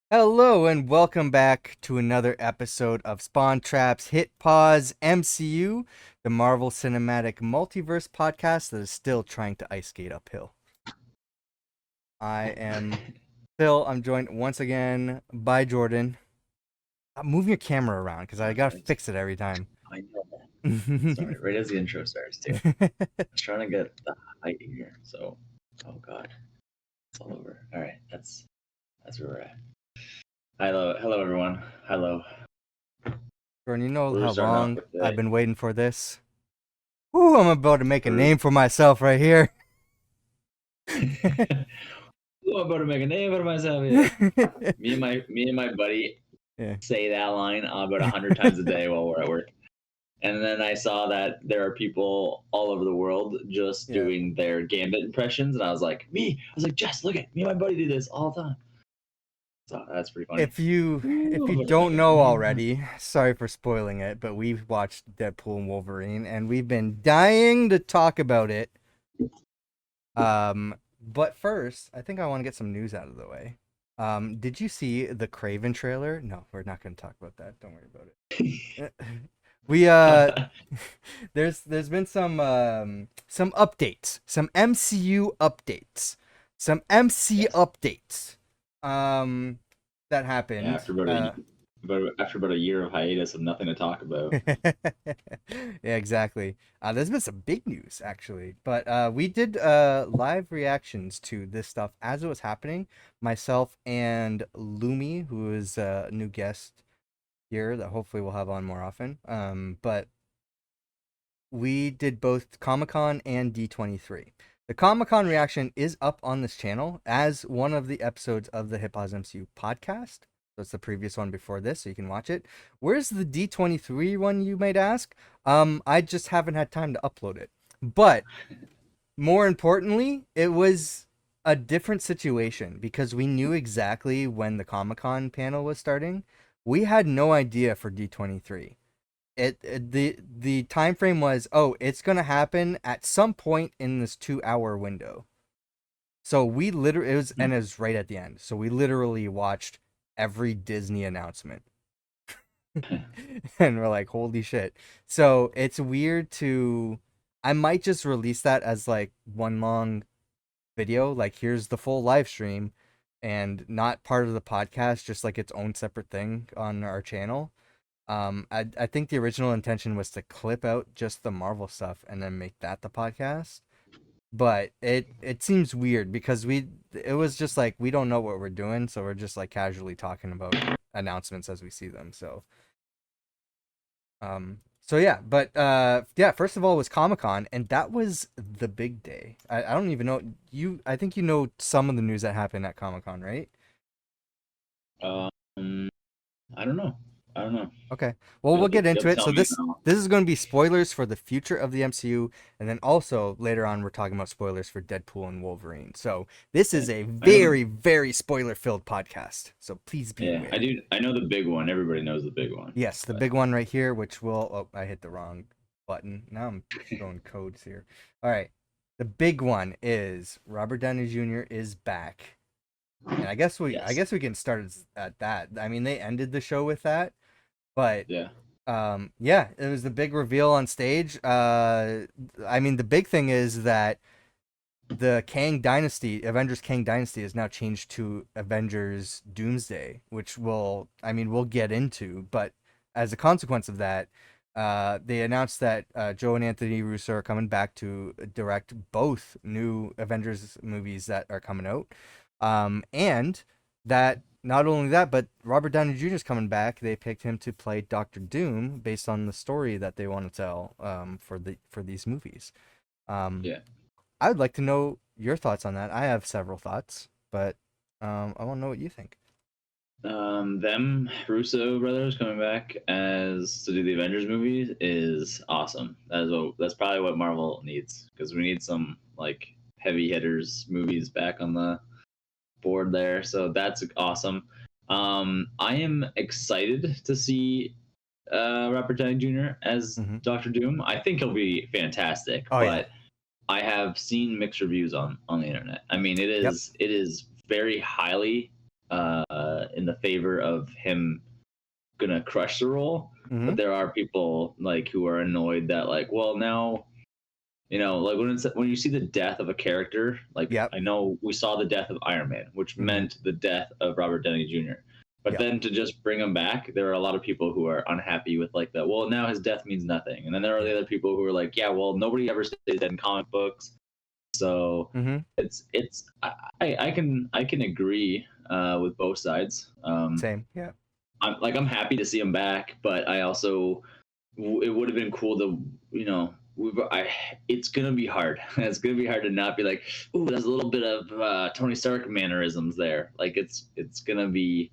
Hello and welcome back to another episode of Spawn Trap's Hit Pause MCU, the Marvel Cinematic Multiverse podcast that is still trying to ice skate uphill. I am Phil. I'm joined once again by Jordan. I'm moving your camera around because I gotta fix it every time. I know that. Sorry, right as the intro starts too. I was trying to get the height here, so oh god, it's all over. All right, that's where we're at. Hello everyone. Hello. Jordan, you know We're how starting off long with I've the been waiting for this? Ooh, I'm about to make a for. name for myself right here. Oh, I'm about to make a name out of myself here. Me and my buddy Yeah. say that line about 100 times a day while we're at work. And then I saw that there are people all over the world just Yeah. doing their Gambit impressions, and I was like, Jess, look at me and my buddy do this all the time. So that's pretty funny. If you Ooh, don't know already, sorry for spoiling it, but we've watched Deadpool and Wolverine and we've been dying to talk about it. But first, I think I want to get some news out of the way. Did you see the Craven trailer? No, we're not going to talk about that. Don't worry about it. We there's been some updates, some MCU updates, some MC yes. updates. Um that Yeah, happened. after about a year of hiatus of nothing to talk about. Yeah, exactly. There's been some big news actually, but we did live reactions to this stuff as it was happening. Myself and Lumi, who is a new guest here that hopefully we'll have on more often. But we did both Comic Con and D23. The Comic Con reaction is up on this channel as one of the episodes of the Hip Hop MCU podcast. So it's the previous one before this, so you can watch it. Where's the D23 one, you might ask? I just haven't had time to upload it. But more importantly, it was a different situation because we knew exactly when the Comic Con panel was starting. We had no idea for D23. The time frame was, oh, it's gonna happen at some point in this 2 hour window. So we literally it was right at the end. So we literally watched every Disney announcement. And we're like, holy shit. So it's weird to I might just release that as like one long video, like here's the full live stream and not part of the podcast, just like its own separate thing on our channel. I think the original intention was to clip out just the Marvel stuff and then make that the podcast. But it seems weird because it was just like we don't know what we're doing, so we're just like casually talking about announcements as we see them. So yeah, but yeah, first of all was Comic-Con and that was the big day. I don't even know I think you know some of the news that happened at Comic-Con, right? um, I don't know. I don't know. Okay. Well, we'll get You'll into it. tell So me this now. this is going to be spoilers for the future of the MCU, and then also later on we're talking about spoilers for Deadpool and Wolverine. So this Yeah. is a I know. very, very spoiler-filled podcast. So please be Yeah, I aware. do. I know the big one. Everybody knows the big one. Yes, the But big one right here, which will I hit the wrong button. Now I'm throwing codes here. All right. The big one is Robert Downey Jr. is back. And I yes. guess we can start at that. I mean, they ended the show with that, but Yeah. yeah, it was the big reveal on stage. I mean, the big thing is that the Kang Dynasty, Avengers Kang Dynasty, is now changed to Avengers Doomsday, which we'll get into. But as a consequence of that, they announced that Joe and Anthony Russo are coming back to direct both new Avengers movies that are coming out. And that not only that, but Robert Downey Jr. is coming back. They picked him to play Doctor Doom based on the story that they want to tell for these movies. Um, Yeah. I would like to know your thoughts on that. I have several thoughts, but I want to know what you think. Them Russo brothers coming back as to do the Avengers movies is awesome. That's probably what Marvel needs because we need some like heavy hitters movies back on the board there. So that's awesome. I am excited to see Robert Downey Jr. as Mm-hmm. Doctor Doom. I think he'll be fantastic, Oh yeah. but I have seen mixed reviews on the internet. I mean, Yep. it is very highly in the favor of him gonna crush the role, Mm-hmm. but there are people like who are annoyed that like, well, now like when you see the death of a character, like Yep. I know we saw the death of Iron Man, which Mm-hmm. meant the death of Robert Downey Jr. But Yep. then to just bring him back, there are a lot of people who are unhappy with like that. Well, now his death means nothing, and then there are Yeah. the other people who are like, yeah, well, nobody ever stays dead in comic books, so Mm-hmm. I can agree with both sides. Same. Yeah. I'm happy to see him back, but I also it would have been cool to it's gonna be hard. It's gonna be hard to not be like, ooh, there's a little bit of Tony Stark mannerisms there. Like it's gonna be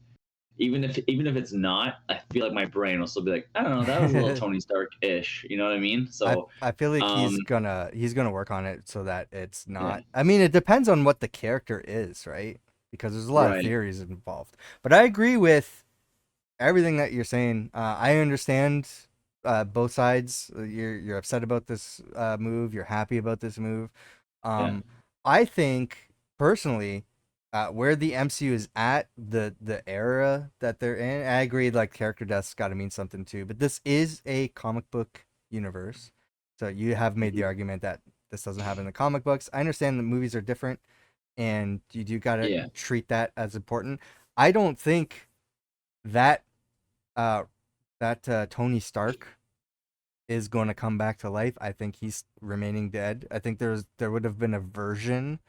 even if it's not, I feel like my brain will still be like, I don't know, that was a little Tony Stark ish. You know what I mean? I So I feel like um he's gonna work on it so that it's yeah, not. I mean, it depends on what the character is, right? Because there's a lot of right, theories involved. But I agree with everything that you're saying. I understand both sides. You're upset about this move. You're happy about this move. yeah, Um, I think personally, where the MCU is at, the era that they're in, I agree. Like character death's got to mean something too. But this is a comic book universe, so you have made the argument that this doesn't happen in the comic books. I understand the movies are different, and you do got to yeah, treat that as important. I don't think that uh Tony Stark is going to come back to life. I think he's remaining dead. I think there would have been a version,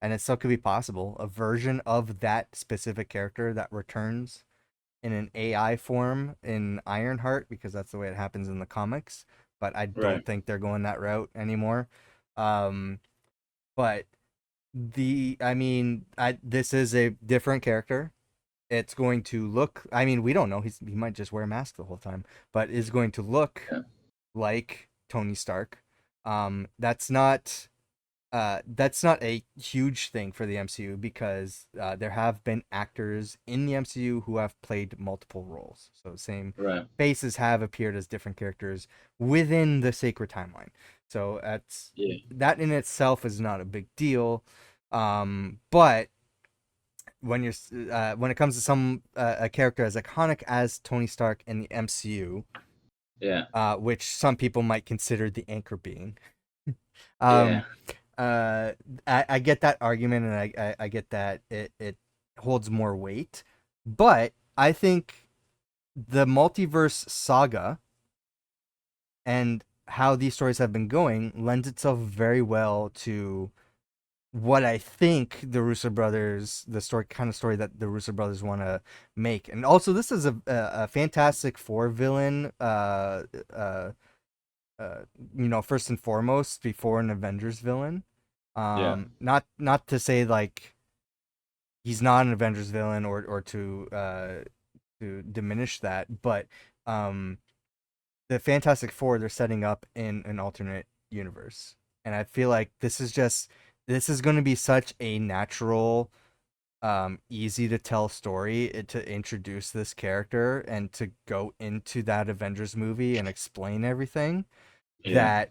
and it still could be possible, a version of that specific character that returns in an AI form in Ironheart because that's the way it happens in the comics. But I right, don't think they're going that route anymore. Um, but I mean, this is a different character. It's going to look. I mean, we don't know. He might just wear a mask the whole time, but is going to look yeah, like Tony Stark. That's not a huge thing for the MCU because there have been actors in the MCU who have played multiple roles. So same right, faces have appeared as different characters within the sacred timeline. So yeah, that in itself is not a big deal. But when it comes to some a character as iconic as Tony Stark in the MCU, yeah, which some people might consider the anchor being. yeah, um, I get that argument, and I get that it holds more weight, but I think the multiverse saga and how these stories have been going lends itself very well to what I think the Russo brothers, the story kind of story that the Russo brothers want to make. And also, this is a Fantastic Four villain, uh, uh, first and foremost, before an Avengers villain. yeah, Not to say like he's not an Avengers villain or to diminish that, but um, the Fantastic Four they're setting up in an alternate universe, and I feel like this is going to be such a natural, easy to tell story to introduce this character and to go into that Avengers movie and explain everything yeah.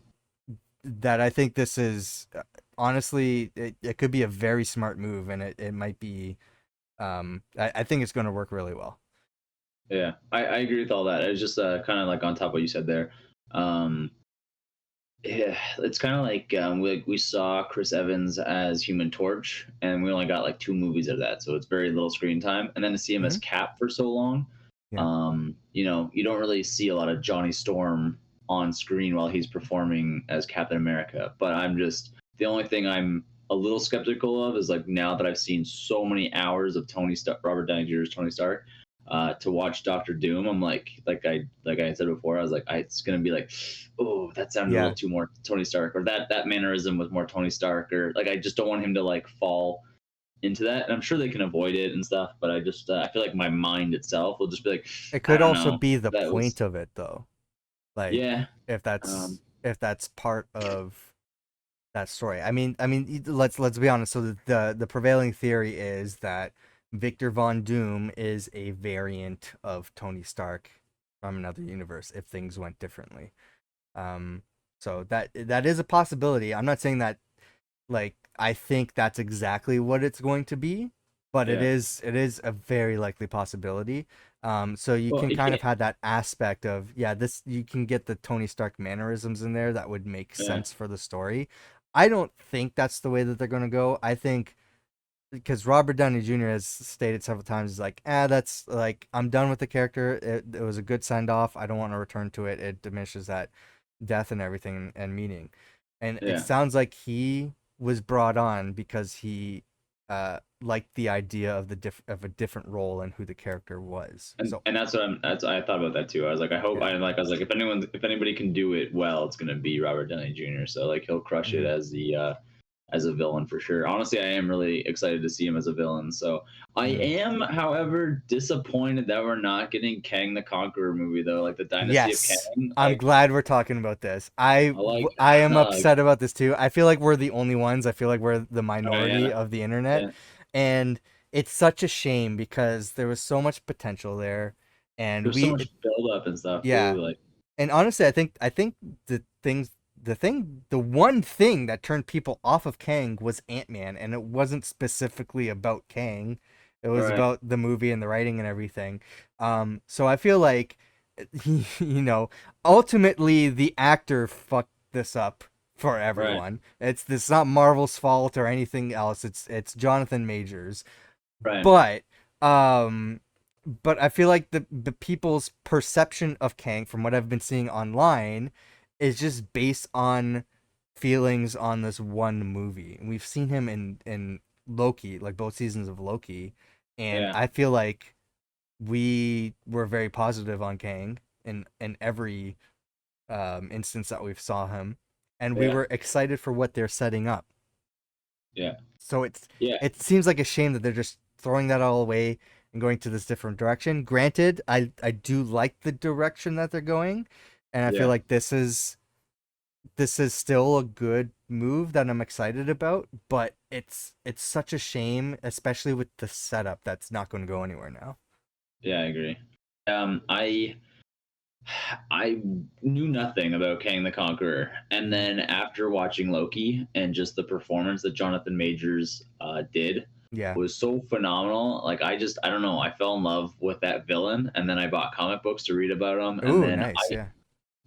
that I think this is honestly it could be a very smart move and it might be I think it's going to work really well. Yeah, I agree with all that. It's just kind of like on top of what you said there. Um, yeah, it's kind of like we saw Chris Evans as Human Torch, and we only got like two movies of that, so it's very little screen time. And then to see him Hmm. as Cap for so long, Yeah. you don't really see a lot of Johnny Storm on screen while he's performing as Captain America. But the only thing I'm a little skeptical of is like now that I've seen so many hours of Robert Downey Jr.'s Tony Stark, to watch Doctor Doom, I'm like I said before, I was like, it's gonna be like, oh, that sounded a Yeah. little too more Tony Stark, or that mannerism was more Tony Stark, or like I just don't want him to like fall into that. And I'm sure they can avoid it and stuff, but I feel like my mind itself will just be like, It I could don't also know, be the that was point of it though. Like yeah, if um, that's part of that story. Let's be honest. So the prevailing theory is that Victor Von Doom is a variant of Tony Stark from another universe if things went differently. Um, so that is a possibility. I'm not saying that like I think that's exactly what it's going to be, but Yeah. it is a very likely possibility. So you Well, can it kind of can't. have that aspect of, yeah, this, you can get the Tony Stark mannerisms in there that would make Yeah. sense for the story. I don't think that's the way that they're going to go. I think because Robert Downey Jr. has stated several times, is like, that's like, I'm done with the character. It was a good send off. I don't want to return to it. It diminishes that death and everything and meaning. And it Yeah. sounds like he was brought on because he liked the idea of of a different role and who the character was. And So that's what I thought about that too. I was like, I hope yeah. I was like, if anybody can do it well, it's gonna be Robert Downey Jr. So like he'll crush it Mhm. as a villain for sure. Honestly, I am really excited to see him as a villain. So I Mhm. am, however, disappointed that we're not getting Kang the Conqueror movie though, like the Dynasty of Yes. Kang. I'm glad we're talking about this. I like, I am like, upset about this too. I feel like we're the only ones. I feel like we're the oh minority yeah, of the internet. yeah. And it's such a shame because there was so much potential there. And There's so much build up and stuff too. yeah. Like, And honestly, I think the one thing that turned people off of Kang was Ant-Man, and it wasn't specifically about Kang. It all was right, about the movie and the writing and everything. So I feel like, you know, ultimately the actor fucked this up for right, everyone. It's not Marvel's fault or anything else. It's Jonathan Majors. right. But um but I feel like the people's perception of Kang from what I've been seeing online is just based on feelings on this one movie. And we've seen him in Loki, like both seasons of Loki, and Yeah, I feel like we were very positive on Kang in every instance that we've saw him, and we yeah, were excited for what they're setting up. yeah, So yeah, it seems like a shame that they're just throwing that all away and going to this different direction. Granted, I do like the direction that they're going, and I feel yeah. like this is still a good move that I'm excited about, but it's such a shame, especially with the setup that's not going to go anywhere now. Yeah, I agree. I knew nothing about Kang the Conqueror, and Mhm. then after watching Loki and just the performance that Jonathan Majors did Yeah. was so phenomenal. Like I don't know, I fell in love with that villain, and then I bought comic books to read about him, and Ooh, then nice. Yeah.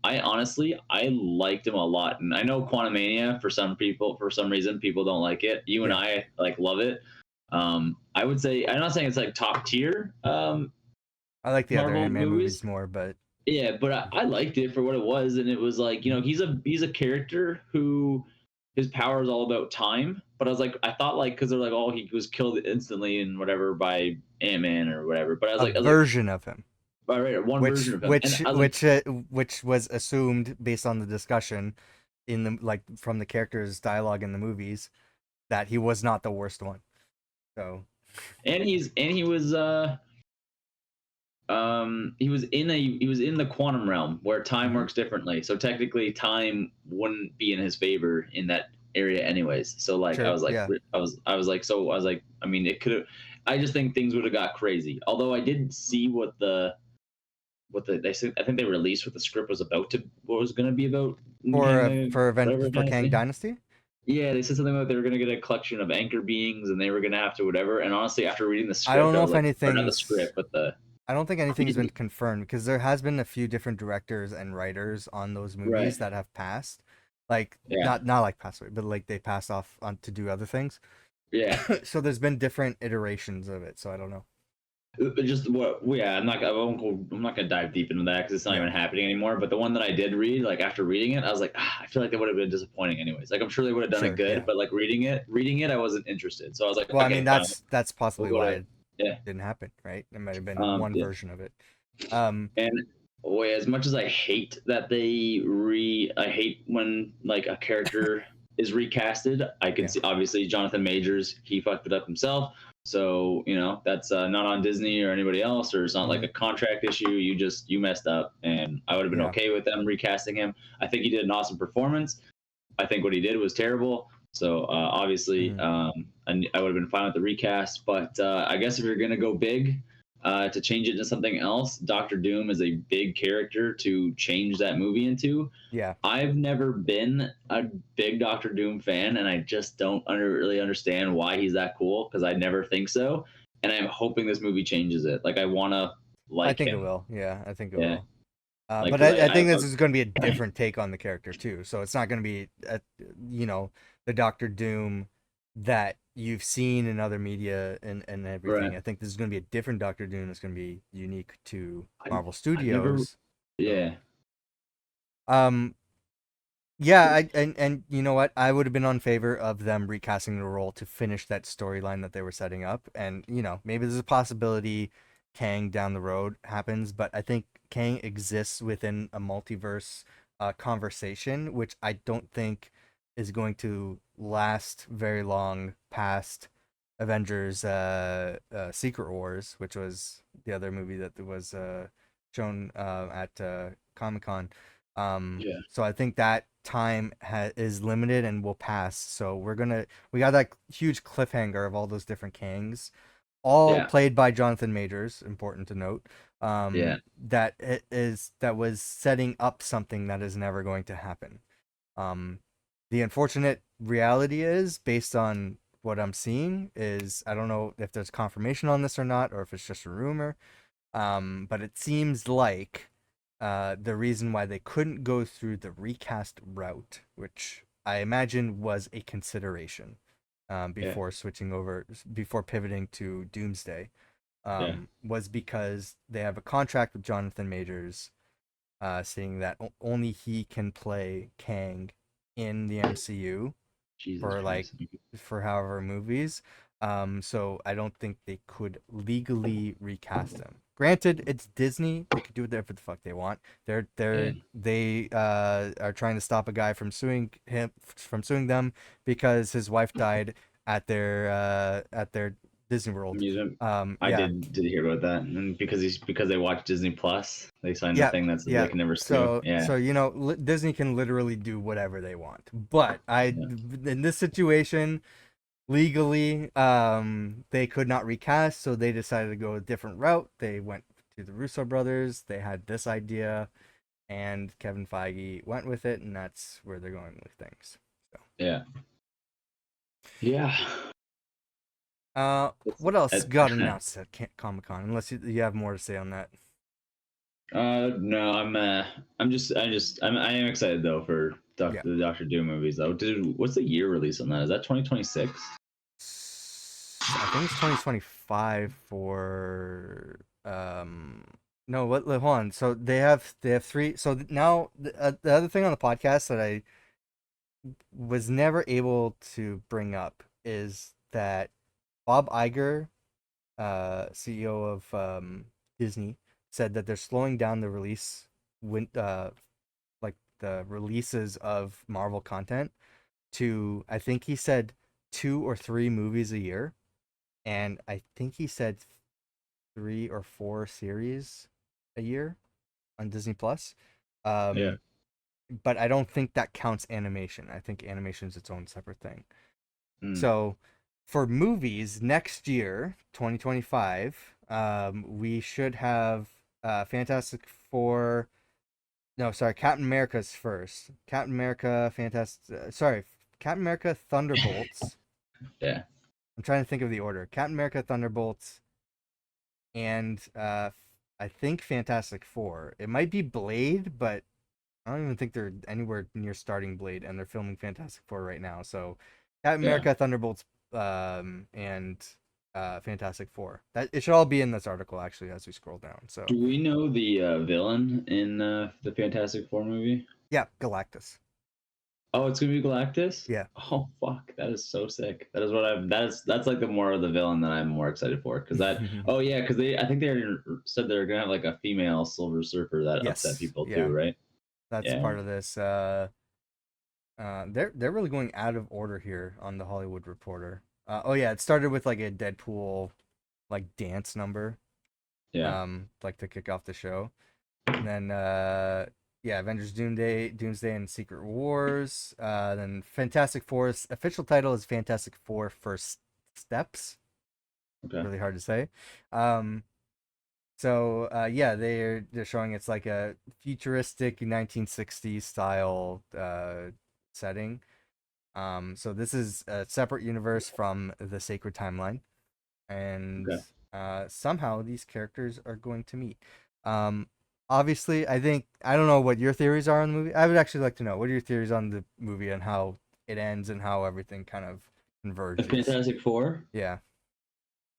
I honestly I liked him a lot, and I know Quantumania for some people for some reason people don't like it. You and Yeah. I like love it. I would say I'm not saying it's like top tier I like the other Marvel Ant-Man movies. movies more, but Yeah, but I liked it for what it was, and it was like mhm. he's a character who his power is all about time. But I was like I thought like because they're like oh he was killed instantly and whatever by Ant Man or whatever. But A I was like version of him. all right one version of him, and I was like Which was assumed based on the discussion in the, like, from the characters dialogue in the movies, that he was not the worst one. So and he was in the quantum realm where time mhm. works differently. So technically time wouldn't be in his favor in that area anyways. So like Sure, yeah. I was like I mean it could have I just think things would have got crazy. Although I did see what the they said I think they released what the script was about to what was going to be about whatever For Kang dynasty. Dynasty. Yeah, they said something about they were going to get a collection of anchor beings and they were going to have to whatever. And honestly, after reading the I don't script, I know was if like, or not the anything's script, but the I don't think anything's been confirmed because there has been a few different directors and writers on those right, movies that have passed. Like, yeah, not like passed away, but like they passed off on to do other things. yeah. So there's been different iterations of it, so I don't know. Just what yeah I'm not gonna dive deep into that because it's not Yeah. even happening anymore, but the one that I did read like after reading it I was like I feel like they would have been disappointing anyways. Like I'm sure they would have done it Sure, good, yeah. but like reading it I wasn't interested, so I was like Well, I mean okay fine, that's we'll possibly go why to it yeah. didn't happen, right? It might have been one Yeah. version of it. Um, And boy, as much as I hate that I hate when like a character is recasted. I can yeah. see obviously Jonathan Majors, he fucked it up himself. So you know that's not on Disney or anybody else, or it's not like Hmm. a contract issue. You messed up, and I would have been Yeah. okay with them recasting him. I think he did an awesome performance. I think what he did was terrible. So obviously, Hmm. I would have been fine with the recast. But I guess if you're gonna go big, to change it into something else. Doctor Doom is a big character to change that movie into. Yeah, I've never been a big Doctor Doom fan, and I just don't really understand why he's that cool because I never think so. And I'm hoping this movie changes it. Like I want to I like think it him. will. Yeah, I think it Yeah, will. like But because I think this I is going to be a different take on the character too. So it's not going to be, you know, the Doctor Doom that you've seen in other media and everything. right. I think this is going to be a different Doctor Doom that's going to be unique to I Marvel I've never. Studios. So, Yeah, um, yeah, and you know what? I would have been on favor of them recasting the role to finish that storyline that they were setting up. And, you know, maybe there's a possibility Kang down the road happens, but I think Kang exists within a multiverse conversation, which I don't think is going to last very long past Avengers Secret Wars, which was the other movie that was shown at Comic-Con. yeah, So I think that time is limited and will pass. So we got that huge cliffhanger of all those different Kangs, all yeah, played by Jonathan Majors. Important to note. yeah, That was setting up something that is never going to happen. Um, the unfortunate reality is, based on what I'm seeing, is I don't know if there's confirmation on this or not, or if it's just a rumor. But it seems like the reason why they couldn't go through the recast route, which I imagine was a consideration yeah, before pivoting to Doomsday, yeah. was because they have a contract with Jonathan Majors, saying that only he can play Kang in the MCU Jesus for Christ. however movies. So I don't think they could legally recast him. Granted, it's Disney; they could do whatever the fuck they want. Yeah, They are trying to stop a guy from suing them because his wife died at their Disney World. amusement. I Yeah, did hear about that, and because they watch Disney Plus, they signed the yeah, thing that says they yeah. can never sue. Yeah, So you know, Disney can literally do whatever they want. But yeah, in this situation, legally, they could not recast, so they decided to go a different route. They went to the Russo brothers. They had this idea, and Kevin Feige went with it, and that's where they're going with things. So, yeah, yeah. what else It's, got announced at Comic Con? Unless you have more to say on that. no, I am excited though for Yeah. The Doctor Doom movies though. What's the year release on that? Is that 2026? I think it's 2025 for no, what hold on. So they have three. So now the other thing on the podcast that I was never able to bring up is that Bob Iger, CEO of Disney, said that they're slowing down the like the releases of Marvel content to, I think he said, 2 or 3 movies a year, and I think he said 3 or 4 series a year on Disney Plus. Yeah. Um, but I don't think that counts animation. I think animation is its own separate thing. Mm. So for movies next year, 2025, we should have Fantastic Four. No, sorry, Captain America's first. Captain America, Captain America, Thunderbolts. Yeah. I'm trying to think of the order. Captain America, Thunderbolts, and I think Fantastic Four. It might be Blade, but I don't even think they're anywhere near starting Blade, and they're filming Fantastic Four right now. So, Captain Yeah. America, Thunderbolts, and Fantastic Four. That it should all be in this article actually as we scroll down. So, Do we know the villain in the Fantastic Four movie? yeah, Galactus. Oh, it's gonna be Galactus. Yeah. Oh fuck, that is so sick. That is what I've. That's like the more of the villain that I'm more excited for because that. Oh yeah, because I think they already said they're gonna have like a female Silver Surfer that upset Yes. people too, Yeah. right? That's Yeah. part of this. They're really going out of order here on the Hollywood Reporter. Oh yeah, it started with like a Deadpool like dance number, Yeah. like to kick off the show. And then yeah, Avengers Doomsday and Secret Wars. Then Fantastic Four's official title is Fantastic Four First Steps. Okay. Really hard to say. Um So yeah, they're showing it's like a futuristic 1960s style setting. So this is a separate universe from the Sacred Timeline, and Okay. somehow these characters are going to meet. Um, Obviously, I don't know what your theories are on the movie. I would actually like to know what are your theories on the movie and how it ends and how everything kind of The converges. Fantastic Four. Yeah,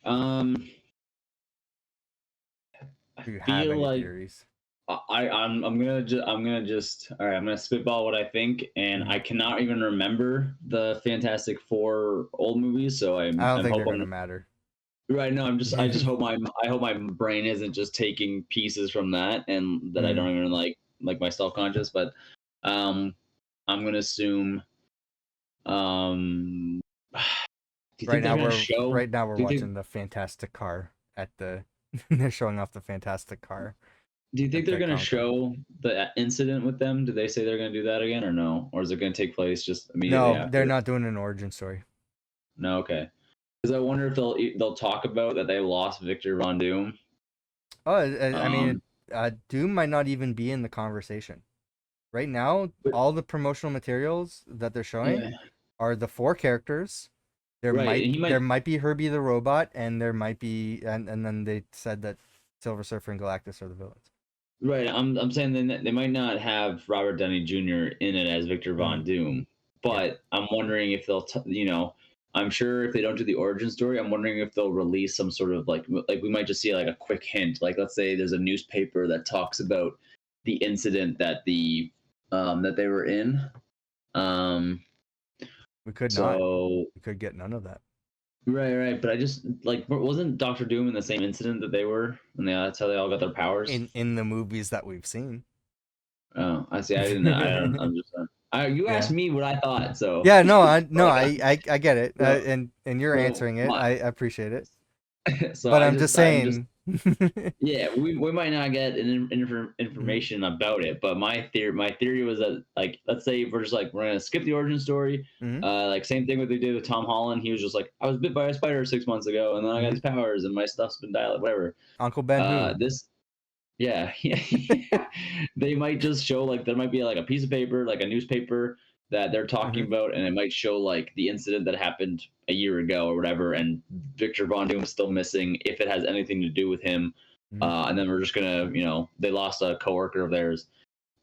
Um, I do you have feel any like theories? I'm gonna just all right. I'm gonna spitball what I think, and Hmm. I cannot even remember the Fantastic Four old movies. So I don't I'm think they're gonna hoping matter. right now. I just hope I hope my brain isn't just taking pieces from that, and that I Mm. don't even like my self conscious. But um, I'm gonna assume do you think they're gonna show? Right now we're Do you think watching the Fantastic Car at the. They're showing off the Fantastic Car Do you think at they're the gonna Comic Con. show the incident with them? Did they say they're gonna do that again or no? Or is it gonna take place just immediately No, after they're this? not doing an origin story. No, okay. Because I wonder if they'll talk about that they lost Victor Von Doom. Oh, I mean, Um, Doom might not even be in the conversation. Right now, but all the promotional materials that they're showing yeah, are the four characters. right. And he There might might be Herbie the robot, and there might be and then they said that Silver Surfer and Galactus are the villains. right. I'm saying they might not have Robert Downey Jr. in it as Victor Hmm. Von Doom, Yeah. but I'm wondering if I'm sure if they don't do the origin story, I'm wondering if they'll release some sort of like we might just see like a quick hint. Like let's say there's a newspaper that talks about the incident that they were in. Um, We could not. so We could get none of that. right. But I just like wasn't Doctor Doom in the same incident that they were, and that's how they all got their powers. In the movies that we've seen. Oh, I see. I didn't. I don't. I'm just. You asked Yeah. me what I thought, so Yeah, no, like, I get it. so And you're so answering it. my I appreciate it. so But I'm just I'm just saying. yeah. We might not get Mhm, information about it, but my theory was that like let's say we're just like we're gonna skip the origin story. mhm, Like same thing what they did with Tom Holland. He was just like I was bit by a spider 6 months ago, and then I got mhm. these powers, and my stuff's been dialed. Whatever. Uncle Ben who? This Yeah, yeah. They might just show like there might be like a piece of paper, like a newspaper that they're talking Mhm, about, and it might show like the incident that happened a year ago or whatever, and Victor Von Doom's still missing if it has anything to do with him. mhm. And then we're just gonna, they lost a coworker of theirs,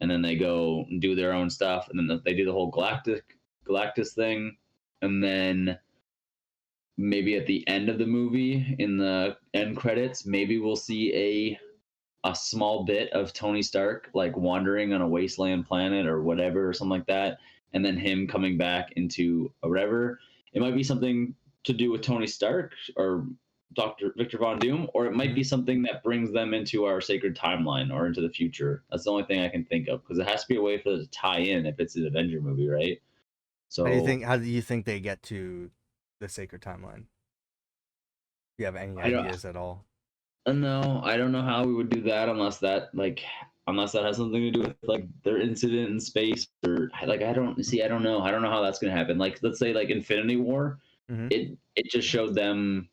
and then they go and do their own stuff, and then they do the whole Galactus thing, and then maybe at the end of the movie, in the end credits, maybe we'll see a small bit of Tony Stark like wandering on a wasteland planet or whatever or something like that, and then him coming back into a whatever. It might be something to do with Tony Stark or Doctor Victor Von Doom, or it might be Mhm. something that brings them into our sacred timeline or into the future. That's the only thing I can think of because it has to be a way for it to tie in if it's an Avenger movie, right? So How do you think they get to the sacred timeline? Do you have any I don't ideas at all? no, I don't know how we would do that unless that has something to do with like their incident in space or like I don't know. I don't know how that's gonna happen. Like let's say like Infinity War, Mhm. it just showed them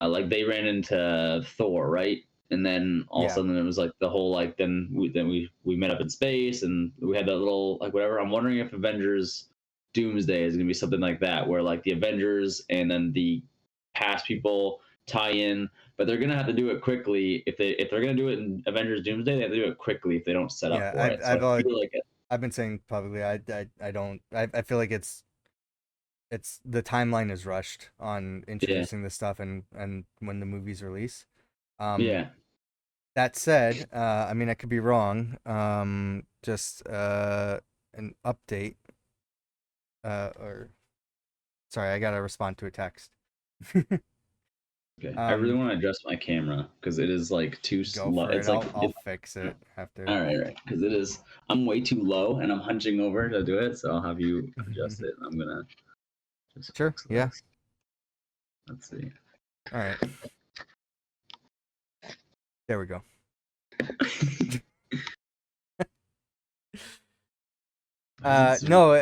like they ran into Thor, right? And then all of a Yeah. sudden it was like the whole like we met up in space and we had that little like whatever. I'm wondering if Avengers Doomsday is gonna be something like that, where like the Avengers and then the past people tie in, but they're gonna have to do it quickly. If they're gonna do it in Avengers Doomsday, they have to do it quickly if they don't set up Yeah, for it. So I feel like I've been saying publicly I don't I feel like it's the timeline is rushed on yeah, introducing this stuff and when the movies release. Um yeah. that said, I mean I could be wrong. Just an update or sorry, I got to respond to a text. Okay, I really um want to adjust my camera because it is like too Go slow. for it. It's like I'll fix it after. all right, because it is. I'm way too low, and I'm hunching over to do it. So I'll have you adjust it. I'm gonna just Sure. fix Yeah. this. Let's see. All right. There we go. No,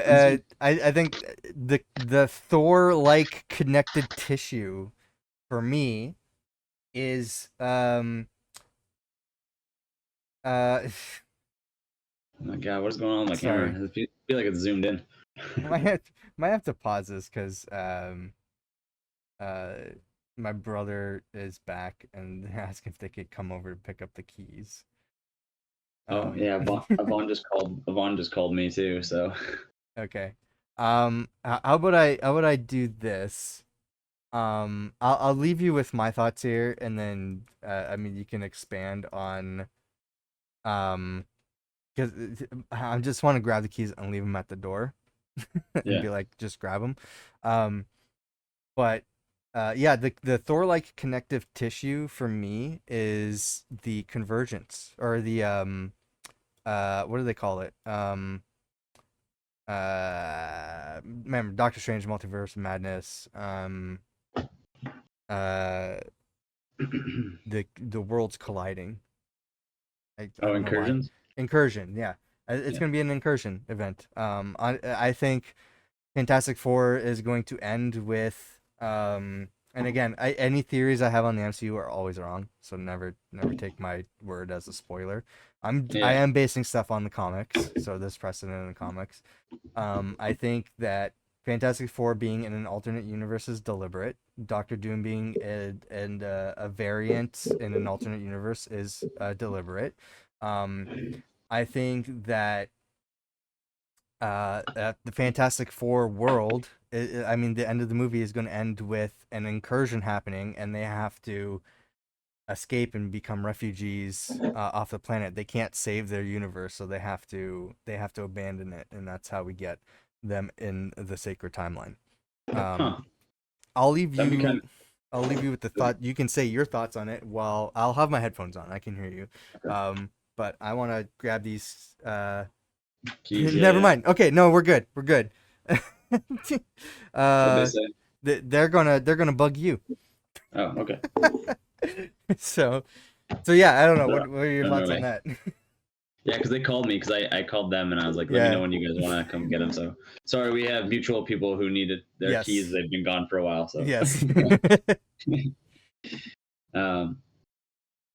I think the Thor like connected tissue for me is uh Oh my god, what's going on with my camera? sorry. I feel like it's zoomed in. might have might have to pause this because uh my brother is back and they're asking if they could come over to pick up the keys. Oh Um yeah, Yvonne just called me too. So okay. How would I do this? I'll leave you with my thoughts here, and then I mean you can expand on um because I just want to grab the keys and leave them at the door and yeah. be like just grab them. Um, but yeah, the Thor like connective tissue for me is the convergence or the what do they call it? Remember Doctor Strange Multiverse of Madness. Uh the worlds colliding. I Oh, don't know why. incursions. Incursion, yeah. It's Yeah. going to be an incursion event. I think Fantastic Four is going to end with and again, any theories I have on the MCU are always wrong, so never take my word as a spoiler. I Yeah. am basing stuff on the comics, so there's precedent in the comics. I think that Fantastic Four being in an alternate universe is deliberate. Doctor Doom being a variant in an alternate universe is deliberate. Um, I think that the Fantastic Four world, I mean, the end of the movie is going to end with an incursion happening, and they have to escape and become refugees off the planet. They can't save their universe, so they have to abandon it, and that's how we get them in the sacred timeline. Um, Huh. I'll leave That'd be kind you. I'll leave you with the thought. You can say your thoughts on it while I'll have my headphones on. I can hear you. of But I want to grab these. keys. Yeah, Never yeah. mind. Okay, no, we're good. We're good. What they uh, say? they're gonna bug you. Oh, okay. so so yeah, I don't know. They're What are your on their thoughts on way. that? Yeah, because they called me because I called them and I was like, let me know Yeah. when you guys want to come get them. So sorry, we have mutual people who needed their keys. Yes. They've been gone for a while. So Yes. um,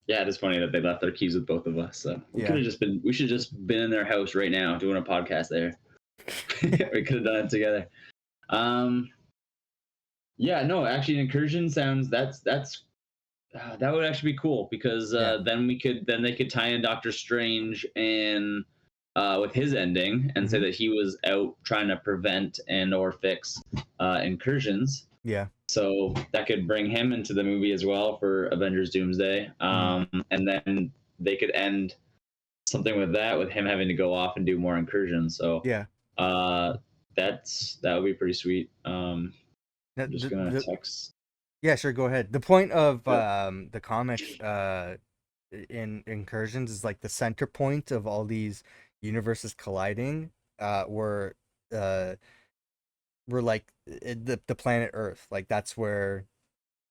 yeah, it's funny that they left their keys with both of us. So Yeah. we should just been in their house right now doing a podcast there. We could have done it together. Um, yeah, no, actually, an incursion sounds that would actually be cool because Yeah. then they could tie in Doctor Strange and with his ending and say Hmm. that he was out trying to prevent and or fix incursions. Yeah. So that could bring him into the movie as well for Avengers Doomsday. Hmm. And then they could end something with that with him having to go off and do more incursions. So Yeah. uh, that would be pretty sweet. I'm just gonna The text. yeah, sure, go ahead. The point of Yeah. the comics in incursions is like the center point of all these universes colliding were uh were like the planet Earth. Like that's where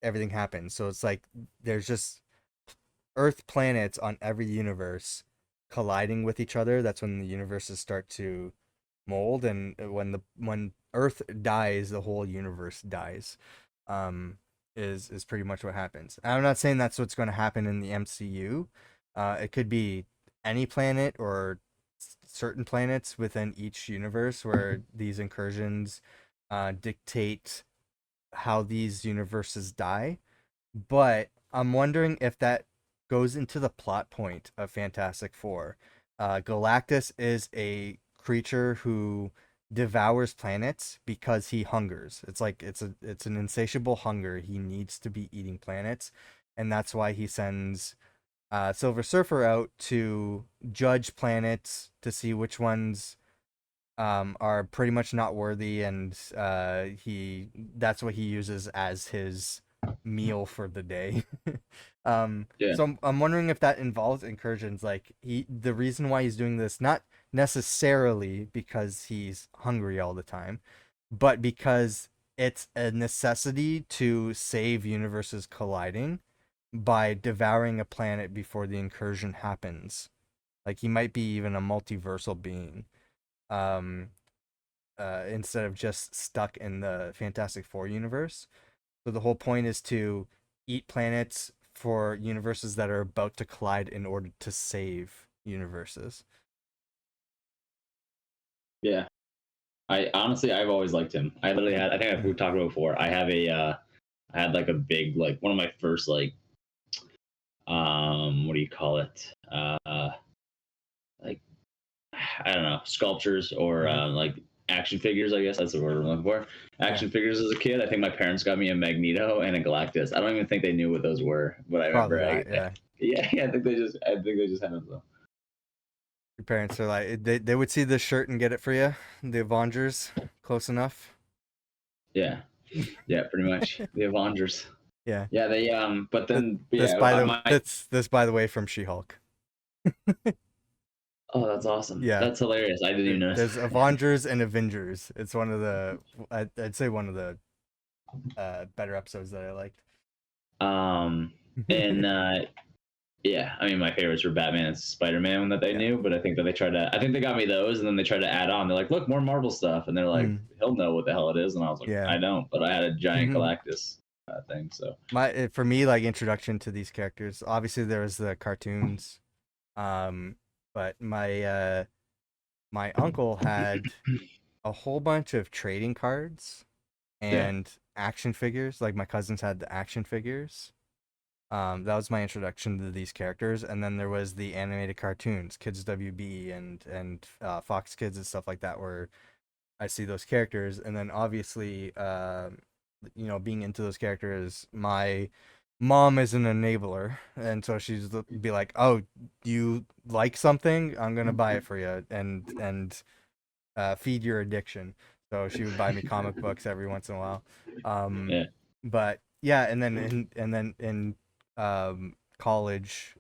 everything happens. So it's like there's just Earth planets on every universe colliding with each other. That's when the universes start to mold, and when Earth dies, the whole universe dies. Is pretty much what happens. I'm not saying that's what's going to happen in the MCU. It could be any planet or certain planets within each universe where these incursions dictate how these universes die. But I'm wondering if that goes into the plot point of Fantastic Four. Galactus is a creature who devours planets because he hungers. It's like it's an insatiable hunger. He needs to be eating planets, and that's why he sends Silver Surfer out to judge planets to see which ones are pretty much not worthy, and he that's what he uses as his meal for the day. Yeah. So I'm wondering if that involves incursions. Like the reason why he's doing this, not necessarily because he's hungry all the time, but because it's a necessity to save universes colliding by devouring a planet before the incursion happens. Like he might be even a multiversal being. Um, instead of just stuck in the Fantastic Four universe. So the whole point is to eat planets for universes that are about to collide in order to save universes. Yeah. I honestly, I've always liked him. I literally had, I think we've talked about it before. I have I had like a big, like one of my first like, what do you call it? Like, I don't know, sculptures or Mhm. like action figures. I guess that's the word I'm looking for. Yeah, Action figures as a kid. I think my parents got me a Magneto and a Galactus. I don't even think they knew what those were, but I probably remember. not. Yeah, Yeah, I think they just had them though. your parents are like they would see this shirt and get it for you. The Avengers, close enough. Yeah, yeah, pretty much the Avengers. Yeah. Yeah, they but Th- then This yeah, by the my this by the way from She-Hulk. oh, that's awesome. Yeah. That's hilarious. I didn't even notice. There's Avengers and Avengers. It's one of the I'd say one of the better episodes that I liked. um, and yeah, I mean, my favorites were Batman and Spider-Man that they Yeah. knew, but I think that they tried to. I think they got me those, and then they tried to add on. They're like, "Look, more Marvel stuff," and they're like, Mm, "He'll know what the hell it is," and I was like, yeah. "I don't," but I had a giant Galactus thing. So For me, like introduction to these characters. Obviously, there was the cartoons, um, but my uncle had a whole bunch of trading cards yeah, and action figures. Like my cousins had the action figures. That was my introduction to these characters, and then there was the animated cartoons, Kids WB and Fox Kids and stuff like that, where I see those characters, and then obviously, being into those characters, my mom is an enabler, and so she's be like, "Oh, you like something? I'm gonna buy it for you," and feed your addiction. So she would buy me comic books every once in a while. Um, yeah. but yeah, and then in college,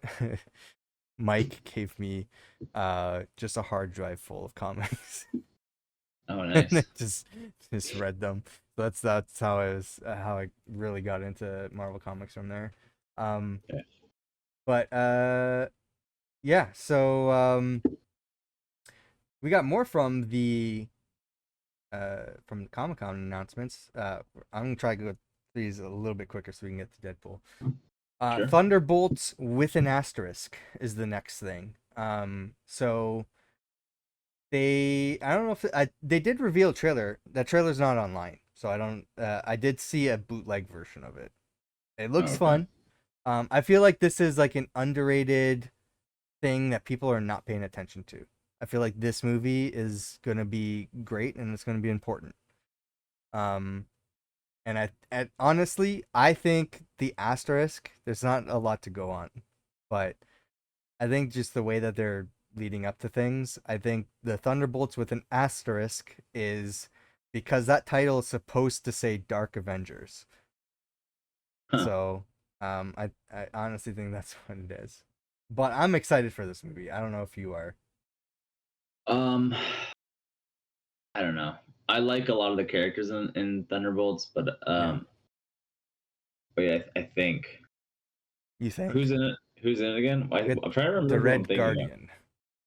Mike gave me just a hard drive full of comics. Oh, And I nice. just read them. So that's how I really got into Marvel comics from there. Um, Yeah, but yeah, so we got more from the Comic Con announcements. I'm gonna try to go through these a little bit quicker so we can get to Deadpool. sure. Thunderbolts with an asterisk is the next thing. So I don't know if they did reveal a trailer. That trailer's not online, so I don't. I did see a bootleg version of it. It Oh, looks okay. fun. I feel like this is like an underrated thing that people are not paying attention to. I feel like this movie is gonna be great and it's gonna be important. Um, and honestly, I think the asterisk, there's not a lot to go on, but I think just the way that they're leading up to things, I think the Thunderbolts with an asterisk is because that title is supposed to say Dark Avengers. Huh. So, I honestly think that's what it is. But I'm excited for this movie. I don't know if you are. Um, I don't know. I like a lot of the characters in Thunderbolts, Yeah. but yeah, I think You who's think? in it? Who's in it again? You got I'm trying to the remember who I'm Red thinking of. Guardian.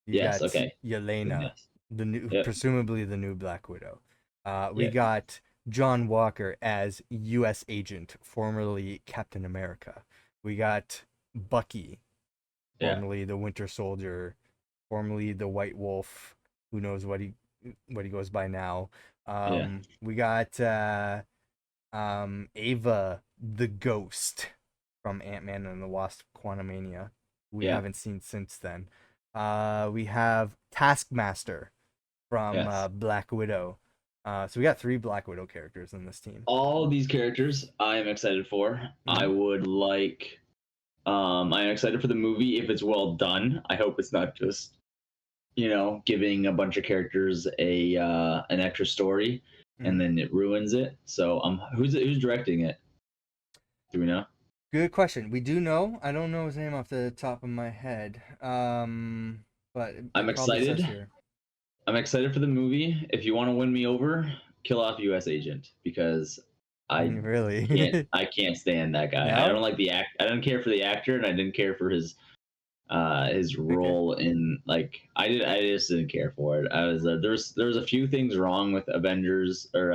You Yes. got Okay. Yelena, Yes. the new, Yep. presumably the new Black Widow. We Yeah. got John Walker as U.S. Agent, formerly Captain America. We got Bucky, Yeah. formerly the Winter Soldier, formerly the White Wolf. Who knows what he goes by now? Yeah. We got Ava the Ghost from Ant-Man and the Wasp: Quantumania. We Yeah. haven't seen since then. We have Taskmaster from Yes. Black Widow. So we got 3 Black Widow characters in this team. All these characters I am excited for. I Mm-hmm. would like I'm excited for the movie if it's well done. I hope it's not just, giving a bunch of characters a an extra story and Mm-hmm. then it ruins it. So who's directing it? Do we know? Good question. We do know. I don't know his name off the top of my head. But I'm it probably says excited. here. I'm excited for the movie. If you want to win me over, kill off US agent because I Really? I can't stand that guy. I No? don't like the act. I don't care for the actor, and I didn't care for his Okay. role in like I just didn't care for it. I was there was a few things wrong with Avengers or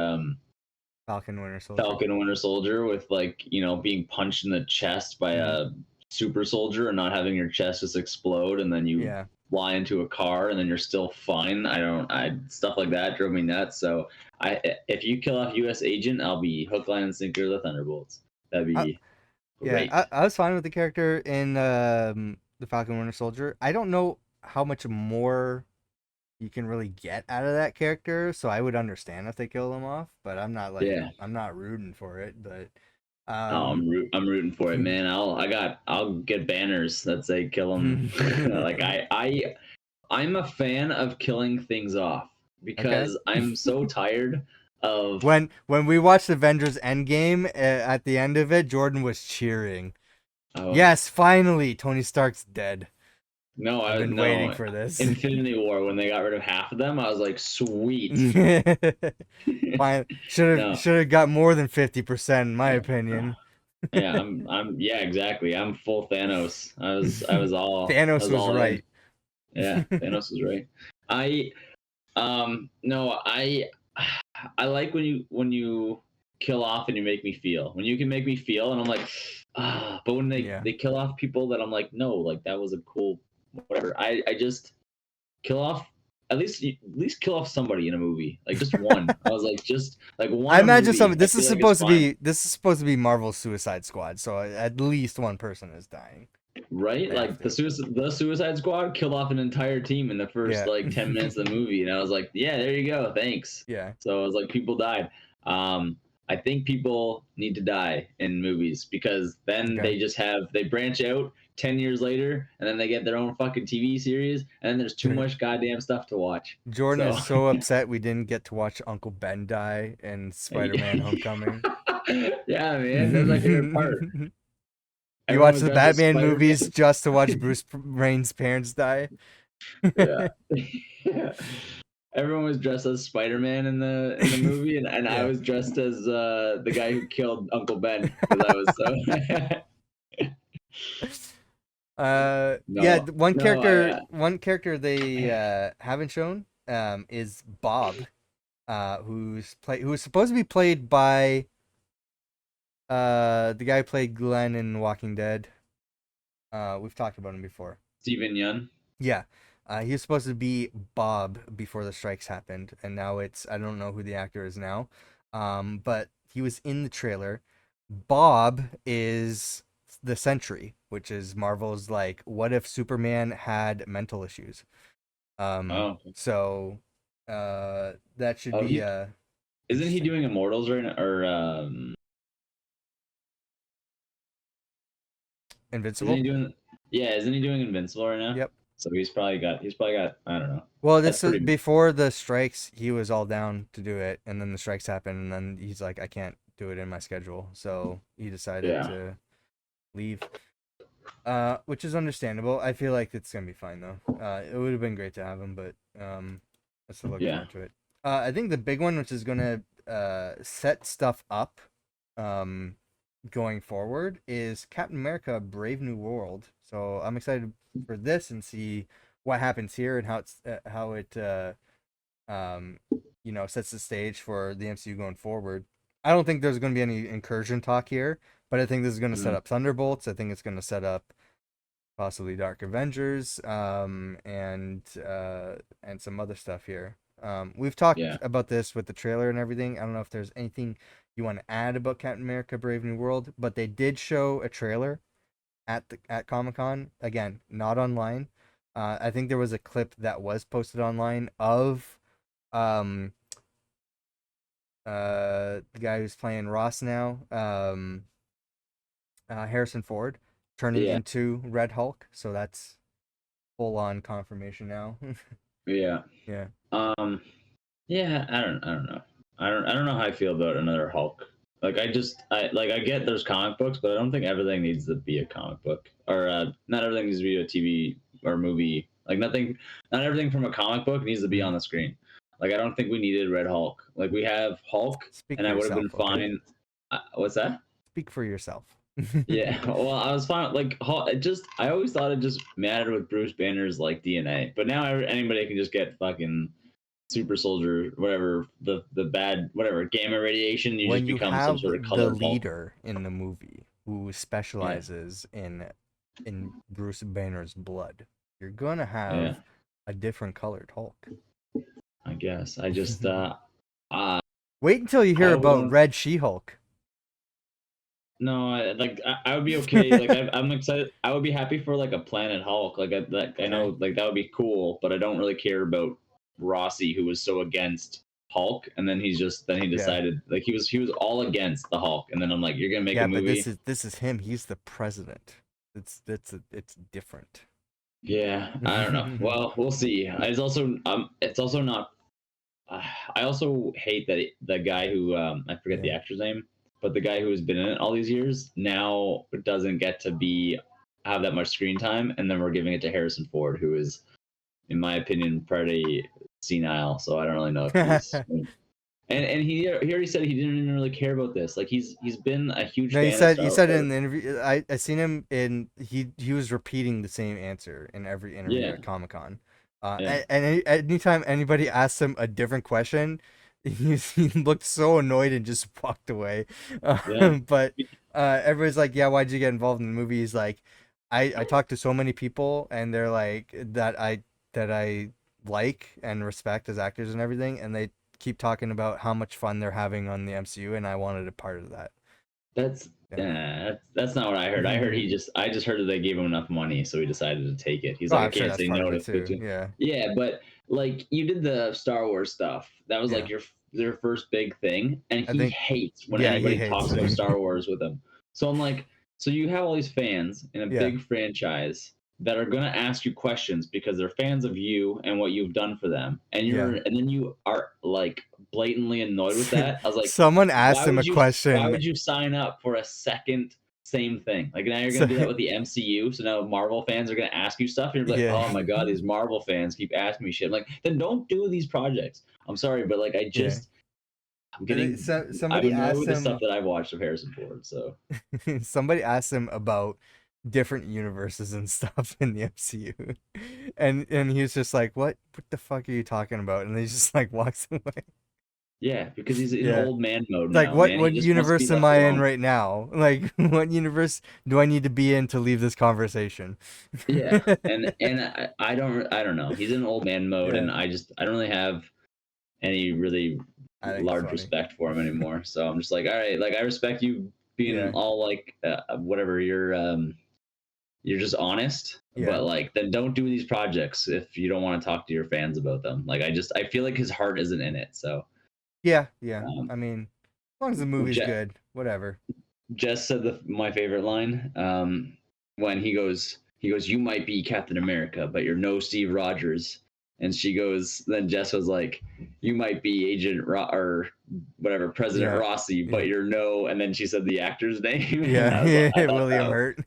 Falcon Winter Soldier. Falcon Winter Soldier with like, you know, being punched in the chest by Mhm. a super soldier and not having your chest just explode and then you Yeah. fly into a car and then you're still fine. I stuff like that drove me nuts. So if you kill off US agent, I'll be hook, line, and sinker the Thunderbolts. That'd I, be yeah, great. I was fine with the character in the Falcon Winter Soldier. I don't know how much more you can really get out of that character, so I would understand if they kill him off, but Yeah. I'm not rooting for it, but Oh, I'm rooting for it, man. I'll get banners that say kill him. Like I'm a fan of killing things off okay. because I'm so tired of. When we watched Avengers Endgame, at the end of it, Jordan was cheering. Oh Yes, finally, Tony Stark's dead. no, I've I been waiting no for this. Infinity War when they got rid of half of them, I was like, sweet. Fine, No, should have got more than 50%, in my opinion. yeah, yeah, exactly. I'm full Thanos. I Thanos was was all in. right. Yeah, Thanos was right. I no, I like when you kill off and you make me feel. When you can make me feel and I'm like, ah, but when Yeah. they kill off people that I'm like, no, like that was a cool whatever. I just kill off at least kill off somebody in a movie. Like just one. I was like just like I one a imagine movie. some. I feel like it's fine. This is supposed to be Marvel's Suicide Squad, so at least one person is dying. Right? They have Like to. the Suicide Squad killed off an entire team in the first Yeah. like 10 minutes of the movie and I was like, yeah, there you go. Thanks. Yeah. So I was like people died. Um I think people need to die in movies because then Okay. they branch out 10 years later and then they get their own fucking TV series and then there's too much goddamn stuff to watch. Jordan So is so upset we didn't get to watch Uncle Ben die in Spider-Man: Homecoming. yeah, man, that's my favorite part. You Everyone watch was the dressed as Batman Spider-Man. movies just to watch Bruce Wayne's parents die. Yeah. Everyone was dressed as Spider-Man in the movie, and I Yeah. was dressed as the guy who killed Uncle Ben because I was so. Yeah, No, no, I one character they haven't shown is Bob, who was supposed to be played by the guy who played Glenn in Walking Dead. We've talked about him before. Stephen Yun. Yeah. He was supposed to be Bob before the strikes happened, and now it's I don't know who the actor is now. But he was in the trailer. Bob is the Sentry, which is Marvel's like, what if Superman had mental issues? Oh, So that should oh, be he isn't he interesting. doing Immortals right now, or isn't he Invincible? doing? Yeah, isn't he doing Invincible right now? Yep. So he's probably got I don't know. Well, That's this is pretty. before the strikes. He was all down to do it, and then the strikes happened, and then he's like, I can't do it in my schedule, so he decided Yeah, to leave. Which is understandable. I feel like it's gonna be fine though. It would have been great to have him, but I still look yeah, forward to it. I think the big one, which is gonna set stuff up, um, going forward, is Captain America: Brave New World. So I'm excited for this and see what happens here and how it um, sets the stage for the MCU going forward. I don't think there's going to be any incursion talk here, but I think this is going to set mhm, up Thunderbolts. I think it's going to set up possibly Dark Avengers, and some other stuff here. We've talked yeah. about this with the trailer and everything. I don't know if there's anything you want to add about Captain America: Brave New World, but they did show a trailer at Comic Con. Again, not online. I think there was a clip that was posted online of um the guy who's playing Ross now, Harrison Ford, turning Yeah, into Red Hulk. So that's full on confirmation now. yeah. Yeah. Um, yeah, I don't know. I don't know how I feel about another Hulk. Like I get there's comic books, but I don't think everything needs to be a comic book. Or not everything needs to be a TV or movie. Like not everything from a comic book needs to be Mhm. on the screen. Like I don't think we needed Red Hulk. Like we have Hulk, Speak and for I would have yourself, been okay? fine. What's that? Speak for yourself. Yeah, well, I was fine. Like, I always thought it just mattered with Bruce Banner's like DNA, but now anybody can just get fucking super soldier, whatever the bad whatever gamma radiation, you When just you become some have sort of the colored Hulk. leader in the movie who Yeah, specializes in Bruce Banner's blood, you're gonna yeah, have a different colored Hulk. I guess. I just uh Wait until you I hear hope we about don't. Red She-Hulk. No, I would be okay. Like I'm excited. I would be happy for like a Planet Hulk. I Okay. know like that would be cool, but I don't really care about Rossi, who was so against Hulk, and then he Yeah. decided like he was all against the Hulk, and then I'm like, you're gonna make a Yeah, but this movie? is this is him. He's the president. It's different. Yeah, I don't know. Well, we'll see. It's also not. Uh, I also hate that the guy who I forget the Yeah. actor's name, but the guy who has been in it all these years now doesn't get to be have that much screen time, and then we're giving it to Harrison Ford, who is, in my opinion, pretty senile. So I don't really know if he's. And he already said he didn't even really care about this. Like he's been a huge No, he fan of said Star he Wars. said in the interview. I seen him in he was repeating the same answer in every interview Yeah, at Comic Con. yeah, Anytime anybody asked him a different question, he looked so annoyed and just walked away. yeah. But everybody's like, "Yeah, why'd you get involved in the movie?" He's like, I talked to so many people, and they're like that I like and respect as actors and everything, and they keep talking about how much fun they're having on the MCU, and I wanted a part of that. That's Yeah. that's not what I heard. I just heard that they gave him enough money, so he decided to take it. He's Oh, like, I I'm sure can't that's say part no of to it too. 15. Yeah. Yeah, but like you did the Star Wars stuff. That was Yeah. like your first big thing, and I he think hates when yeah, he anybody hates talks about it. Star Wars with him. So I'm like, so you have all these fans in a Yeah. big franchise that are going to ask you questions because they're fans of you and what you've done for them, Yeah. and then you are like blatantly annoyed with that. I was like, Someone asked him a why question. would you sign up for a second same thing? Like now you're So gonna do that with the MCU. So now Marvel fans are gonna ask you stuff, and you're like, yeah. oh my god, these Marvel fans keep asking me shit. I'm like, then don't do these projects. I'm sorry, but like Yeah. I'm I think getting I'm somebody annoyed asked with the stuff him that I've watched of Harrison Ford. So somebody asked him about different universes and stuff in the MCU. And he was just like, What the fuck are you talking about?" And then he just like walks away. yeah, because he's in Yeah. old man mode It's like, now, what man. He what just wants to be universe am left I in alone. right now? Like, what universe do I need to be in to leave this conversation? Yeah, and I don't know. He's in old man mode, Yeah, and I don't really have any really I think it's large funny. respect for him anymore. So I'm just like, all right, like I respect you being Yeah, all like whatever you're just honest, yeah, but like then don't do these projects if you don't want to talk to your fans about them. Like I feel like his heart isn't in it. So yeah, yeah. um, I mean, as long as the movie's Je- good, whatever. Jess said my favorite line when he goes, you might be Captain America, but you're no Steve Rogers. And she goes, then Jess was like, you might be or whatever, President Yeah, Rossi, but yeah, you're no. And then she said the actor's name, and yeah. I Yeah, thought William that, Hurt.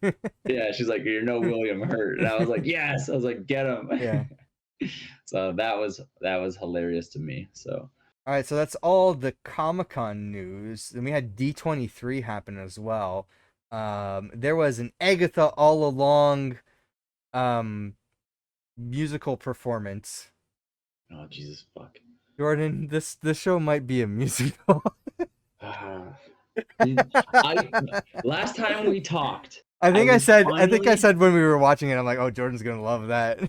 yeah, she's like, you're no William Hurt, and I was like, yes, I was like, get Yeah. him. So that was hilarious to me. So All right, so that's all the Comic-Con news. Then we had D23 happen as well. There was an Agatha all along um musical performance. oh Jesus fuck. Jordan, this show might be a musical. I last time we talked, I I think I was said I think I finally said when we were watching it, I'm like, oh, Jordan's gonna love that.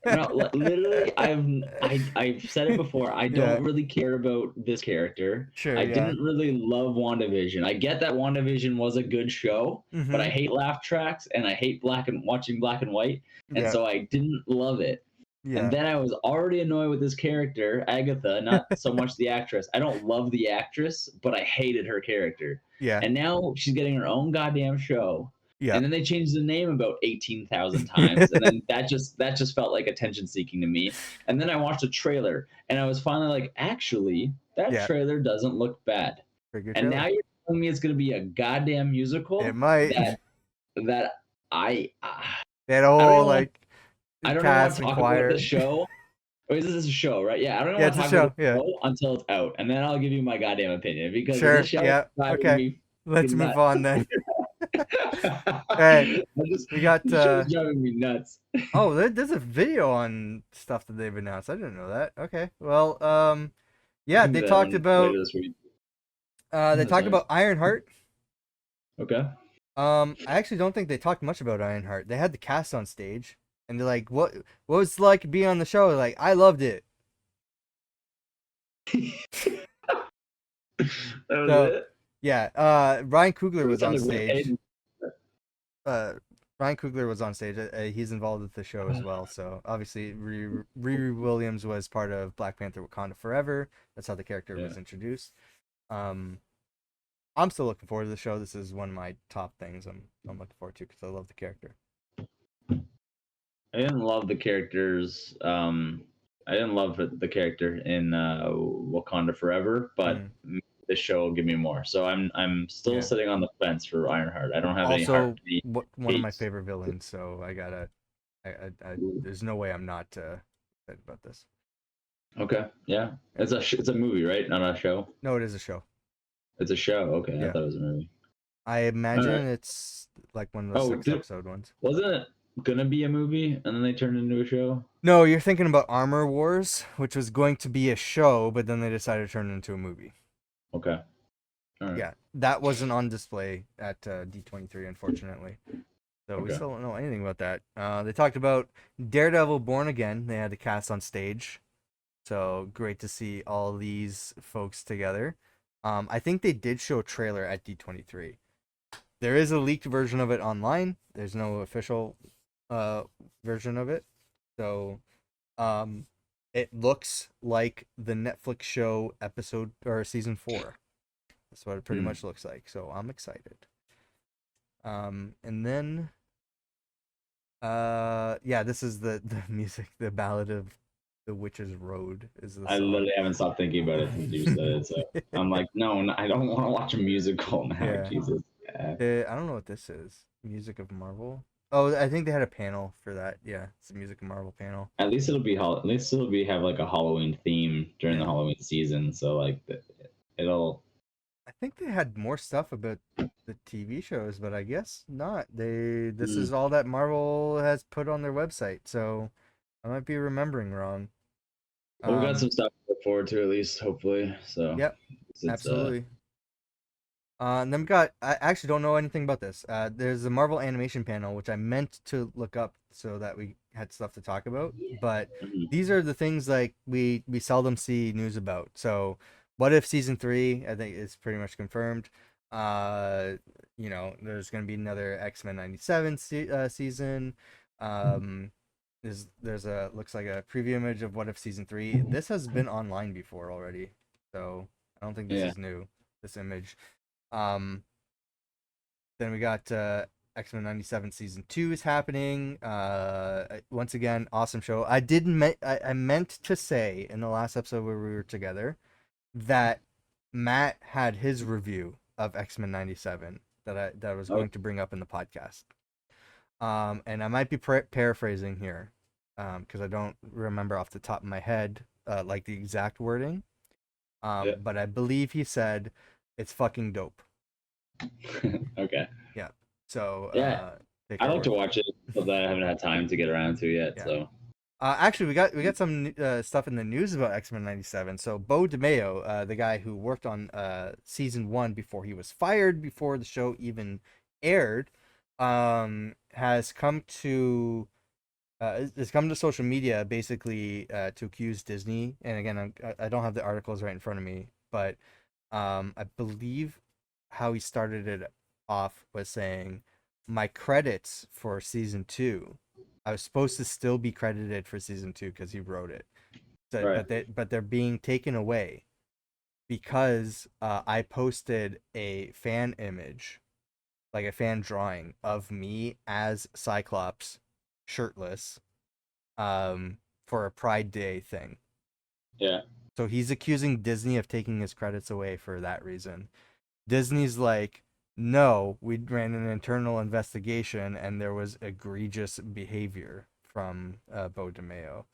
no, literally, I've said it before. I Yeah, don't really care about this character. sure, I yeah. didn't really love WandaVision. I get that WandaVision was a good show, but I Mm-hmm. hate laugh tracks and I hate watching black and white, and Yeah, so I didn't love it. And yeah, then I was already annoyed with this character, Agatha, not so much the actress. I don't love the actress, but I hated her character. yeah, And now she's getting her own goddamn show. yeah. And then they changed the name about 18,000 times, and then that just felt like attention seeking to me. And then I watched a trailer, and I was finally like, actually, that Yeah. trailer doesn't look bad. Pretty good And now trailer. you're telling me it's going to be a goddamn It musical might. that That I don't whole even want like I don't even want cast to and talk about the choir. show. Or is this a show, right? Yeah, I don't even Yeah, want it's to a talk about show. the Yeah. show until it's out, and then I'll give you my goddamn opinion because this Sure. show is Yeah. driving Okay. me Let's fucking move nuts. on then. Hey, we got This show's driving me nuts. oh, there's a video on stuff that they've announced. I didn't know that. Okay. Well, yeah, Give me they that talked one about later this week. they talked Sorry. about Ironheart. Okay. I actually don't think they talked much about Ironheart. They had the cast on stage, and they're like, what was it like being on the show?" Like, I loved it. That was So, it. yeah, Ryan Coogler was It's on on the stage. red. Uh, Ryan Coogler was on stage. He's involved with the show as well. So obviously, Riri Williams was part of Black Panther: Wakanda Forever. That's how the character Yeah. was introduced. Um, I'm still looking forward to the show. This is one of my top things I'm looking forward to because I love the character. I didn't love the characters. I didn't love the character in Wakanda Forever, but Mm, this show will give me more. So I'm still yeah. sitting on the fence for Ironheart. I don't have any heart, Also, any one of my hate. favorite villains. So I gotta. There's no way I'm not excited about this. Okay, yeah, Yeah. it's a movie, right? Not a show. No, it is a show. It's a show. Okay, I Yeah. thought it was a movie. I All imagine right. it's like one of those Oh, 6 episode ones. wasn't it gonna be a movie and then they turned it into a show? No, you're thinking about Armor Wars, which was going to be a show, but then they decided to turn it into a movie. Okay. All right. Yeah, that wasn't on display at D23, unfortunately. So we Okay. still don't know anything about that. They talked about Daredevil Born Again. They had the cast on stage. So great to see all these folks together. I think they did show a trailer at D23. There is a leaked version of it online. There's no official uh, version of it. So Um, it looks like the Netflix show episode or season 4. That's what it pretty Hmm. much looks like. So I'm excited. And then yeah, this is the music, the Ballad of the Witch's Road is the I song. literally haven't stopped thinking about it since you said it. So I'm like, no, I don't want to watch a musical now. Yeah. Jesus. Yeah. I don't know what this is. Music of Marvel. Oh, I think they had a panel for that. Yeah, it's the Music of Marvel panel. At least it'll be at least it'll be have like a Halloween theme during the Yeah. Halloween season. So like it'll. I think they had more stuff about the TV shows, but I guess not. This Hmm. is all that Marvel has put on their website, so I might be remembering wrong. Well, we got Um, some stuff to look forward to at least, hopefully. So yep, it's absolutely. And then we got. I actually don't know anything about this. There's a Marvel animation panel which I meant to look up so that we had stuff to talk about, but mhm. these are the things like we seldom see news about. So, what if season 3? I think is pretty much confirmed. Uh, there's gonna be another X-Men 97 season. Um, there's a looks like a preview image of what if season 3. This has been online before already, so I don't think this Yeah. is new. This image. Um, then we got X-Men 97 season 2 is happening. Once again, awesome show. I meant to say in the last episode where we were together that Matt had his review of X-Men 97 that I was Oh, going to bring up in the podcast. And I might be paraphrasing here because I don't remember off the top of my head like the exact wording. yeah. But I believe he said it's fucking dope. Okay. Yeah. So Yeah. take I our like to word for it. watch it, but I haven't had time to get around to yet. Yeah. So. Actually, we got some stuff in the news about X-Men 97. So Bo DeMeo, the guy who worked on season 1 before he was fired before the show even aired, has come to social media basically to accuse Disney. And again, I don't have the articles right in front of me, but I believe how he started it off was saying my credits for season 2. I was supposed to still be credited for season 2 because he wrote it. So, Right. they're being taken away because I posted a fan image, like a fan drawing of me as Cyclops, shirtless, for a Pride Day thing. Yeah. So he's accusing Disney of taking his credits away for that reason. Disney's like, no, we ran an internal investigation and there was egregious behavior from Bo DeMeo,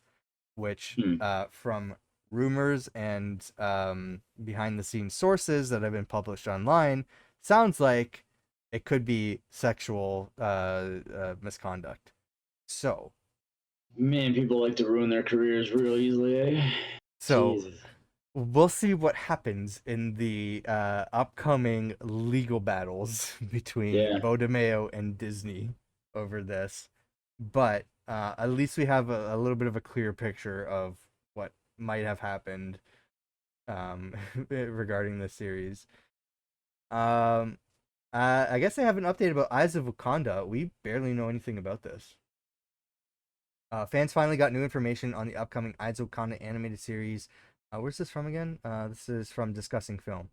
which Hmm. from rumors and behind the scenes sources that have been published online sounds like it could be sexual misconduct. So, Man, people like to ruin their careers real easily, eh? so Jesus. we'll see what happens in the upcoming legal battles between Yeah. Bodemeo and Disney over this. But at least we have a little bit of a clear picture of what might have happened regarding this series. Um, I guess I have an update about Eyes of Wakanda. We barely know anything about this. Fans finally got new information on the upcoming Eyes of Wakanda animated series. Where's this from again? This is from Discussing Film.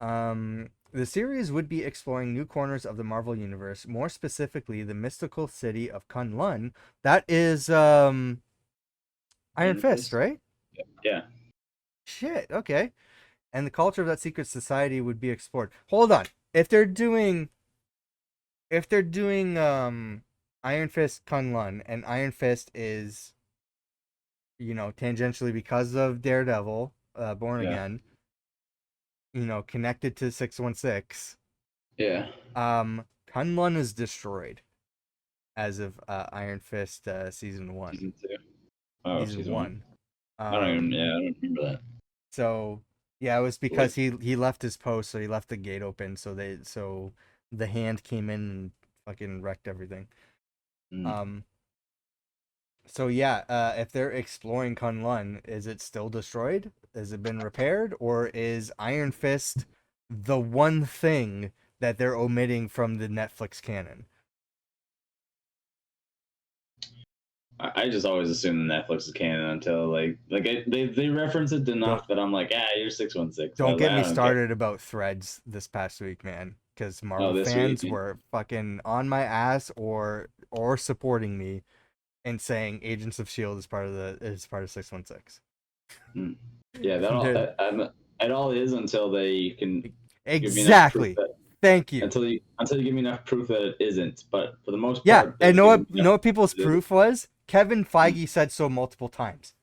The series would be exploring new corners of the Marvel Universe, more specifically the mystical city of Kunlun. That is Iron Iron Fist, Fist? right? Yeah. Shit, okay. And the culture of that secret society would be explored. Hold on. If they're doing Iron Fist Kunlun and Iron Fist is, tangentially because of Daredevil, Born Yeah. Again, connected to 616, Yeah. Kunlun is destroyed as of Iron Fist season 1. Season 2. Oh, Season season 1. 1. I don't even, Um yeah, I don't remember that. so yeah, it was Like, because he left his post, so he left the gate open, so the hand came in and fucking wrecked everything. mm, Um so yeah, if they're exploring Kunlun, is it still destroyed? Has it been repaired, or is Iron Fist the one thing that they're omitting from the Netflix canon? I just always assume Netflix is canon until they reference it Don't enough that I'm like, you're 616. I don't was like, get I me don't care. started about Threads this past week, man, because Oh, Marvel this week. fans were fucking on my ass or supporting me and saying Agents of Shield is part of 616. Mm. Yeah, that all it all is until they can give me enough proof Exactly. that Thank you. until you give me enough proof that it isn't. But for the most Yeah, part, and they've given me enough know what people's proof that it is. proof was? Kevin Mm. Feige said so multiple times.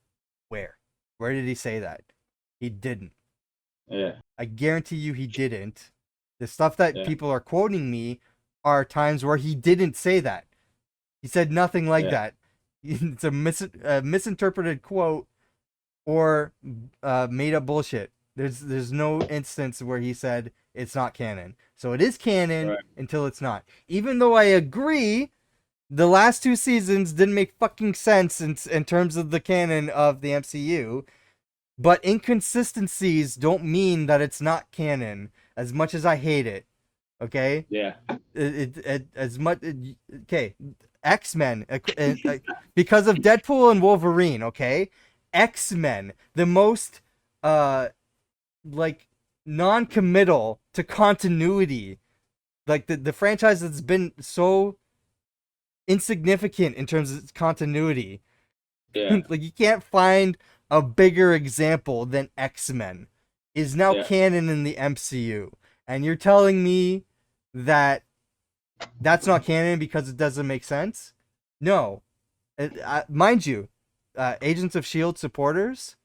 Where? Where did he say that? He didn't. Yeah, I guarantee you he didn't. The stuff that yeah, people are quoting me are times where he didn't say that. He said nothing like yeah, that. It's a misinterpreted quote or made up bullshit. There's no instance where he said it's not canon. So it is canon right, until it's not. Even though I agree the last two seasons didn't make fucking sense in terms of the canon of the MCU, but inconsistencies don't mean that it's not canon. As much as I hate it, okay, yeah, as much okay, X-Men because of Deadpool and Wolverine, okay, X-Men, the most uh like non-committal to continuity, like the franchise that's been so insignificant in terms of its continuity. yeah, Like you can't find a bigger example than X-Men is now yeah, canon in the MCU. And you're telling me that that's not canon because it doesn't make sense? No. Mind you, Agents of Shield supporters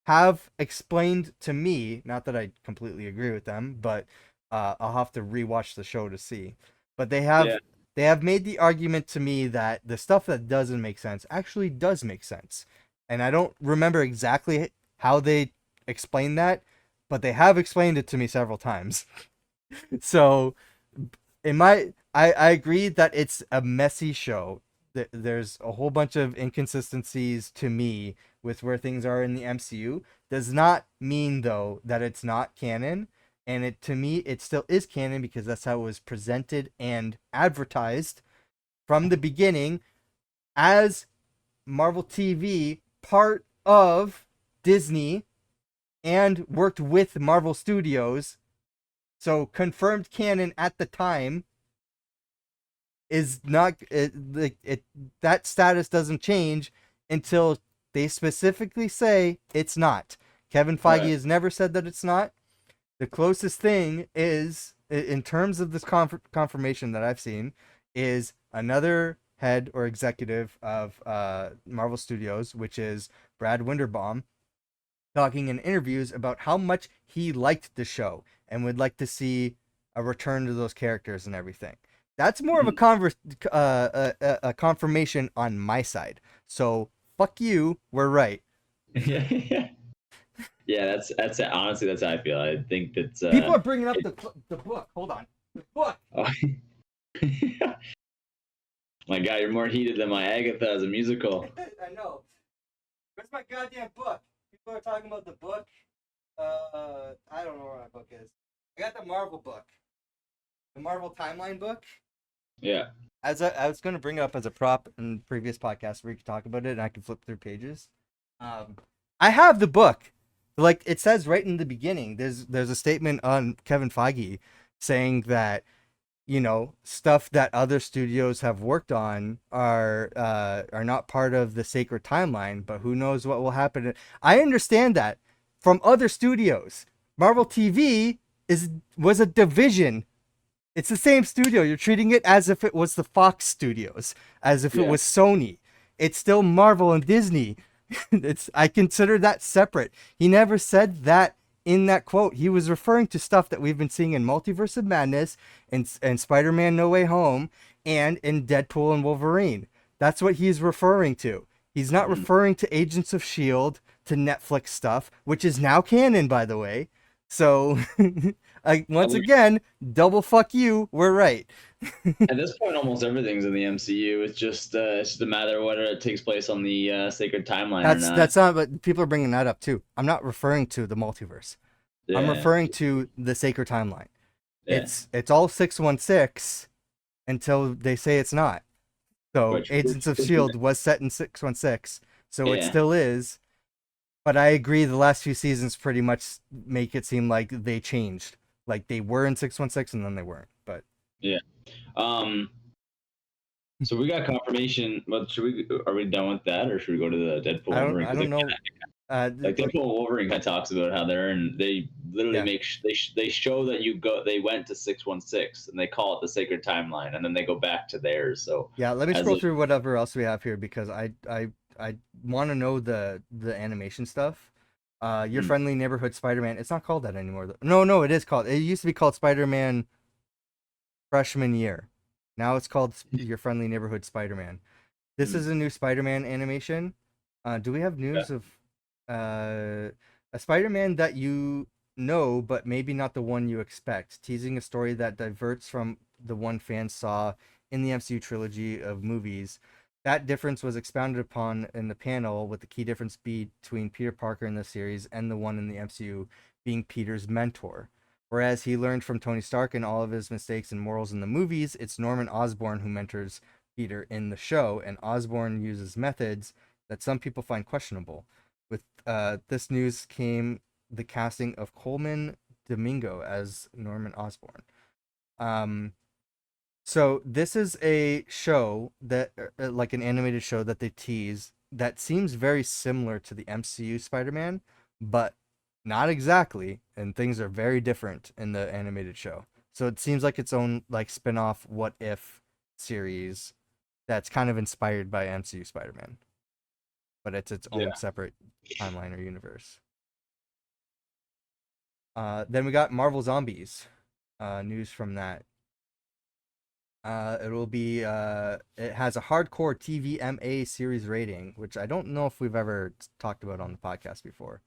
have explained to me, not that I completely agree with them, but I'll have to rewatch the show to see. But yeah, they have made the argument to me that the stuff that doesn't make sense actually does make sense. And I don't remember exactly how they explained that, but they have explained it to me several times. So I agree that it's a messy show. There's a whole bunch of inconsistencies to me with where things are in the MCU. Does not mean though that it's not canon, and it to me it still is canon because that's how it was presented and advertised from the beginning as Marvel TV, part of Disney, and worked with Marvel Studios. So confirmed canon at the time is not that status doesn't change until they specifically say it's not. Kevin Feige right, has never said that it's not. The closest thing is in terms of this confirmation that I've seen is another head or executive of Marvel Studios, which is Brad Winderbaum, talking in interviews about how much he liked the show and would like to see a return to those characters and everything. That's more of a Mhm. a confirmation on my side. So fuck you, we're right. Yeah, yeah, yeah. That's honestly that's how I feel. I think that's People are bringing up the book. Hold on, the book. oh, my God, you're more heated than my Agatha as a musical. I know. Where's my goddamn book? People are talking about the book. I don't know where my book is. I got the Marvel book, the Marvel timeline book. Yeah. I was going to bring it up as a prop in the previous podcast where you could talk about it and I could flip through pages. Um, I have the book. Like it says right in the beginning, there's a statement on Kevin Feige saying that stuff that other studios have worked on are not part of the sacred timeline, but who knows what will happen. I understand that from other studios. Marvel TV was a division. It's the same studio. You're treating it as if it was the Fox Studios, as if it Yeah. was Sony. It's still Marvel and Disney. I consider that separate. He never said that in that quote. He was referring to stuff that we've been seeing in Multiverse of Madness and Spider-Man No Way Home and in Deadpool and Wolverine. That's what he's referring to. He's not Mhm. referring to Agents of Shield, to Netflix stuff, which is now canon, by the way. So, once again, double fuck you. We're right. At this point, almost everything's in the MCU. It's just a matter of whether it takes place on the sacred timeline or not. That's not. But people are bringing that up too. I'm not referring to the multiverse. I'm Yeah, referring to the sacred timeline. yeah. It's all 616 until they say it's not. So Agents of Which Shield was set in 616, so it yeah. still is. But I agree, the last few seasons pretty much make it seem like they changed. Like they were in 616 and then they weren't. But Yeah. Um. So we got confirmation. But should we? Are we done with that, or should we go to the Deadpool Wolverine? I Because don't know. like Deadpool Wolverine kind of talks about how they're and they literally Yeah, make they show that they went to 616 and they call it the sacred timeline, and then they go back to theirs. So yeah. Let me as scroll if through whatever else we have here because I want to know the animation stuff. Your mm, friendly neighborhood Spider-Man. It's not called that anymore. Though. No, no, it is called. It used to be called Spider-Man freshman year. Now it's called Your Friendly Neighborhood Spider-Man. This mm, is a new Spider-Man animation. Do we have yeah. news of a Spider-Man that you know, but maybe not the one you expect, teasing a story that diverts from the one fans saw in the MCU trilogy of movies. That difference was expounded upon in the panel, with the key difference between Peter Parker in the series and the one in the MCU being Peter's mentor. Whereas he learned from Tony Stark and all of his mistakes and morals in the movies, it's Norman Osborn who mentors Peter in the show, and Osborn uses methods that some people find questionable. With this news came the casting of Coleman Domingo as Norman Osborn. Um, so this is a show that, like an animated show that they tease that seems very similar to the MCU Spider-Man, but not exactly, and things are very different in the animated show. So it seems like its own like spin-off What If series that's kind of inspired by MCU Spider-Man, but it's its own Yeah. separate timeline or universe. Then we got Marvel Zombies. News from that. It has a hardcore TVMA series rating, which I don't know if we've ever talked about on the podcast before.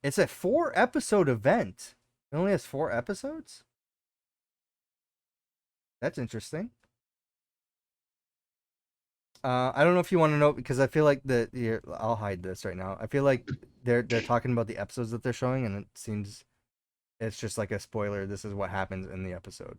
It's a 4 episode event. It only has 4 episodes. That's interesting. I don't know if you want to know because I feel like I'll hide this right now. I feel like they're talking about the episodes that they're showing, and it seems it's just like a spoiler. This is what happens in the episode.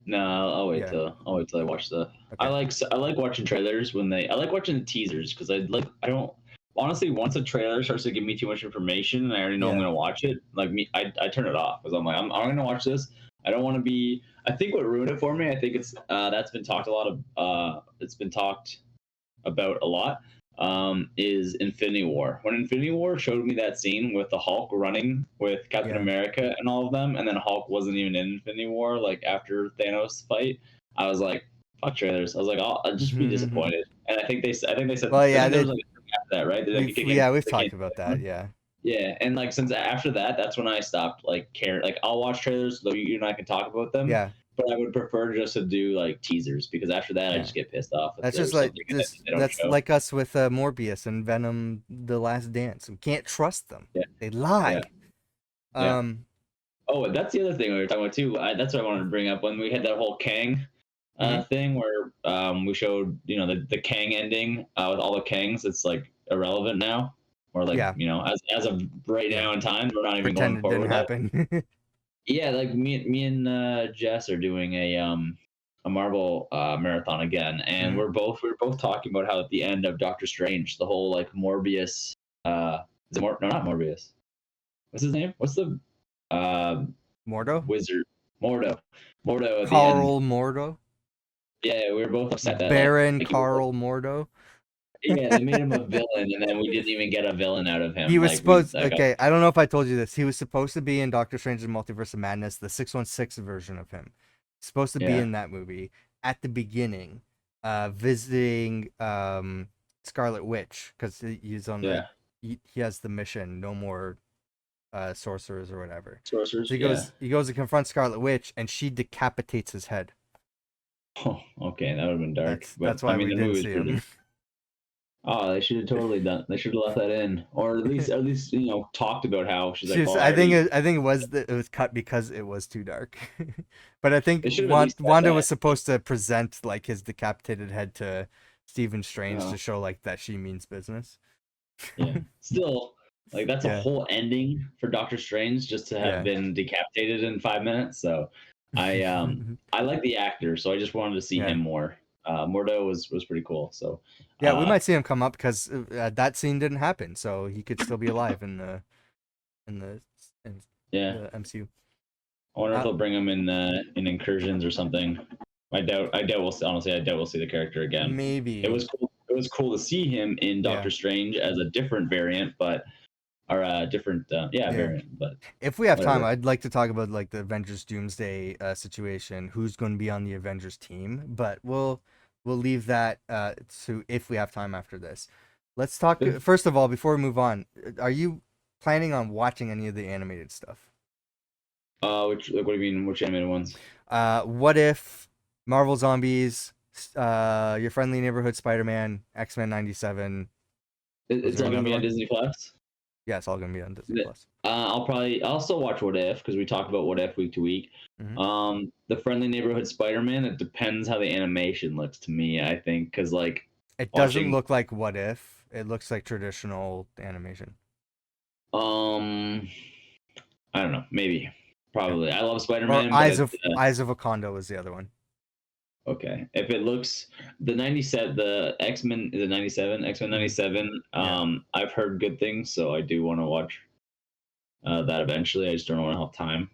No, Yeah. I'll wait till I watch the. Okay. I like watching trailers when they. I like watching the teasers because I don't honestly once a trailer starts to give me too much information and I already know I'm Yeah. gonna watch it. Like me, I turn it off because I'm like I'm gonna watch this. I don't want to be. I think what ruined it for me. I think it's that's been talked a lot of. It's been talked about a lot is Infinity War. When Infinity War showed me that scene with the Hulk running with Captain Yeah. America and all of them, and then Hulk wasn't even in Infinity War, like after Thanos fight, I was like, "Fuck trailers." I was like, I'll just be disappointed." And I think they said, Well, I yeah, think there was like after that, right? They're like, we've they talked can't do about that that. one. Yeah. Yeah, and like since after that, that's when I stopped like caring. Like I'll watch trailers, though you and I can talk about them, Yeah, but I would prefer just to do like teasers because after that, I yeah. just get pissed off if That's just there's like something in it that this. they don't That's show. like us with Morbius and Venom: The Last Dance. We can't trust them. Yeah, They yeah, lie. yeah. Um, Oh, and that's the other thing we were talking about too. That's what I wanted to bring up when we had that whole Kang mhm. thing where we showed the Kang ending with all the Kangs. It's like irrelevant now, or like Yeah, as of right yeah. now in time, we're not even Pretend going it forward didn't with that. happen. Yeah, like me and Jess are doing a Marvel marathon again, and Mhm. we were both talking about how at the end of Doctor Strange, the whole like Morbius, is it no, not Morbius. What's his name? What's the uh, Mordo, wizard? Mordo. Mordo at the end. Carl Mordo, Yeah, we were both upset that Baron like he was like, Carl Mordo. yeah, they made him a villain, and then we didn't even get a villain out of He him. was Like we supposed. like Okay, I don't know if I told you this. He was supposed to be in Doctor Strange's Multiverse of Madness, the 616 version of him. Supposed to be yeah, in that movie at the beginning, visiting Scarlet Witch because he's on the yeah, he has the mission. No more sorcerers or whatever. sorcerers, So yeah. he goes to confront Scarlet Witch, and she decapitates his head. Oh, okay, that would have been dark, but That's I why mean we the didn't movie was see pretty dark. him. Oh, they should have totally done. They should have left that in, or at least talked about how she's like, She's. oh, I already. I think it was cut because it was too dark. But I think They should have at least said Wanda that. was supposed to present like his decapitated head to Stephen Strange Uh, to show like that she means business. yeah. Still, like that's a Yeah, whole ending for Doctor Strange just to have yeah. been decapitated in 5 minutes. So, I like the actor, so I just wanted to see Yeah, him more. Mordo was pretty cool. So, yeah. We might see him come up because that scene didn't happen, so he could still be alive in the in yeah, the MCU. I wonder if Uh, they'll bring him in incursions or something. I doubt we'll see, honestly. I doubt we'll see the character again. It maybe. was cool. It was cool to see him in Yeah, Doctor Strange as a different variant, but or a different yeah. variant. But If we have time, whatever. I'd like to talk about like the Avengers Doomsday situation. Who's going to be on the Avengers team? But we'll leave that to if we have time after this. Let's talk first of all before we move on. Are you planning on watching any of the animated stuff? Which like what do you mean? Which animated ones? What if Marvel Zombies, Your Friendly Neighborhood Spider-Man, X-Men '97? Was It's there all gonna another be on one? Disney Plus. Yeah, it's all gonna be on Disney Plus. I'll still watch What If because we talk about What If week to week. Hmm. The Friendly Neighborhood Spider-Man. It depends how the animation looks to me. I think because like It doesn't watching look like What If. It looks like traditional animation. um I don't know, maybe, Yeah. probably. I love Or Spider-Man, but Eyes of Wakanda was the other one. okay. If it looks the 97, the X-Men is it 97? X-Men Hmm. 97. Yeah. I've heard good things, so I do want to watch that eventually. I just don't know when I'll have time.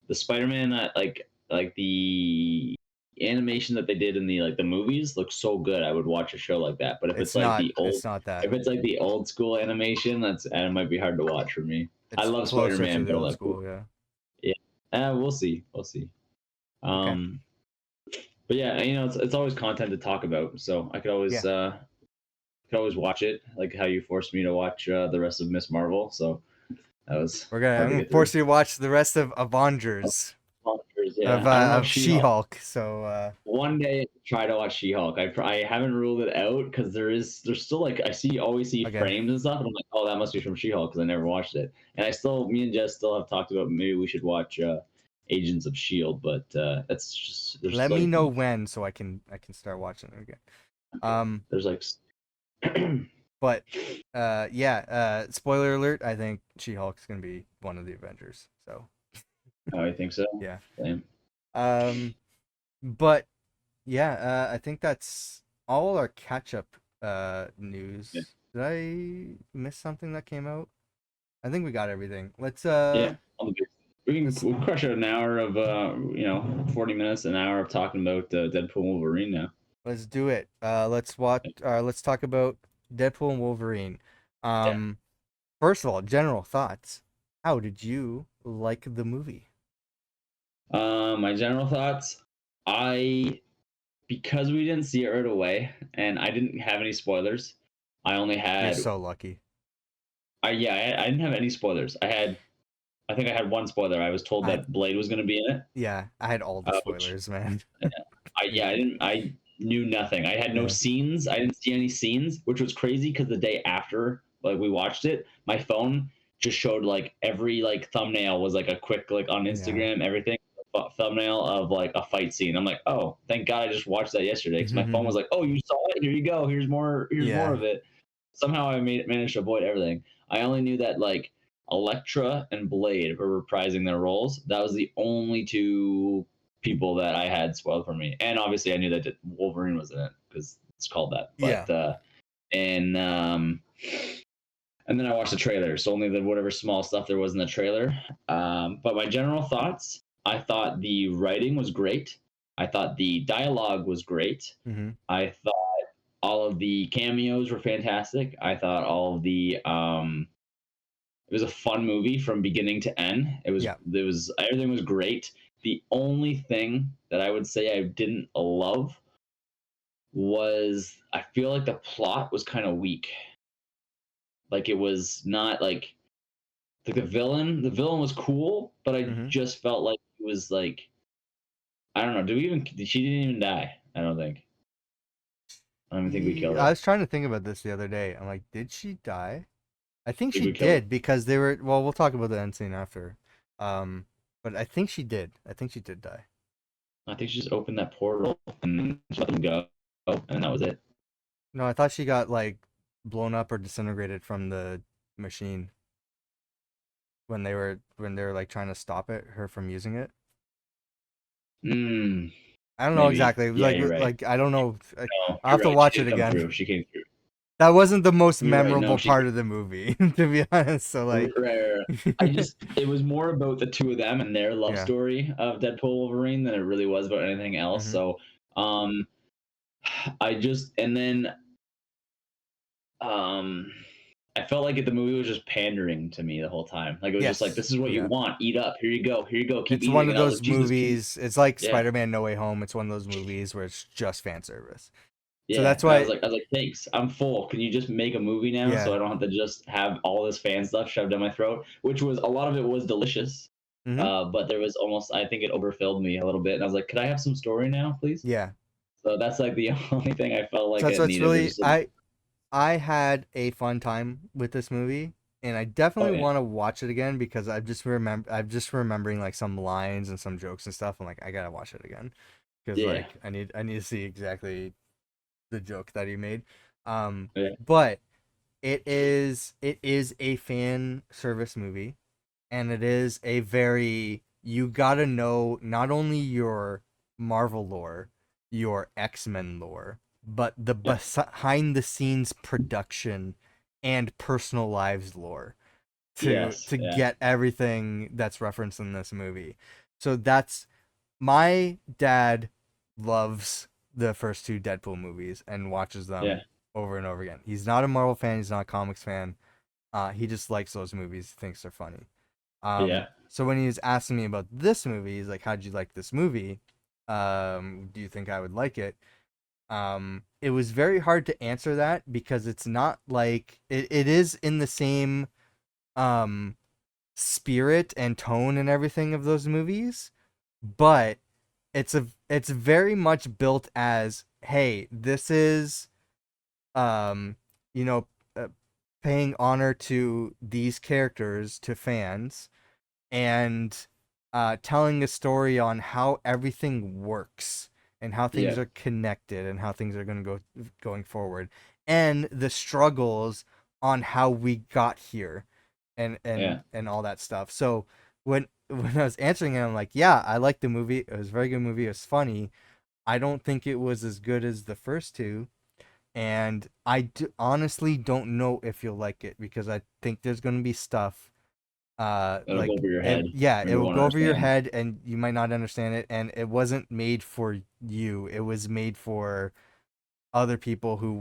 The Spider-Man, like the animation that they did in the like the movies looks so good. I would watch a show like that. But It's not that. if it's like the old school animation, it might be hard to watch for me. I It's love closer to Spider-Man, the but I'm old like, school, yeah. yeah, we'll see, we'll see. Okay. Um, but yeah, it's always content to talk about, so Yeah. could always watch it, like how you forced me to watch the rest of Miss Marvel. So that was hard I'm to gonna get through. force you to watch the rest of Avengers Yeah, I don't know of She-Hulk. She-Hulk. So One day try to watch She-Hulk. I haven't ruled it out because there's still like always see okay. frames and stuff, and I'm like, oh, that must be from She-Hulk because I never watched it. And me and Jess still have talked about maybe we should watch Agents of Shield, but that's just Let me know when so I can start watching it again. Um there's like but yeah, spoiler alert, I think She-Hulk's gonna be one of the Avengers. So oh, I think so. yeah. Same. Um but yeah, I think that's all our catch up Yeah. news. Did I miss something that came out? I think we got everything. Yeah. All the big- Let's we'll crush out an hour of 40 minutes, an hour of talking about Deadpool Wolverine now. do it. Let's talk about Deadpool and Wolverine. Yeah. Um First of all, general thoughts. How did you like the movie? My general thoughts. I Because we didn't see it right away, and I didn't have any spoilers. I only You're had so lucky. I didn't have any spoilers. I think I had one spoiler. I was told I that Blade was going to be in it, Yeah, I had all the which spoilers, man. I didn't. I knew nothing. I had no Yeah. scenes. I didn't see any scenes, which was crazy because the day after like we watched it, my phone just showed like every like thumbnail was like a quick like on Yeah. Instagram, everything thumbnail of like a fight scene. I'm like, oh, thank God I just watched that yesterday because my phone was like, oh, you saw it? Here you go. Here's more. Here's more Yeah. of it. Somehow I managed to avoid everything. I only knew that like Elektra and Blade were reprising their roles. That was the only two people that I had spoiled for me. And obviously, I knew that Wolverine was in it because it's called that. Yeah. And and then I watched the trailer, so only the whatever small stuff there was in the trailer. But my general thoughts, I thought the writing was great. I thought the dialogue was great. Mm-hmm. I thought all of the cameos were fantastic. I thought all of the it was a fun movie from beginning to end. Yeah. It was everything was great. The only thing that I would say I didn't love was I feel like the plot was kind of weak. Like it was not like the villain was cool, but I Mm-hmm. just felt like it was like I don't know. She didn't even die. I don't think. I don't even think we killed I her. was trying to think about this the other day. I'm like, did she die? I think I think she we killed her. did because they were. Well, we'll talk about the end scene after. Um, but I think she did. I think she did die. I think she just opened that portal and then just let them go, and that was it. No, I thought she got like blown up or disintegrated from the machine when they were like trying to stop her from using it. Hmm. I don't know Maybe. exactly. Yeah, you're right. Like I don't know. No, I'll you're have to right. She watch it did come again. through. She came through. That wasn't the most You're right. No, memorable she part of the movie, to be honest. So right, like, right, right. I just it was more about the two of them and their love yeah. story of Deadpool Wolverine than it really was about anything else. Hmm. So um I just and then um I felt like the movie was just pandering to me the whole time. Like it was just like, Yes. this is what you Yeah. want. Eat up. Here you go. Keep It's one eating. of And I was those like, Jesus, movies. It's like yeah, Spider-Man: No Way Home. It's one of those movies where it's just fan service. So yeah. that's And why, I was like, thanks. I'm full. Can you just make a movie now so yeah. I don't have to just have all this fan stuff shoved down my throat? Which was a lot of it was delicious. Hmm. But there was almost I think it overfilled me a little bit. And I was like, could I have some story now, please? Yeah. So that's like the only thing I felt So like that's it what's needed was really just a, I had a fun time with this movie, and I oh definitely yeah. want to watch it again because I'm just remembering like some lines and some jokes and stuff. I'm like, I gotta watch it again because Yeah. like I need to see exactly the joke that he made. Yeah. But it is a fan service movie, and it is a very you gotta know not only your Marvel lore, your X-Men lore, but the Yeah. behind the scenes production and personal lives lore Yes. to Yeah. get everything that's referenced in this movie. So that's my dad loves the first two Deadpool movies and watches Yeah. them over and over again. He's not a Marvel fan, he's not a comics fan. He just likes those movies, thinks they're funny. Yeah. So when he was asking me about this movie, he's like, "How'd you like this movie? Do you think I would like it?" It was very hard to answer that because it's not like it is in the same um spirit and tone and everything of those movies, but it's very much built as, hey, this is um you know uh, paying honor to these characters to fans and telling a story on how everything works and how things Yeah. are connected and how things are going to go going forward and the struggles on how we got here Yeah. and all that stuff. So when I was answering it, I'm like, yeah, I liked the movie. It was a very good movie. It was funny. I don't think it was as good as the first two, and honestly don't know if you'll like it because I think there's going to be stuff That'll go like over your it, head. yeah, And it you will won't go over your understand. head and you might not understand it, and it wasn't made for you. It was made for other people who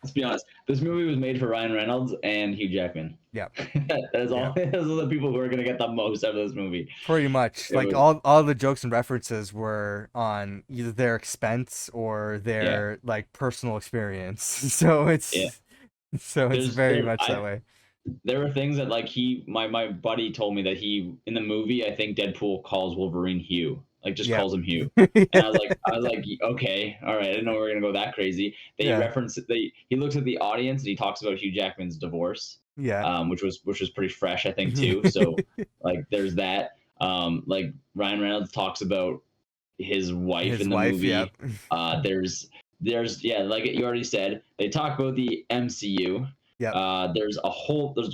Let's be honest. This movie was made for Ryan Reynolds and Hugh Jackman. yeah, that is yeah, all. Those are the people who are gonna get the most out of this movie. pretty much. It Like was. all the jokes and references were on either their expense or Yeah. their like personal experience. Yeah. So it's There's very there. much that way. there were things that like my buddy told me that he in the movie I think Deadpool calls Wolverine Hugh, like just Yep. calls him Hugh, and I was like okay, all right, I didn't know we were gonna go that crazy. Yeah. He looks at the audience and he talks about Hugh Jackman's divorce, Yeah. which was pretty fresh I think too. So like there's that. Like Ryan Reynolds talks about his wife His in the wife. movie. Yep. There's yeah, like you already said, they talk about the MCU. Yep. There's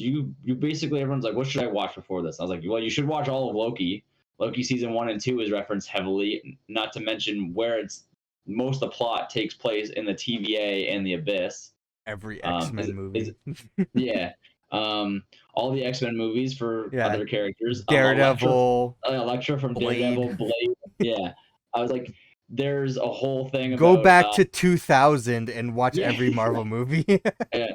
you basically everyone's like, what should I watch before this? I was like, well, you should watch all of Loki. Loki season 1 and 2 is referenced heavily, not to mention where it's most of the plot takes place in the TVA and the Abyss. Every Is X-Men is movie. yeah. All the X-Men movies for Yeah. other characters. Daredevil, Electra from Blade. Daredevil, Blade. Yeah. I was like, there's a whole thing Go about back to 2000 and watch yeah, every Marvel movie. yeah.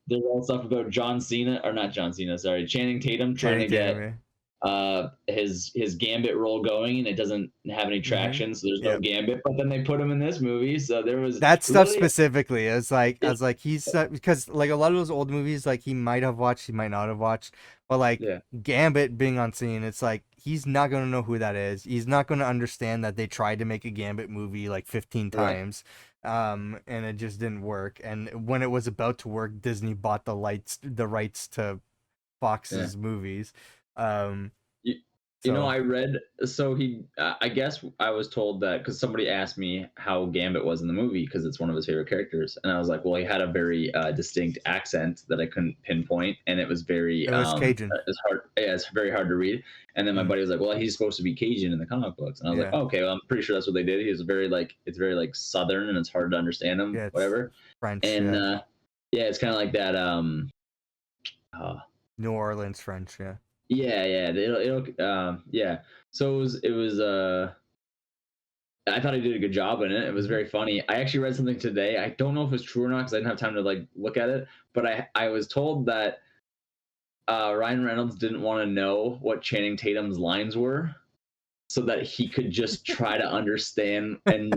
There's all stuff about John Cena or not John Cena, sorry, Channing Tatum trying Channing to get Tatum. his Gambit role going, and it doesn't have any Mm-hmm. traction, so there's no Yep. Gambit. But then they put him in this movie, so there was That stuff really specifically is like, yeah, as like he's because like a lot of those old movies, like he might have watched, he might not have watched, but like yeah, Gambit being on scene, it's like he's not gonna know who that is. He's not gonna understand that they tried to make a Gambit movie like 15 right. times, and it just didn't work. And when it was about to work, Disney bought the rights to Yeah. Fox's movies. Um, You, so I read, so I guess I was told that because somebody asked me how Gambit was in the movie because it's one of his favorite characters. And I was like, well, he had a very distinct accent that I couldn't pinpoint. And it was very, it was Cajun. it's hard, yeah, it's very hard to read. And then my Mm, buddy was like, well, he's supposed to be Cajun in the comic books. And I was like, yeah, oh, okay, well, I'm pretty sure that's what they did. He was very like, it's very like Southern and it's hard to understand him, yeah, it's whatever. French. And Yeah, yeah, it's kind of like that. Uh, New Orleans French. Yeah. yeah, yeah, yeah. So it was. I thought he did a good job in it. It was Hmm. very funny. I actually read something today. I don't know if it's true or not because I didn't have time to like look at it. But I was told that Ryan Reynolds didn't want to know what Channing Tatum's lines were, so that he could just try to understand and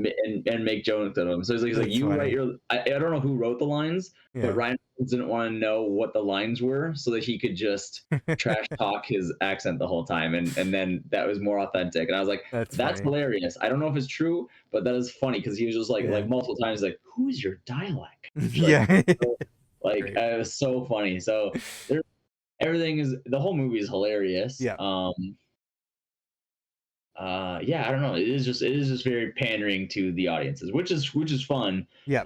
make jokes of them. So he's like That's you write funny. your. I don't know who wrote the lines, but Yeah. Ryan didn't want to know what the lines were, so that he could just trash talk his accent the whole time, and then that was more authentic. And I was like, That's that's funny. hilarious. I don't know if it's true, but that is funny because he was just Yeah. like multiple times like, who's your dialect coach? Yeah. Like Great. it was so funny. So there, everything is the whole movie is hilarious. Yeah. Yeah, I don't know, it is just very pandering to the audiences, which is fun. Yeah.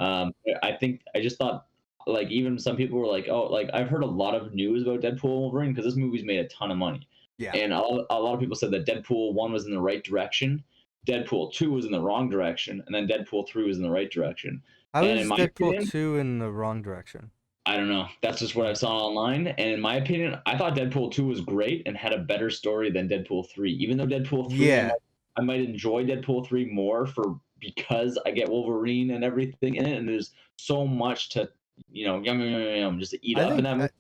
I think I just thought like even some people were like, oh, like I've heard a lot of news about Deadpool Wolverine because this movie's made a ton of money, Yeah. and a lot of people said that Deadpool 1 was in the right direction, Deadpool 2 was in the wrong direction, and then Deadpool 3 was in the right direction. How And in is my Deadpool opinion, 2 in the wrong direction? I don't know. That's just what I Yeah. saw online. And in my opinion, I thought Deadpool 2 was great and had a better story than Deadpool 3. Even though Deadpool 3, Yeah. I might enjoy Deadpool 3 more for because I get Wolverine and everything in it. And there's so much to, yum, yum, yum, yum, just to eat I up in think that I, movie. I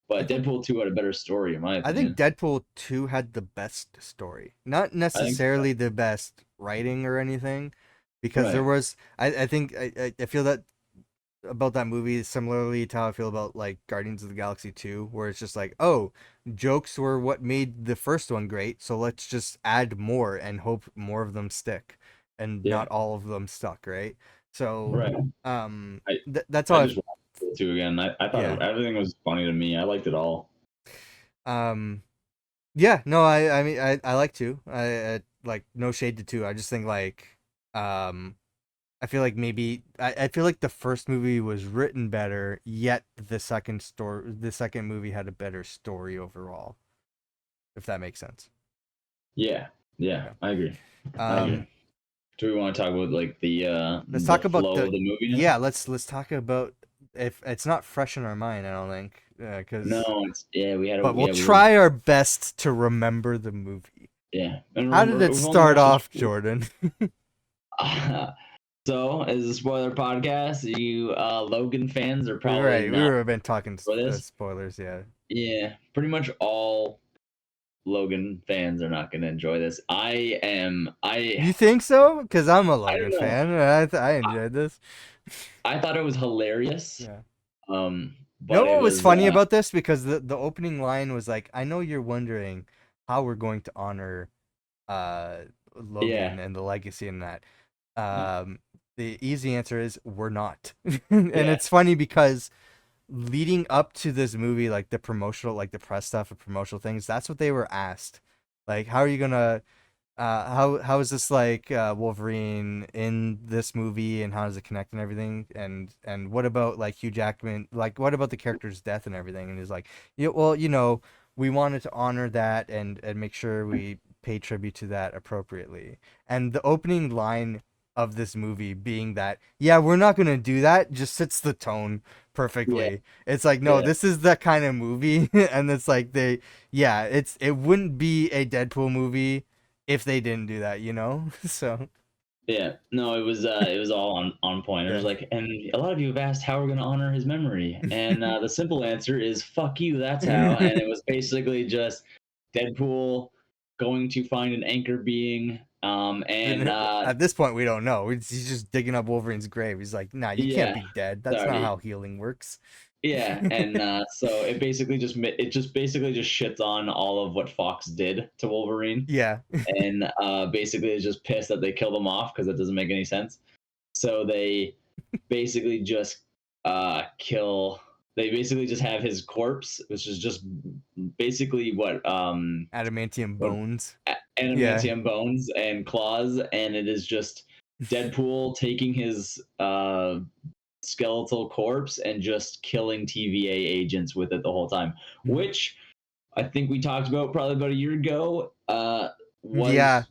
But think Deadpool 2 had a better story, in my I think opinion. Deadpool 2 had the best story. Not I think so. necessarily the best writing or anything, because there Right. was I think I feel that about that movie similarly to how I feel about like Guardians of the Galaxy 2, where it's just like, oh, jokes were what made the first one great, so let's just add more and hope more of them stick, and Yeah. not all of them stuck, right? So Right. that's I how just watched Deadpool 2 again. I thought yeah. everything was funny to me. I liked it all. Um yeah, no, I mean I like two. I like no shade to two. I just think like um I feel like maybe I feel like the first movie was written better, yet the second movie had a better story overall, if that makes sense. Yeah. Yeah. Yeah. I agree. I Um, agree. Do we want to talk about like let's the talk about flow of the movie now? yeah, let's talk about if it's not fresh in our mind, I don't think, No, because it's yeah. We had a but we'll yeah. try our best to remember the movie. Yeah, and How did remember it we've only start watched off, this. Jordan? So, as a spoiler podcast, you Logan fans are We were probably right. We not were been talking for this. spoilers, yeah. Yeah, pretty much all Logan fans are not going to enjoy this. I am. You think so? Because I'm a I don't Logan know. fan. And I I, enjoyed this. I thought it was hilarious. Yeah. Um, You know but it what was was funny about this? Because the opening line was like, I know you're wondering how we're going to honor uh yeah, Logan and the legacy in that. yeah, Um the easy answer is we're not. And yeah, it's funny because leading up to this movie, like the promotional, like the press stuff and promotional things, that's what they were asked. Like, how are you gonna how is this like Wolverine in this movie, and how does it connect and everything, and what about like Hugh Jackman, like what about the character's death and everything, and he's like, yeah, well, we wanted to honor that and make sure we pay tribute to that appropriately. And the opening line of this movie being that, yeah, we're not gonna do that, just sets the tone yeah, perfectly. It's like, no, yeah, this is that kind of movie. And it's like yeah, it wouldn't be a Deadpool movie if they didn't do that. So yeah. No, it was all on point. It was yeah. like, and a lot of you have asked how we're going to honor his memory, and the simple answer is fuck you. That's how. And it was basically just Deadpool going to find an anchor being, and At this point, we don't know. He's just digging up Wolverine's grave. He's like, nah, you can't yeah, be dead. That's not how sorry. healing works. Yeah, and so it basically it just basically just shits on all of what Fox did to Wolverine, Yeah. and basically is just pissed that they killed him off because that doesn't make any sense. So they basically just kill. They basically just have his corpse, which is just basically Adamantium what bones. Yeah. adamantium bones and claws, and it is just Deadpool taking his skeletal corpse and just killing TVA agents with it the whole time, which I think we talked about probably about a year ago. Yeah. Was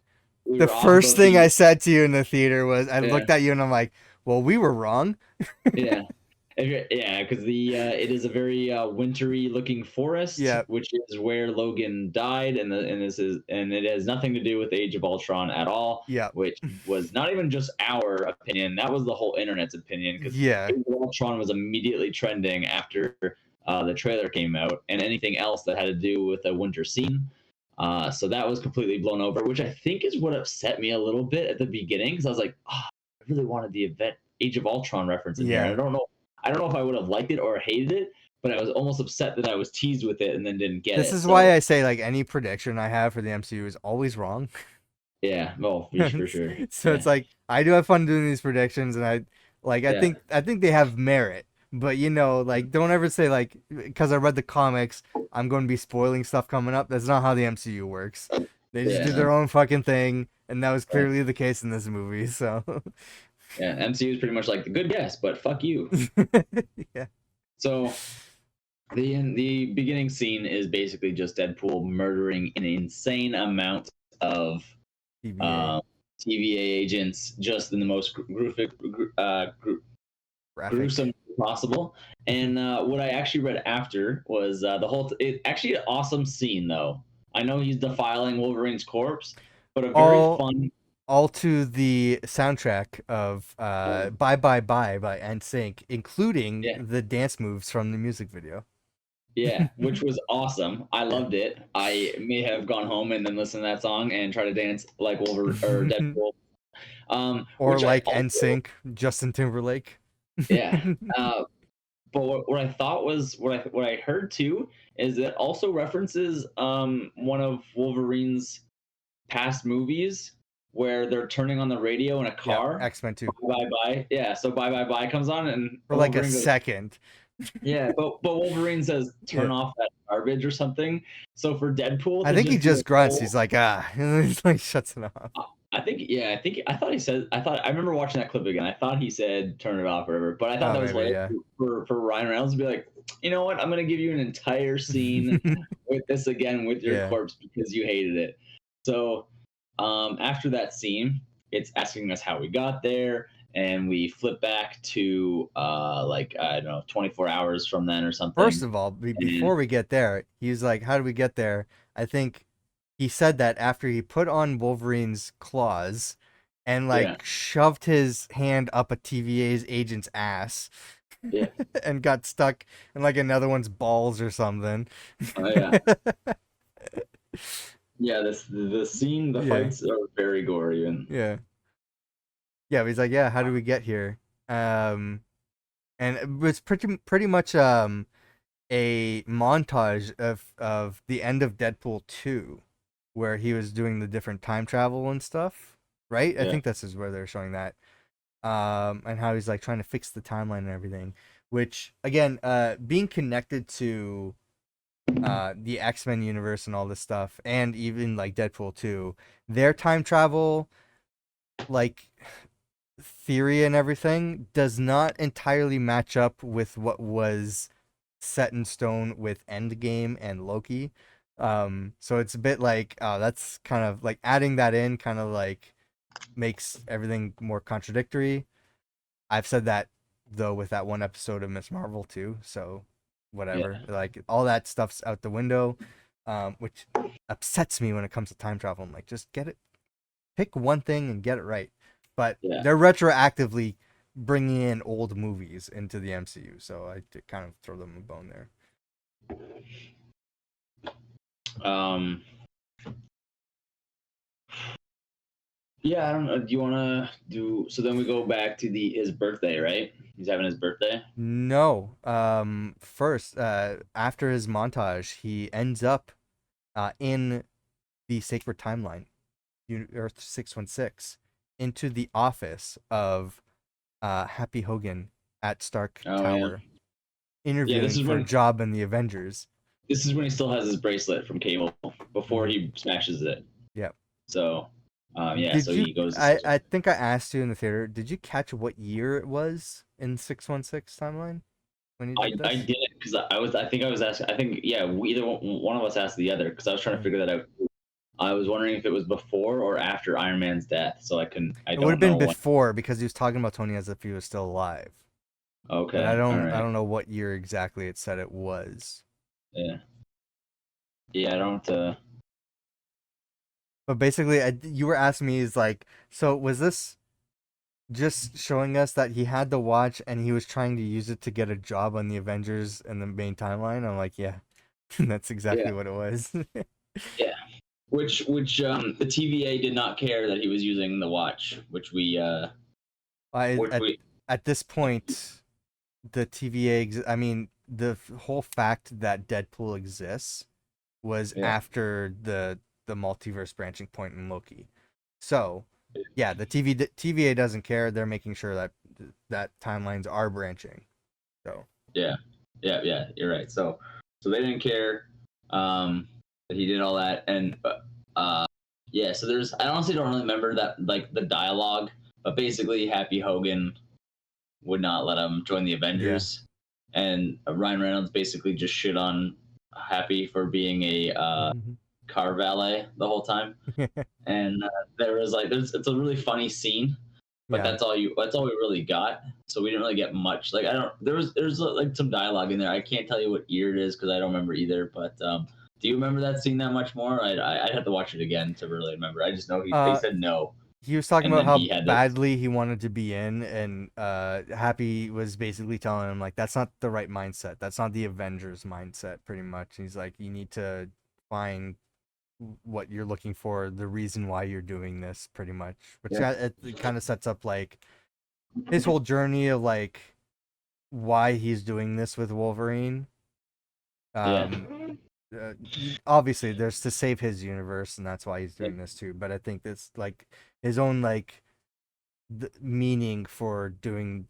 we The were off first about thing I the said to you in the theater was, I yeah looked at you and I'm like, well, we were wrong. yeah yeah, because the it is a very wintry looking forest, Yeah. which is where Logan died, and it has nothing to do with Age of Ultron at all, Yeah. which was not even just our opinion. That was the whole internet's opinion, because Yeah. Age of Ultron was immediately trending after the trailer came out, and anything else that had to do with a winter scene. So that was completely blown over, which I think is what upset me a little bit at the beginning, because I was like, oh, I really wanted the event Age of Ultron reference in here, and Yeah. I don't know if I would have liked it or hated it, but I was almost upset that I was teased with it and then didn't get This it. is why So I say, like, any prediction I have for the MCU is always wrong. yeah, well, for sure. So Yeah, it's like, I do have fun doing these predictions, and I yeah, think they have merit. But like, don't ever say like, because I read the comics, I'm going to be spoiling stuff coming up. That's not how the MCU works. They just yeah, do no, their own fucking thing, and that was yeah. clearly the case in this movie. So Yeah, MCU is pretty much like the good guess, but fuck you. yeah, So the beginning scene is basically just Deadpool murdering an insane amount of TVA um, TVA agents, just in the most graphic. gruesome possible. And what I actually read after was the whole. It actually an awesome scene though. I know he's defiling Wolverine's corpse, but a very all fun. all to the soundtrack of Yeah, Bye Bye Bye by NSYNC, including yeah, the dance moves from the music video. yeah, which was awesome. I Yeah. loved it. I may have gone home and then listened to that song and try to dance like Wolverine or Deadpool. Or Which I like also, NSYNC, Justin Timberlake. yeah. But what I thought was what I heard too is it also references one of Wolverine's past movies where they're turning on the radio in a Yeah, car. X-Men 2. Bye bye bye. Yeah, so bye bye bye comes on and For like a Wolverine goes, second. yeah, but Wolverine says Yeah. turn off that garbage or something. So for Deadpool I to think he just do a just grunts. whole He's like, ah. And he's like, shuts it off. I think yeah, I thought he said I remember watching that clip again. I thought he said turn it off or whatever, but I thought Oh, that was maybe, hilarious yeah. for Ryan Reynolds to be like, you know what, I'm gonna give you an entire scene with this again with your Yeah. corpse because you hated it. So after that scene, it's asking us how we got there, and we flip back to like I don't know 24 hours from then or First something. of all, And before we get there, he's like, how do we get there? I think he said that after he put on Wolverine's claws and yeah, like shoved his hand up a TVA's agent's ass yeah, and got stuck in like another one's balls or something. yeah. Yeah, this the scene, the Yeah. fights are very gory, and Yeah. Yeah, but he's like, yeah, how do we get here? And it was pretty much a montage of the end of Deadpool 2 where he was doing the different time travel and stuff, right? I Yeah. think this is where they're showing that. And how he's like trying to fix the timeline and everything, which again, being connected to the X-Men universe and all this stuff, and even like Deadpool 2, their time travel like theory and everything does not entirely match up with what was set in stone with Endgame and Loki. So it's a bit like, oh, that's kind of like adding that in kind of like makes everything more contradictory. I've said that though with that one episode of Miss Marvel too, so whatever. Yeah. Like all that stuff's out the window, which upsets me when it comes to time travel. I'm like, just get it, pick one thing and get it right. But Yeah. they're retroactively bringing in old movies into the MCU, so I did kind of throw them a bone there. Um. Yeah, I don't know. Do you want to do? So then we go back to the his birthday, right? He's having his birthday. No, first, after his montage, he ends up in the sacred timeline, Earth 616, into the office of Happy Hogan at Stark Oh yeah. Tower, Yeah. interviewing for a job in the Avengers. This is when he still has his bracelet from Cable before Hmm. he smashes it. Yeah. So, yeah. Did So you? he goes to I think I asked you in the theater. Did you catch what year it was in 616 timeline when you did I this? did it because I think I was asking. I think yeah. Either one of us asked the other because I was trying to Yeah. figure that out. I was wondering if it was before or after Iron Man's death. So I It would have don't been know when. before because he was talking about Tony as if he was still alive. But Okay. All I right. don't know what year exactly it said it was. Yeah. Yeah. I don't. But basically, you were asking me is like, so was this just showing us that he had the watch and he was trying to use it to get a job on the Avengers in the main timeline? I'm like, yeah, that's Yeah. exactly what it was. Yeah. The TVA did not care that he was using the watch, I which we at this point, the TVA, I mean, the whole fact that Deadpool exists was yeah. after the multiverse branching point in Loki. So, yeah, the TVA doesn't care. They're making sure that timelines are branching. So, Yeah, yeah. You're right. So they didn't care that he did all that, and yeah. So there's I honestly don't really remember that like the dialogue, but basically Happy Hogan would not let him join the yeah. Avengers, and Ryan Reynolds basically just shit on Happy for being a car valet the whole time, and there was like it's a really funny scene, but Yeah. that's all we really got. So we didn't really get much. Like I don't there's like some dialogue in there. I can't tell you what year it is because I don't remember either. But do you remember that scene that much more? I'd have to watch it again to really remember. I just know he Uh, said no, he was talking and about then how he had to. badly he wanted to be in, and Happy was basically telling him like that's not the right mindset. That's not the Avengers mindset. Pretty much, he's like, you need to find what you're looking for, the reason why you're doing this, pretty much. Which Yeah, it kind of sets up like his whole journey of like why he's doing this with Wolverine. yeah, Obviously, there's to save his universe, and that's why he's yeah, doing this too. But I think that's like his own like meaning for doing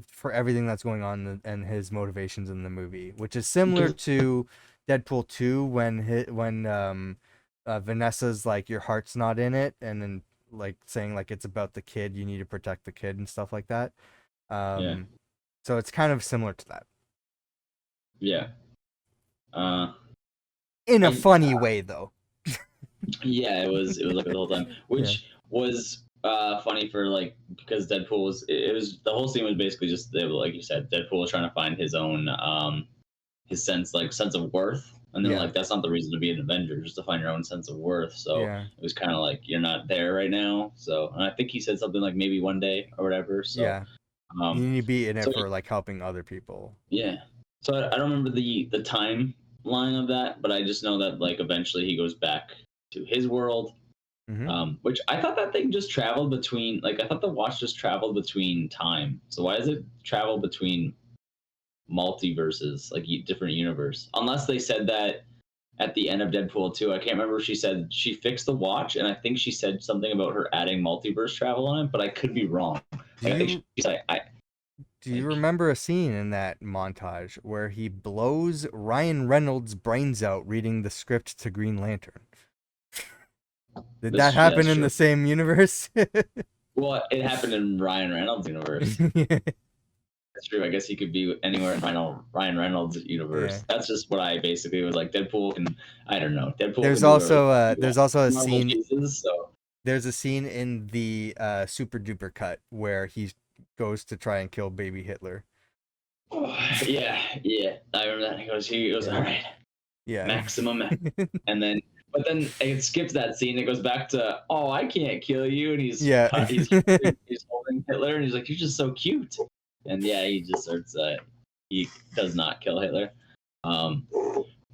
for everything that's going on and his motivations in the movie, which is similar because to Deadpool 2 when Vanessa's like your heart's not in it, and then like saying like it's about the kid, you need to protect the kid and stuff like that. yeah, Um, so it's kind of similar to that yeah. Uh, in a I funny way, though. Yeah, it was like the whole time, Yeah. which was funny for like because Deadpool was it was the whole scene was basically just like you said, Deadpool was trying to find his own his sense of worth, and then Yeah. like that's not the reason to be an Avenger, just to find your own sense of worth. So Yeah. it was kind of like you're not there right now. So and I think he said something like maybe one day or whatever. So Yeah. You um need to be in it so for like helping other people. yeah, so I don't remember the timeline of that, but I just know that like eventually he goes back to his world, Hmm. which I thought that thing just traveled between, like, I thought the watch just traveled between time. So why does it travel between multiverses, like different universe. Unless they said that at the end of Deadpool 2. I can't remember if she said she fixed the watch, and I think she said something about her adding multiverse travel on it, but I could be wrong. Do Like, I think you she said, do you like, remember a scene in that montage where he blows Ryan Reynolds' brains out reading the script to Green Lantern? Did that yeah, happen that's in true. the same universe? Well, it happened in Ryan Reynolds' universe. That's true. I guess he could be anywhere in Ryan Reynolds' Yeah. universe. That's just what I basically was like. Deadpool can, I don't know. Deadpool There's can do whatever also the a Marvel scene chooses. So there's a scene in the Super Duper cut where he goes to try and kill baby Hitler. yeah, yeah. I remember that. He goes, all Yeah. right, Yeah. maximum, and then, but then it skips that scene. It goes back to, oh, I can't kill you, and Yeah. he's holding Hitler, and he's like, you're just so cute, and yeah, he just starts. He does not kill Hitler. Um,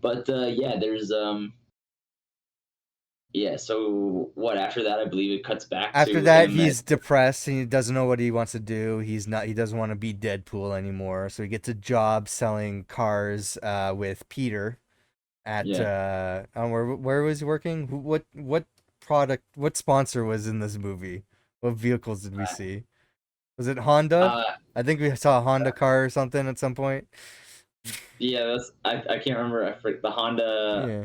but yeah, there's yeah. So what after that? I believe it cuts back After to that, him. he's depressed and he doesn't know what he wants to do. He doesn't want to be Deadpool anymore. So he gets a job selling cars with Peter at Yeah. where was he working? What sponsor was in this movie? What vehicles did we see? Was it Honda? Uh, I think we saw a Honda car or something at some point. yeah. I can't remember. I forget the Honda. Yeah,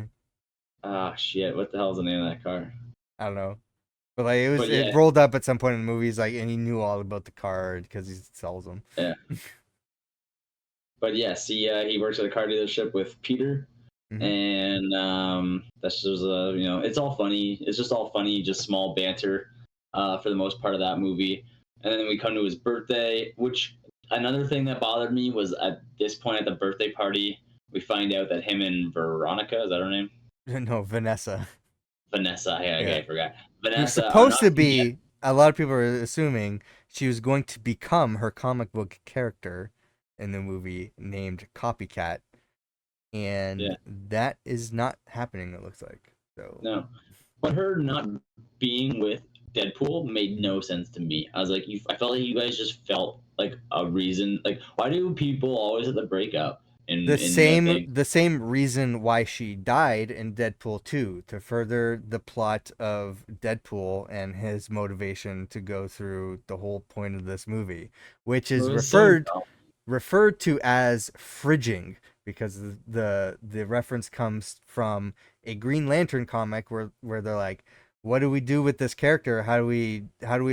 Ah, shit. What the hell's the name of that car? I don't know. But like But it yeah, rolled up at some point in the movies, like, and he knew all about the car because he sells them. yeah. But yes, he works at a car dealership with Peter, Hmm. and that's just it's all funny. It's just all funny, just small banter, for the most part of that movie. And then we come to his birthday, which another thing that bothered me was at this point at the birthday party, we find out that him and Veronica, is that her name? No, Vanessa. Vanessa. Yeah, okay, Yeah. I forgot. Who's Vanessa are supposed not to yet. be, a lot of people are assuming she was going to become her comic book character in the movie named Copycat, and Yeah, that is not happening, it looks like. So, no. But her not being with Deadpool made no sense to me. I was like, I felt like you guys just felt like a reason. Like, why do people always have to break up in the thing? the same reason why she died in Deadpool 2, to further the plot of Deadpool and his motivation to go through the whole point of this movie, which It is was so dumb. referred to as fridging, because the reference comes from a Green Lantern comic where they're like, what do we do with this character? How do we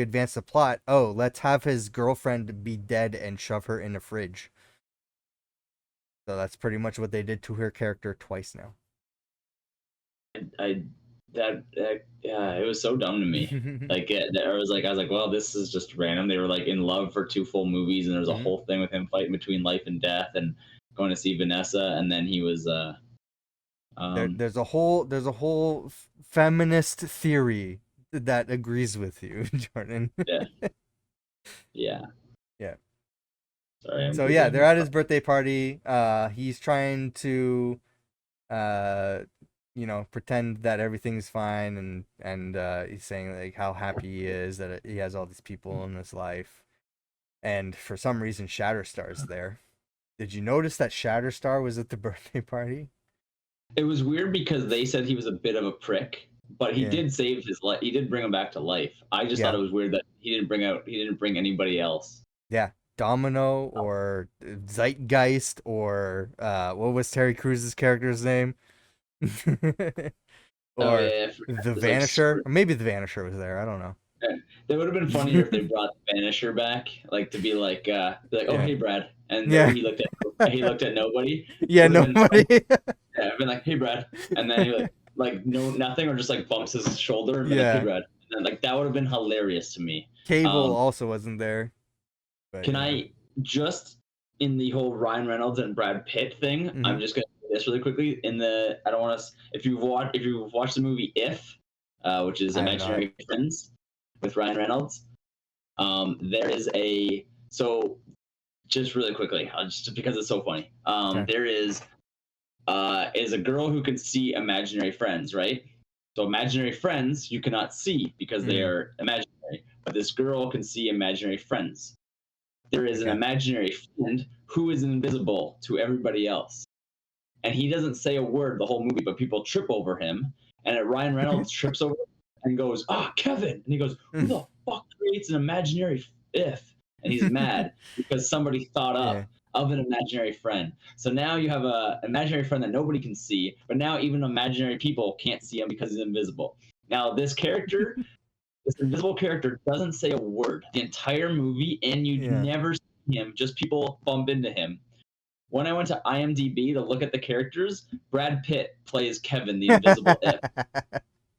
advance the plot? Oh, let's have his girlfriend be dead and shove her in a fridge. So that's pretty much what they did to her character twice now. I that yeah, it was so dumb to me. Like I was like, well, this is just random. They were like in love for 2 full movies, and there was a Mhm. whole thing with him fighting between life and death, and going to see Vanessa, and then he was um There's a whole feminist theory that agrees with you, Jordan. yeah, yeah. Yeah. Sorry, I'm So yeah, they're googling. at his birthday party. He's trying to uh pretend that everything's fine, and he's saying like how happy he is that he has all these people in his life. And for some reason Shatterstar's there. Did you notice that Shatterstar was at the birthday party? It was weird because they said he was a bit of a prick, but he Yeah. did save his life. He did bring him back to life. I just thought Yeah. it was weird that he didn't bring anybody else. Yeah. Domino or Zeitgeist or what was Terry Cruz's character's name? Oh Or yeah, it the was like Vanisher? Or maybe the Vanisher was there. I don't know. that would have been funnier if they brought Vanisher back, like to be like, oh Yeah. hey Brad, and Yeah. he looked at nobody. Yeah, Would have been fun. nobody. Yeah, I've been like, hey Brad, and then he like no nothing, or just like bumps his shoulder and been like, hey Yeah. Brad, and then like that would have been hilarious to me. Cable Um, also wasn't there. But Can yeah. I just in the whole Ryan Reynolds and Brad Pitt thing? Hmm. I'm just gonna say this really quickly. In the I don't want to. If you've watched the movie If, which is I have not. Imaginary Friends with Ryan Reynolds, there is a so just really quickly, just because it's so funny. Okay. There is a girl who can see imaginary friends, right? So imaginary friends you cannot see because they Hmm. are imaginary, but this girl can see imaginary friends. there is an Okay. imaginary friend who is invisible to everybody else. And he doesn't say a word the whole movie, but people trip over him. And Ryan Reynolds trips over and goes, "Ah, Kevin!" And he goes, "Who the fuck creates an imaginary if?" And he's mad because somebody thought Yeah. up of an imaginary friend. So now you have a imaginary friend that nobody can see, but now even imaginary people can't see him because he's invisible. Now this invisible character doesn't say a word the entire movie, and you Yeah. never see him. Just people bump into him. When I went to IMDb to look at the characters, Brad Pitt plays Kevin, the invisible if,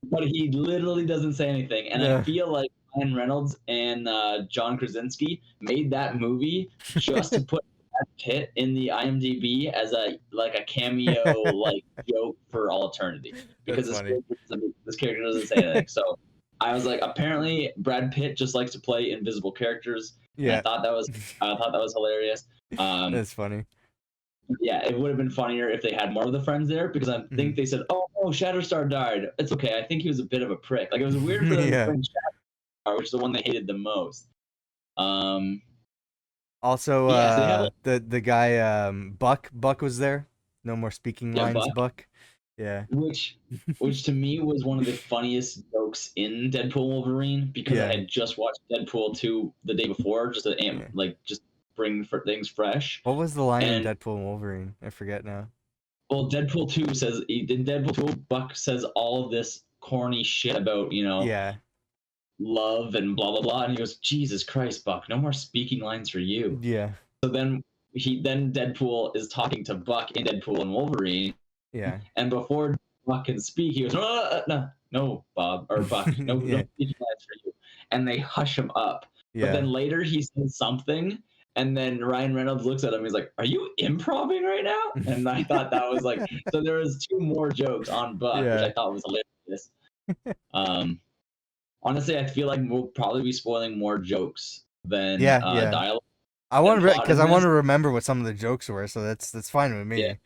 but he literally doesn't say anything. And I No. feel like Ryan Reynolds and John Krasinski made that movie just to put Brad Pitt in the IMDb as a cameo joke for all eternity because That's funny. this character doesn't say anything. So I was like, apparently Brad Pitt just likes to play invisible characters, and Yeah. I thought that was hilarious. Um, That's funny. yeah, it would have been funnier if they had more of the friends there because I think they said, "Oh, no, Shatterstar died." It's okay. I think he was a bit of a prick. Like it was weird for them to Yeah. bring Shatterstar, which is the one they hated the most. Um, Also, yeah, so they have like the guy Buck was there. No more speaking yeah, lines, Buck, Buck. Yeah. which which to me was one of the funniest jokes in Deadpool Wolverine because I Yeah. had just watched Deadpool 2 the day before just to Yeah. just bring things fresh. What was the line in And Deadpool and Wolverine? I forget now. well, Deadpool 2 says in Deadpool 2, Buck says all of this corny shit about Yeah. love and blah blah blah, and he goes, Jesus Christ, Buck, no more speaking lines for you. Yeah. So then Deadpool is talking to Buck in Deadpool and Wolverine, Yeah. and before Buck can speak, he goes, no, no, no, Bob or Buck, no Yeah. speaking lines for you, and they hush him up. But Yeah. then later he says something, and then Ryan Reynolds looks at him. He's like, "Are you improving right now?" And I thought that was like, so there was two more jokes on Buck, which Yeah. I thought was hilarious. Um, Honestly, I feel like we'll probably be spoiling more jokes than Yeah. Yeah. dialogue I than want to plot because in I want this. to remember what some of the jokes were, so that's fine with Yeah, me.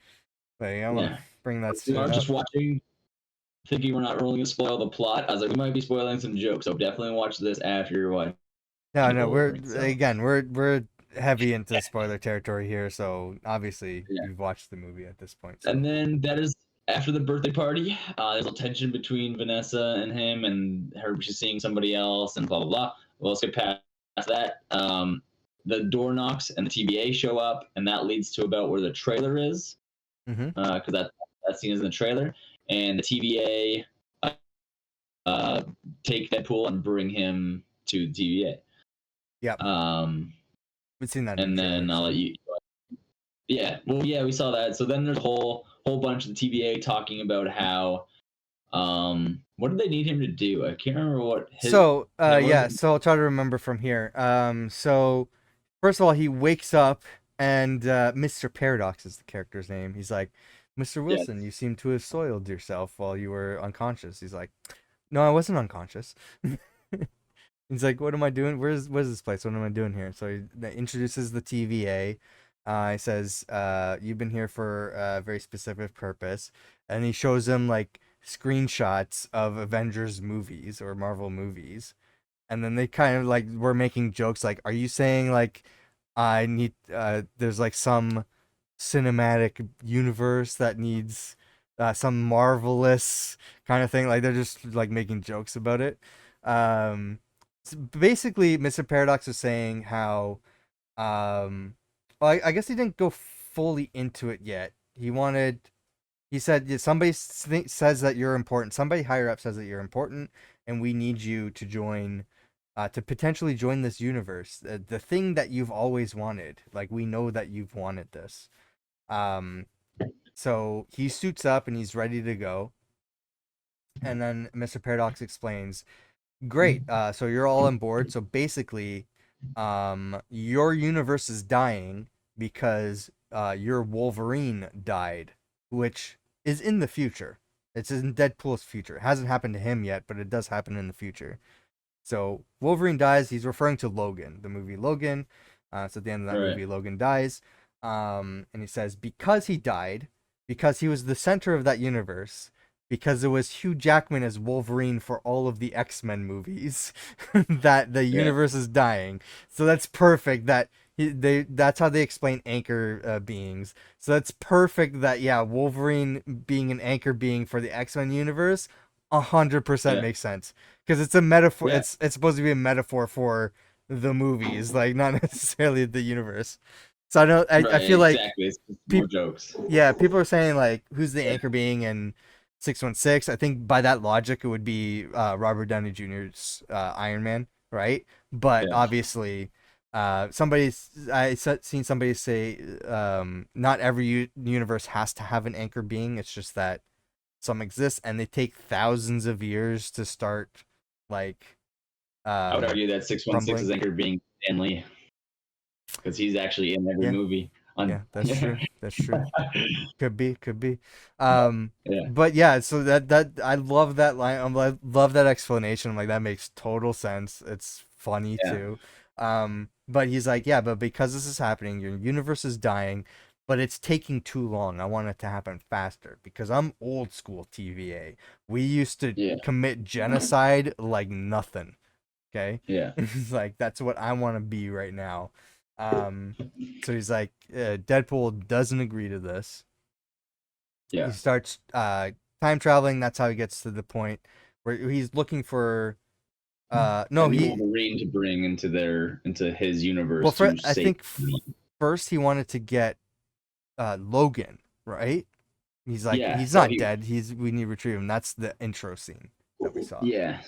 But yeah, I want to yeah. bring that We are shit up. just watching, thinking we're not really gonna spoil the plot. I was like, we might be spoiling some jokes, so definitely watch this after you're watching No, no, Deadpool we're Wolverine. So again, we're heavy into spoiler territory here, so obviously yeah. you've watched the movie at this point. And So then that is after the birthday party. There's a tension between Vanessa and him, and her she's seeing somebody else, and blah blah blah. Well, let's get past that. The door knocks and the TVA show up, and that leads to about where the trailer is, hmm because that scene is in the trailer, and the TVA take Deadpool and bring him to the yeah, TVA. we've seen that in the And then trailer. I'll So let you. Yeah, well, yeah, we saw that. So then there's a whole bunch of the TVA talking about how what did they need him to do? I can't remember what his what was yeah, it? so I'll try to remember from here. So first of all, he wakes up and Mr. Paradox is the character's name. He's like, Mr. Wilson, Yes. you seem to have soiled yourself while you were unconscious. He's like, no, I wasn't unconscious. He's like, what am I doing? Where's this place? What am I doing here? So he introduces the TVA. He says, you've been here for a very specific purpose. And he shows him like screenshots of Avengers movies or Marvel movies. And then they kind of like were making jokes like, are you saying like I need there's like some cinematic universe that needs some marvelous kind of thing? Like they're just like making jokes about it. Um Basically Mr. Paradox is saying how well, I guess he didn't go fully into it yet. He said yeah, somebody says that you're important. Somebody higher up says that you're important and we need you to join to potentially join this universe. The thing that you've always wanted. Like we know that you've wanted this. Um so he suits up and he's ready to go. And then Mr. Paradox explains great. So you're all on board. So basically, your universe is dying because your Wolverine died, which is in the future. It's in Deadpool's future. It hasn't happened to him yet, but it does happen in the future. So Wolverine dies. He's referring to Logan, the movie Logan. So at the end of that Right. movie, Logan dies. And he says because he died, because he was the center of that universe, because it was Hugh Jackman as Wolverine for all of the X-Men movies, that the Yeah. universe is dying. So that's perfect that That's how they explain anchor beings. So that's perfect. That yeah, Wolverine being an anchor being for the X-Men universe, 100% Yeah, makes sense because it's a metaphor. yeah, It's supposed to be a metaphor for the movies, like not necessarily the universe. So I know I right, feel like exactly. It's just more people jokes. yeah, people are saying like who's the Yeah, anchor being in 616. I think by that logic it would be Robert Downey Jr.'s Iron Man, right? But yeah. obviously seen somebody say not every universe has to have an anchor being. It's just that some exist and they take thousands of years to start like I would um argue that 616 crumbling. is anchored being Stan Lee because he's actually in every Yeah, movie. On yeah, that's true. That's true. Could be, could be. yeah, But yeah, so that I love that line. I love that explanation. I'm like, that makes total sense. It's funny yeah, too. But he's like, yeah, but because this is happening, your universe is dying, but it's taking too long. I want it to happen faster because I'm old school TVA. We used to yeah, commit genocide like nothing. Okay, yeah, it's like that's what I want to be right now. Um, so he's like, Deadpool doesn't agree to this. He yeah. starts time traveling. That's how he gets to the point where he's looking for A no new he Wolverine to bring into his well universe for to I save think first he wanted to get Logan, right? He's like yeah, he's so not he dead. We need to retrieve him. That's the intro scene that we saw. yeah.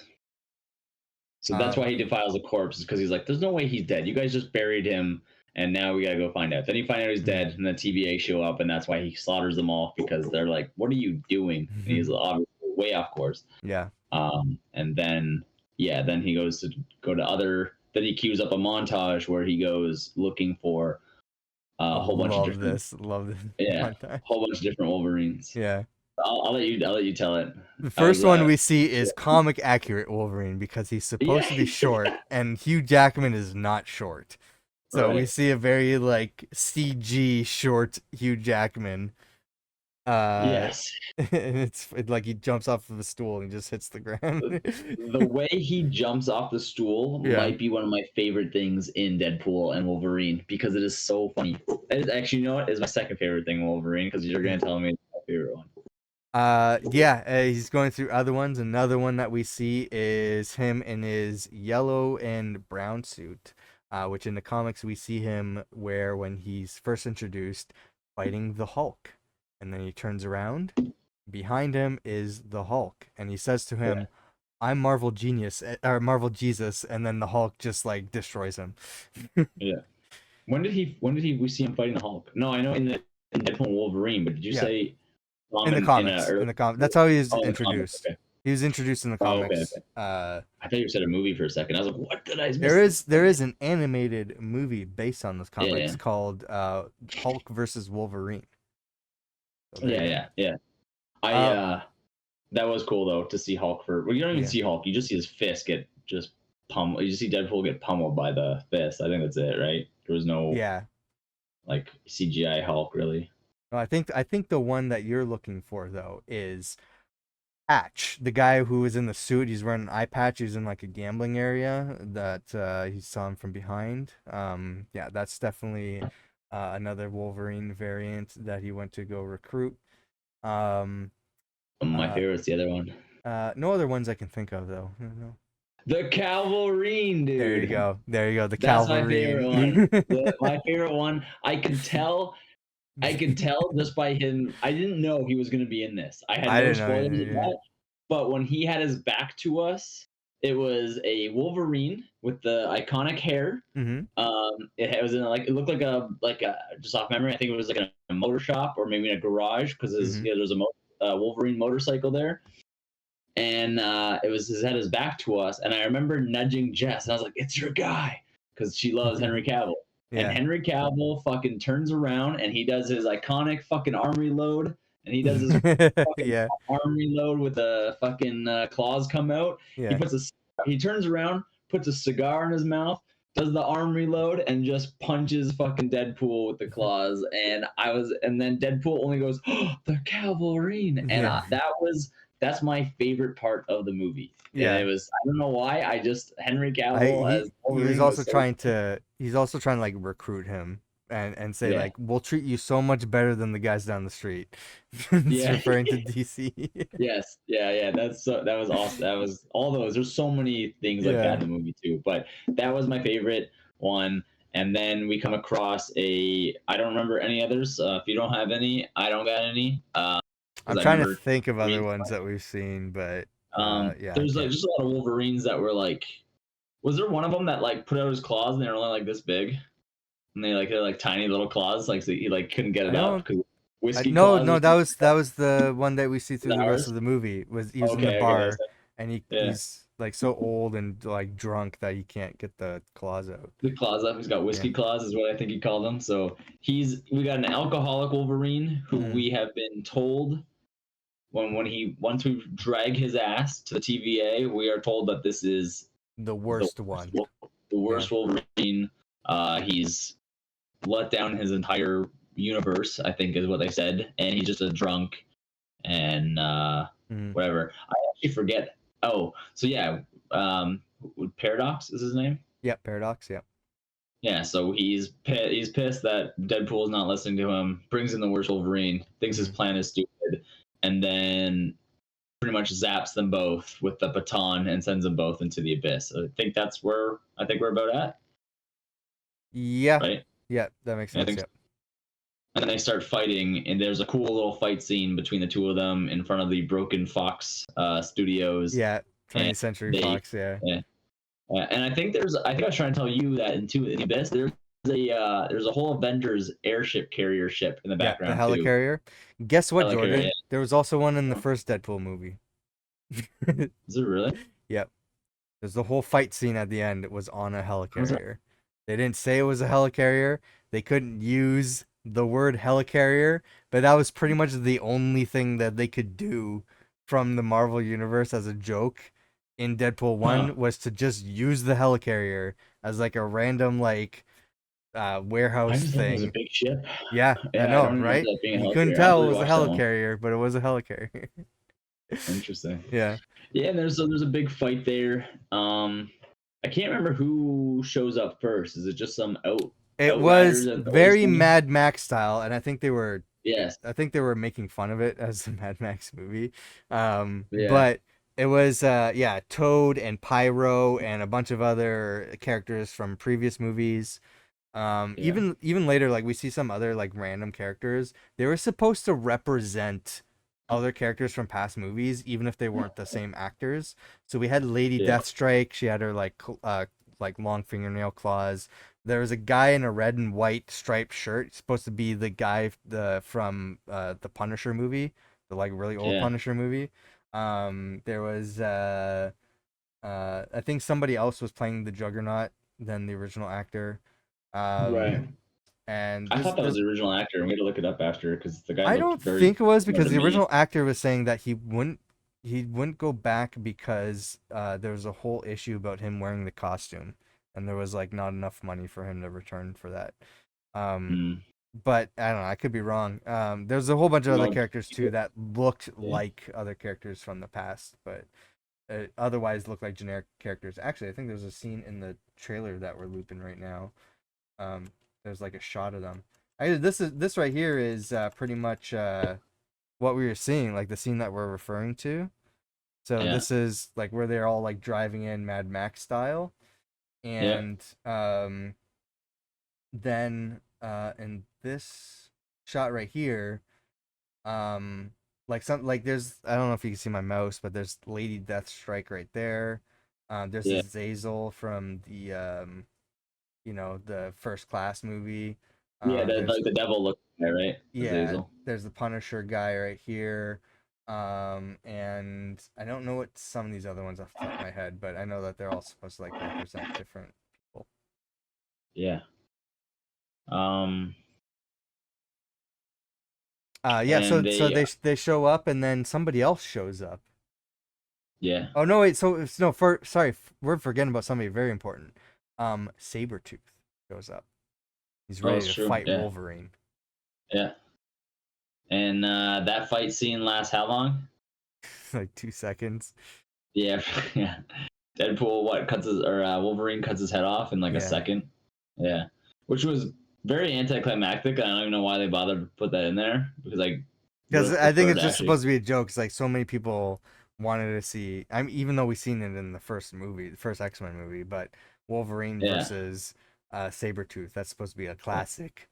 So that's Uh why he defiles a corpse, is because he's like, there's no way he's dead. You guys just buried him, and now we gotta go find out. Then he find out he's dead, and the TVA show up, and that's why he slaughters them all because they're like, "What are you doing?" And he's obviously way off course. yeah, And then yeah, then he goes to go to other. Then he queues up a montage where he goes looking for I a whole bunch of different love this yeah, montage. whole bunch of different Wolverines. Yeah. I'll let you tell it. The I was first one we see is comic accurate Wolverine because he's yeah, supposed to be short, and Hugh Jackman is not short. So we right. see a very like CG short Hugh Jackman. Uh, Yes. and like he jumps off of a stool and just hits the ground. The way he jumps off the stool Yeah. might be one of my favorite things in Deadpool and Wolverine because it is so funny. It is, actually, you know what? It's my second favorite thing in Wolverine because you're gonna tell me it's my favorite one. Yeah, he's going through other ones. Another one that we see is him in his yellow and brown suit, which in the comics we see him wear when he's first introduced, fighting the Hulk. And then he turns around. Behind him is the Hulk, and he says to Yeah, him, "I'm Marvel Genius or Marvel Jesus," and then the Hulk just like destroys him. yeah. When did he we see him fighting the Hulk? No, I know in Deadpool and Wolverine, but did you Yeah, say in the in a comics, early? that's how he was Oh, in the comics. introduced. Okay. He was introduced in the Oh, okay. comics. Okay. I thought you said a movie for a second. I was like, what did I miss? There is an animated movie based on this Yeah, comics called Hulk versus Wolverine. So there yeah, you go. yeah, yeah. I Uh, that was cool though to see Hulk for. Well, you don't even yeah, see Hulk. You just see his fist get just pummeled. You just see Deadpool get pummeled by the fist. I think that's it, right? There was no yeah. like CGI Hulk really. No, I think the one that you're looking for though is Patch, the guy who was in the suit. He's wearing an eye patch. He's in like a gambling area that he saw him from behind. Yeah, that's definitely another Wolverine variant that he went to go recruit. Um, My uh, favorite's the other one. no other ones I can think of though. No. The Calverine, There you dude. go. There you go. The That's my favorite one. Calverine. My favorite one. I could tell just by him. I didn't know he was going to be in this. I had I no didn't know spoilers of either. that. But when he had his back to us, it was a Wolverine with the iconic hair. Yeah. Mm-hmm. It was in like it looked like a just off memory. I think it was like in a motor shop or maybe in a garage because Mm-hmm. there's a Wolverine motorcycle there, and it was his had his back to us. And I remember nudging Jess, and I was like, "It's your guy," because she loves Henry Cavill. And Yeah. Henry Cavill fucking turns around and he does his iconic fucking arm reload, and he does his fucking Yeah. arm reload with the fucking claws come out. Yeah. He turns around, puts a cigar in his mouth, does the arm reload, and just punches fucking Deadpool with the claws. And then Deadpool only goes, oh, the Calverine, and Yeah. that's my favorite part of the movie. And Yeah. it was, I don't know why, I just Henry I Cavill as he was Wolverine also was so trying to like recruit him and say yeah. like we'll treat you so much better than the guys down the street. It's Yeah. referring to DC. Yes. Yeah, yeah. That was awesome. That was all those. There's so many things like that Yeah. in the movie too. But that was my favorite one. And then we come across a I don't remember any others. If you don't have any, I don't got any. I'm Because I trying to remember think of other Wolverine. ones that we've seen, but yeah, I There's like can't. just a lot of Wolverines that were like was there one of them that like put out his claws and they were only like this big? And they're like tiny little claws, like so he like couldn't get I it up don't because whiskey no, claws or no, something. that was the one that we see Is through that the rest ours? of the movie. Was he was in the Okay, okay, that's bar it. and Yeah. he's like so old and like drunk that he can't get the claws out. The claws up. He's got Yeah. whiskey claws, is what I think he called them. So we got an alcoholic Wolverine who Mm, we have been told once we drag his ass to the TVA, we are told that this is the the worst one. the Yeah. worst Wolverine. He's let down his entire universe, I think is what they said, and he's just a drunk and Mm. whatever. I actually forget. Oh, so yeah, Paradox is his name. Yeah, Paradox, yeah. Yeah, so he's pissed that Deadpool's not listening to him. Brings in the worst Wolverine. Thinks his Mm. plan is stupid, and then pretty much zaps them both with the baton and sends them both into the abyss. So I think we're about at, Yeah. right? Yeah, that makes And I sense. think, Yeah. and then they start fighting, and there's a cool little fight scene between the two of them in front of the Broken Fox Studios, Yeah, and 20th Century they Fox, yeah. and I think I was trying to tell you that in the abyss there's a whole Avengers airship carrier ship in the Yeah, the background too. helicarrier. Guess what, Helicarrier, Jordan? There was also one in the first Deadpool movie. is it really? Yep. There's the whole fight scene at the end. It was on a Was it? helicarrier. They didn't say it was a helicarrier. They couldn't use the word helicarrier, but that was pretty much the only thing that they could do from the Marvel universe as a joke in Deadpool Huh. 1 was to just use the helicarrier as like a random like I warehouse just thought it was a thing. big ship. Yeah, I Yeah, I know, don't remember right? that being a You couldn't helicarrier. I have to tell it was a rewatch that one. helicarrier, but it was a helicarrier. Interesting. Yeah. Yeah, and there's a big fight there. I can't remember who shows up first. Is it just some It outriders was at the oil very slinger? Mad Max style, and Yes. I think they were making fun of it as a Mad Max movie. Yeah. But it was yeah, Toad and Pyro and a bunch of other characters from previous movies. Yeah. Even later, like we see some other like random characters. They were supposed to represent other characters from past movies, even if they weren't the same actors. So we had Lady Yeah. Deathstrike. She had her like long fingernail claws. There was a guy in a red and white striped shirt. He's supposed to be the guy from the Punisher movie, the like really old Yeah. Punisher movie. There was I think somebody else was playing the Juggernaut than the original actor. Right. Um, and I thought that was this the original actor, and we had to look it up after because the guy I looked don't very think it was similar because to the me. original actor was saying that he wouldn't go back because there was a whole issue about him wearing the costume, and there was like not enough money for him to return for that. Um, Hmm. but I don't know, I could be wrong. There's a whole bunch of other No, characters too that looked yeah. like other characters from the past, but otherwise looked like generic characters. Actually, I think there's a scene in the trailer that we're looping right now. Um, there's like a shot of them. This right here is pretty much what we were seeing, like the scene that we're referring to. So Yeah. this is like where they're all like driving in Mad Max style, Yeah. and then in this shot right here, like there's I don't know if you can see my mouse, but there's Lady Deathstrike right there. There's Yeah. Azazel from the the First Class movie. Yeah. There's Like the devil look guy, right? Yeah, Azazel. there's the Punisher guy right here. And I don't know what some of these other ones off the top of my head, but I know that they're all supposed to like represent different people. Yeah. Um. Yeah, And so they. they show up and then somebody else shows up. Yeah. Oh no, wait, so no, sorry, we're forgetting about somebody very important. Sabretooth shows up. He's Oh, ready it's to true. fight Yeah. Wolverine. Yeah. And that fight scene lasts how long? Like 2 seconds. Yeah, yeah. Deadpool, what cuts his or Wolverine cuts his head off in like a Yeah. second. Yeah, which was very anticlimactic. I don't even know why they bothered to put that in there because I would Because have I think preferred it's to just actually. supposed to be a joke. 'Cause, like so many people wanted to see. I mean, even though we seen it in the first movie, the first X-Men movie, but Wolverine Yeah, versus Sabretooth, that's supposed to be a classic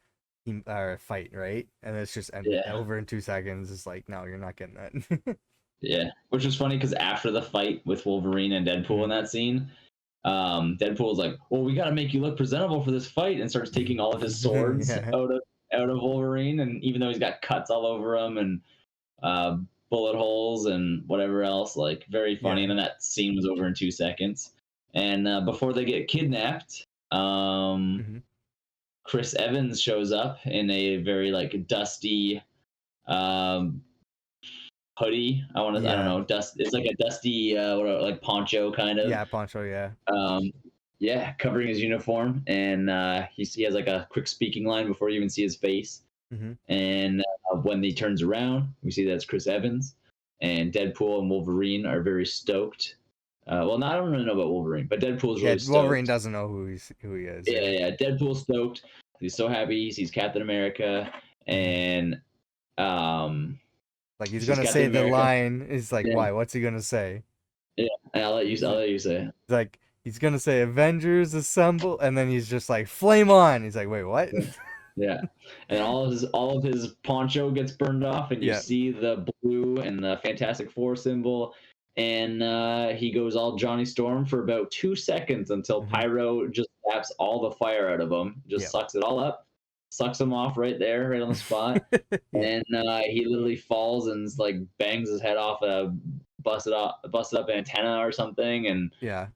fight, right? And it's just yeah, over in 2 seconds. It's like, no, you're not getting that. yeah. Which was funny because after the fight with Wolverine and Deadpool in that scene, Deadpool's like, "Well, we got to make you look presentable for this fight," and starts taking all of his swords Yeah. out of Wolverine, and even though he's got cuts all over him and uh, bullet holes and whatever else. Like very funny. And Yeah. then that scene was over in 2 seconds. And before they get kidnapped, Hmm. Chris Evans shows up in a very like dusty um, hoodie. I don't Yeah. know, dust. It's like a dusty, like poncho kind of. Yeah. Poncho. Yeah. Um, yeah, covering his uniform, and he has like a quick speaking line before you even see his face. Hmm. And when he turns around, we see that's Chris Evans. And Deadpool and Wolverine are very stoked. Well, I don't really know about Wolverine, but Deadpool's Yeah. really Wolverine stoked. doesn't know who he is. Yeah, Yeah. yeah. Deadpool's stoked. He's so happy. He sees Captain America, Hmm. and um, Like he's sees gonna Captain say the America. line. Is like, Yeah, why? What's he gonna say? yeah. And I'll He's let you say. like he's gonna say Avengers assemble, and then he's just like flame on. He's like, wait, what? Yeah. Yeah. And all of his poncho gets burned off, and you Yeah. see the blue and the Fantastic Four symbol. And he goes all Johnny Storm for about 2 seconds until Hmm. Pyro just zaps all the fire out of him, just Yeah. sucks it all up, sucks him off right there, right on the spot. Yeah. And he literally falls and like bangs his head off a busted up antenna or something. And Yeah.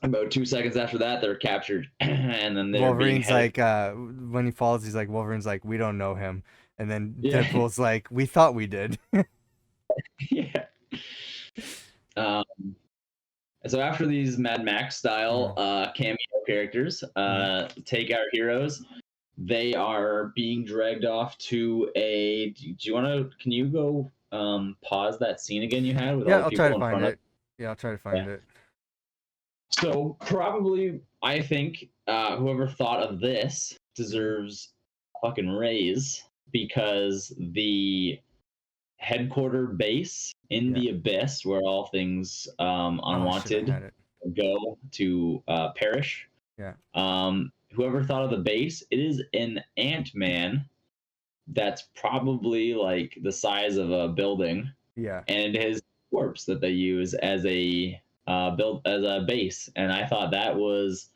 about 2 seconds after that, they're captured, and then they're being Wolverine's headed. like, when he falls, he's like, Wolverine's like, we don't know him, and then Yeah, Deadpool's like, we thought we did. yeah. Um, so after these Mad Max style Hmm. cameo characters Hmm. take our heroes, they are being dragged off to a. Do you want to? Can you go pause that scene again you had with all Yeah, the I'll try to people in find front of? it. Yeah, I'll try to Yeah. find it. So probably, I think whoever thought of this Hmm. deserves a fucking raise because the headquarter base in Yeah. the abyss where all things Oh shit, I unwanted had it. go to perish. Yeah. Whoever thought of the base, it is an ant-man that's probably like the size of a building, Yeah. and his corpse that they use as a build as a base. And I thought that was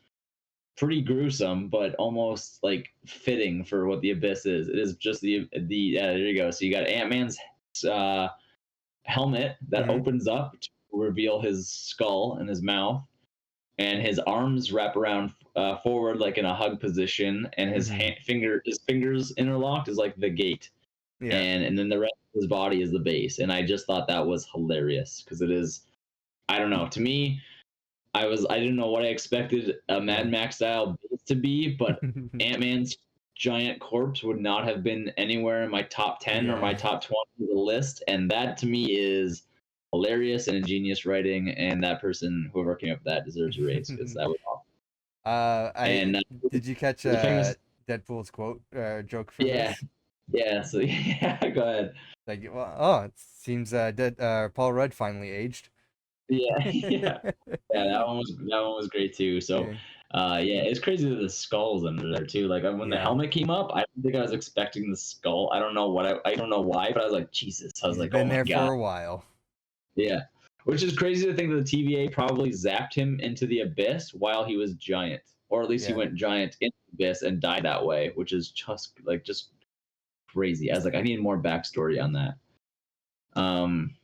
pretty gruesome, but almost like fitting for what the abyss is. It is just the yeah. There you go. So you got Ant Man's uh, helmet that Hmm. opens up to reveal his skull and his mouth, and his arms wrap around forward like in a hug position, and Hmm. his fingers interlocked is like the gate, Yeah. and then the rest of his body is the base. And I just thought that was hilarious because it is. I don't know. To me, I didn't know what I expected a Mad Yeah. Max style base to be, but Ant Man's giant corpse would not have been anywhere in my top 10 or my Yeah. top 20 of the list, and that to me is hilarious and ingenious writing. And that person, whoever came up with that, deserves a raise because that was awesome. I And did you catch there's a famous, Deadpool's quote joke for yeah, this? yeah. So yeah, go ahead. Like, well, oh, it seems Paul Rudd finally aged. Yeah, yeah. Yeah, that one was great too. So, Yeah. yeah, it's crazy that the skull's under there too. Like when the Yeah. helmet came up, I don't think I was expecting the skull. I don't know I don't know why, but I was like, Jesus. I was He's like, oh been my there god. for a while. Yeah, which is crazy to think that the TVA probably zapped him into the abyss while he was giant, or at least he Yeah. went giant in the abyss and died that way, which is just crazy. I was like, I need more backstory on that. Um,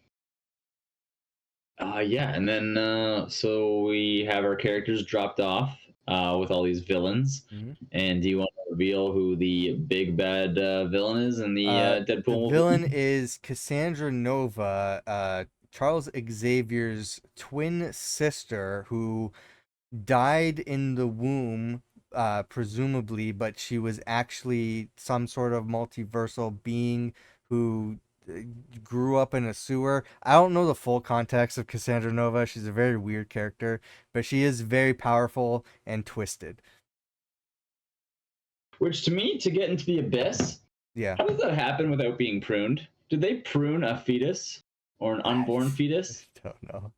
yeah, and then so we have our characters dropped off with all these villains. Hmm. And do you want to reveal who the big bad villain is in the The Deadpool villain movie? is Cassandra Nova, Charles Xavier's twin sister, who died in the womb, presumably, but she was actually some sort of multiversal being who grew up in a sewer. I don't know the full context of Cassandra Nova. She's a very weird character, but she is very powerful and twisted. Which to me, to get into the abyss, Yeah. how does that happen without being pruned? Did they prune a fetus or an I unborn fetus? don't know.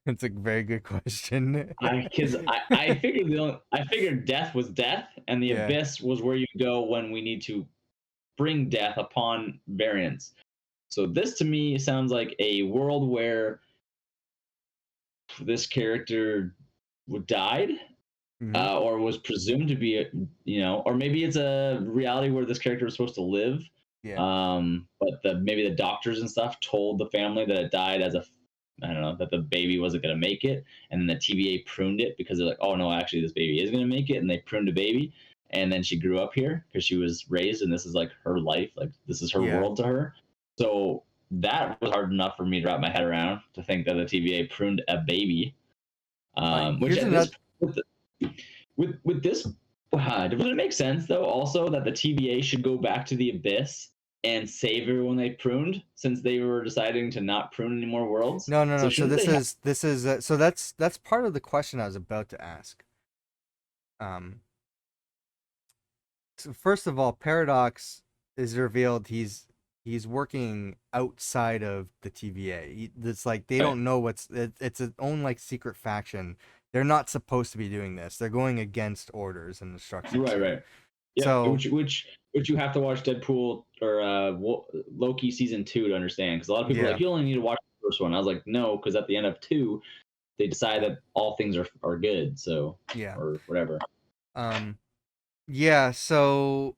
It's a very good question. I figured I figured death was death, and the Yeah. abyss was where you go when we need to bring death upon variants. So this to me sounds like a world where this character died, Hmm. or was presumed to be, or maybe it's a reality where this character was supposed to live. Yeah. But maybe the doctors and stuff told the family that it died as a, I don't know, that the baby wasn't going to make it, and then the TVA pruned it because they're like, oh no, actually this baby is going to make it, and they pruned a baby, and then she grew up here because she was raised, and this is like her life, like this is her Yeah. world to her. So that was hard enough for me to wrap my head around, to think that the TVA pruned a baby, which Here's at this another. with this, does it make sense though also that the TVA should go back to the abyss and save everyone they pruned, since they were deciding to not prune any more worlds? No, no, So no. So shouldn't they have? this is so that's part of the question I was about to ask. Um, so first of all, Paradox is revealed he's working outside of the TVA. It's like they Right, don't know it's its own like secret faction. They're not supposed to be doing this. They're going against orders and instructions right, here. right. Yep. So Which you have to watch Deadpool or Loki season 2 to understand, because a lot of people are yeah, like, you only need to watch the first one. I was like, no, because at the end of 2 they decide that all things are good, so, yeah, or whatever. um, yeah. So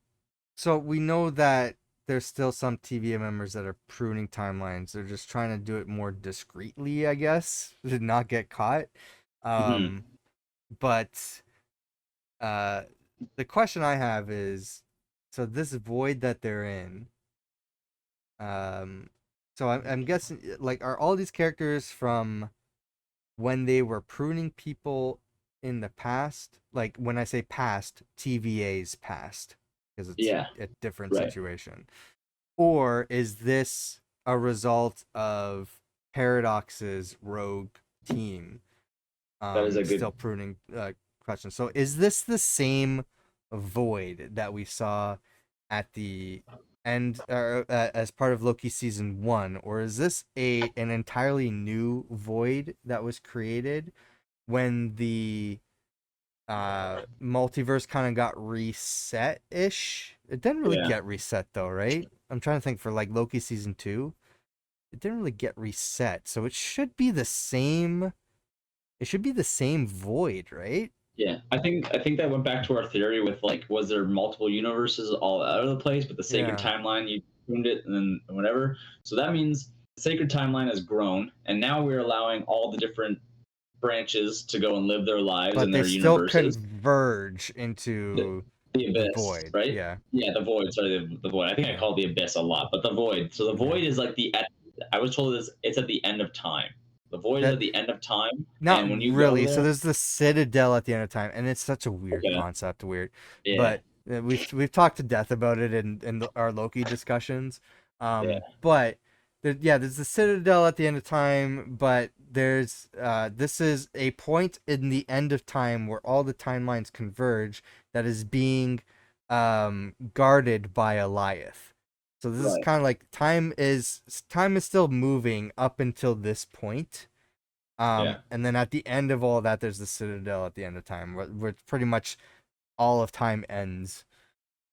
we know that there's still some TVA members that are pruning timelines. They're just trying to do it more discreetly, I guess, to not get caught. Hmm. Um, but uh, the question I have is, so this void that they're in, um, so I'm guessing, like, are all these characters from when they were pruning people in the past? Like, when I say past, TVA's past, because it's Yeah, a different right. situation. Or is this a result of Paradox's rogue team That is a good. still pruning questions? So is this the same void that we saw at the end as part of Loki season 1, or is this a an entirely new void that was created when the multiverse kind of got reset ish? It didn't really Yeah. get reset though, right? I'm trying to think for like Loki season 2. It didn't really get reset. So it should be the same, it should be the same void, right? Yeah, I think that went back to our theory with, like, was there multiple universes all out of the place, but the sacred Yeah. timeline you tuned it and then whatever. So that means the sacred timeline has grown, and now we're allowing all the different branches to go and live their lives But in they their still universes. converge The, into the the abyss, void. right? Yeah. Yeah, the void. Sorry, the void. I think I Yeah. call it the abyss a lot, but the void. So the Yeah. void is like I was told it's at the end of time. The void is That at the end of time, not and when you go really. So there, there's the Citadel at the end of time, and it's such a weird okay, concept, weird. yeah, But we've talked to death about it in our Loki discussions. yeah, But yeah, there's the Citadel at the end of time, but there's this is a point in the end of time where all the timelines converge that is being guarded by Eliath. So this is right, kind of like time is still moving up until this point. yeah. And then at the end of all that, there's the Citadel at the end of time, where pretty much all of time ends.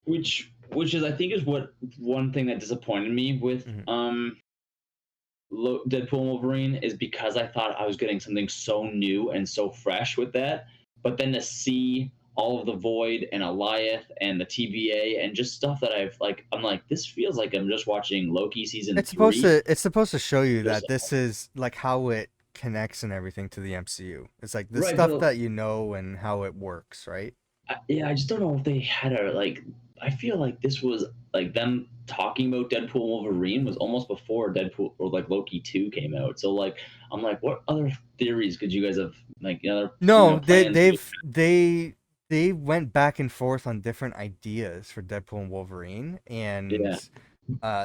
Which is, I think, is what one thing that disappointed me with Mhm. Deadpool and Wolverine, is because I thought I was getting something so new and so fresh with that, but then to see all of the Void and Eliath and the TVA and just stuff that I'm like, this feels like I'm just watching Loki season 3. It's supposed to show you Just that this is like how it connects and everything to the MCU. It's like the right, stuff but that you know and how it works, right? yeah, I just don't know if they had a, like. I feel like this was like them talking about Deadpool and Wolverine was almost before Deadpool or like Loki 2 came out. So like, I'm like, what other theories could you guys have, like, No, plans? they went back and forth on different ideas for Deadpool and Wolverine, and Yeah,